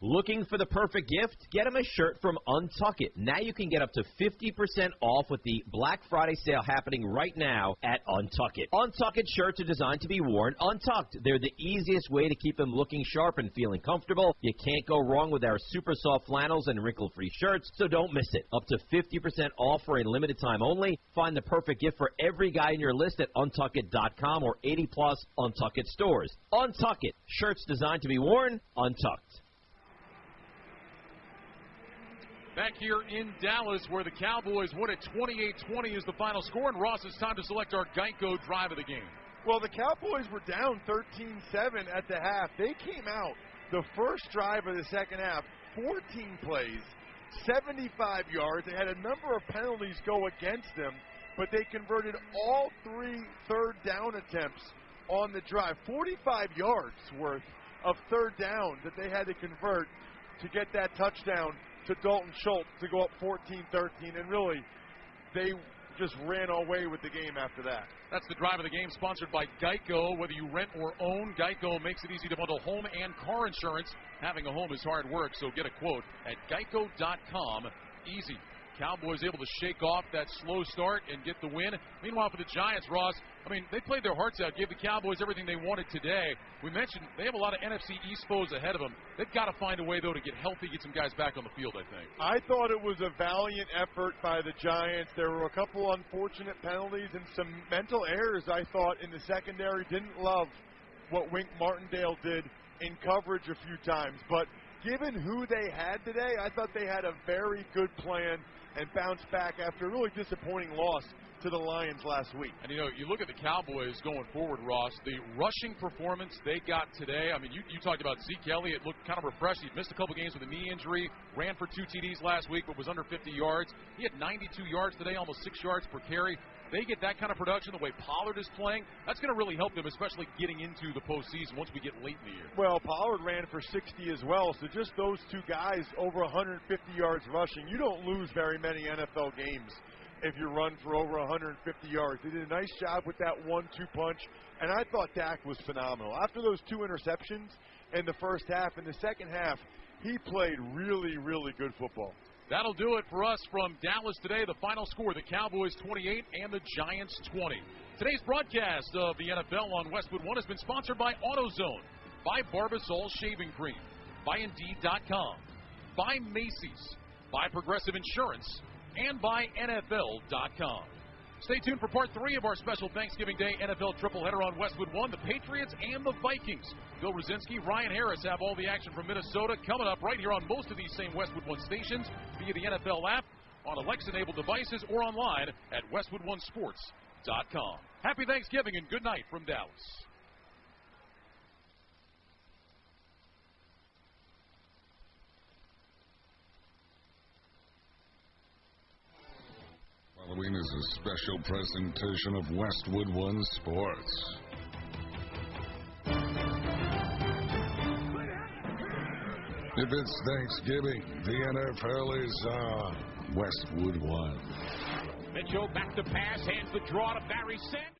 Looking for the perfect gift? Get them a shirt from Untuck It. Now you can get up to 50% off with the Black Friday sale happening right now at Untuck It. Untuck It shirts are designed to be worn untucked. They're the easiest way to keep them looking sharp and feeling comfortable. You can't go wrong with our super soft flannels and wrinkle-free shirts, so don't miss it. Up to 50% off for a limited time only. Find the perfect gift for every guy in your list at untuckit.com or 80-plus Untuck It stores. Untuck It. Shirts designed to be worn untucked. Back here in Dallas, where the Cowboys win at 28-20 is the final score. And Ross, it's time to select our Geico drive of the game. Well, the Cowboys were down 13-7 at the half. They came out the first drive of the second half, 14 plays, 75 yards. They had a number of penalties go against them, but they converted all 3 third down attempts on the drive. 45 yards worth of third down that they had to convert to get that touchdown to Dalton Schultz to go up 14-13. And really, they just ran away with the game after that. That's the drive of the game, sponsored by Geico. Whether you rent or own, Geico makes it easy to bundle home and car insurance. Having a home is hard work, so get a quote at geico.com. Easy. Cowboys able to shake off that slow start and get the win. Meanwhile, for the Giants, Ross, I mean, they played their hearts out, gave the Cowboys everything they wanted today. We mentioned they have a lot of NFC East foes ahead of them. They've got to find a way, though, to get healthy, get some guys back on the field, I think. I thought it was a valiant effort by the Giants. There were a couple unfortunate penalties and some mental errors, I thought, in the secondary. Didn't love what Wink Martindale did in coverage a few times. But given who they had today, I thought they had a very good plan and bounced back after a really disappointing loss to the Lions last week. And, you know, you look at the Cowboys going forward, Ross, the rushing performance they got today. I mean, you talked about Zeke Elliott. Looked kind of refreshed. He missed a couple games with a knee injury, ran for 2 TDs last week, but was under 50 yards. He had 92 yards today, almost 6 yards per carry. They get that kind of production, the way Pollard is playing, that's going to really help them, especially getting into the postseason once we get late in the year. Well, Pollard ran for 60 as well, so just those two guys over 150 yards rushing. You don't lose very many NFL games if you run for over 150 yards. They did a nice job with that 1-2 punch, and I thought Dak was phenomenal. After those 2 interceptions in the first half, in the second half, he played really, really good football. That'll do it for us from Dallas today. The final score, the Cowboys 28 and the Giants 20. Today's broadcast of the NFL on Westwood One has been sponsored by AutoZone, by Barbasol Shaving Cream, by Indeed.com, by Macy's, by Progressive Insurance, and by NFL.com. Stay tuned for part 3 of our special Thanksgiving Day NFL tripleheader on Westwood One. The Patriots and the Vikings. Bill Rosinski, Ryan Harris have all the action from Minnesota coming up right here on most of these same Westwood One stations via the NFL app, on Alexa-enabled devices, or online at westwoodonesports.com. Happy Thanksgiving and good night from Dallas. Halloween is a special presentation of Westwood One Sports. If it's Thanksgiving, the NFL is Westwood One. Mitchell back to pass, hands the draw to Barry Sanders.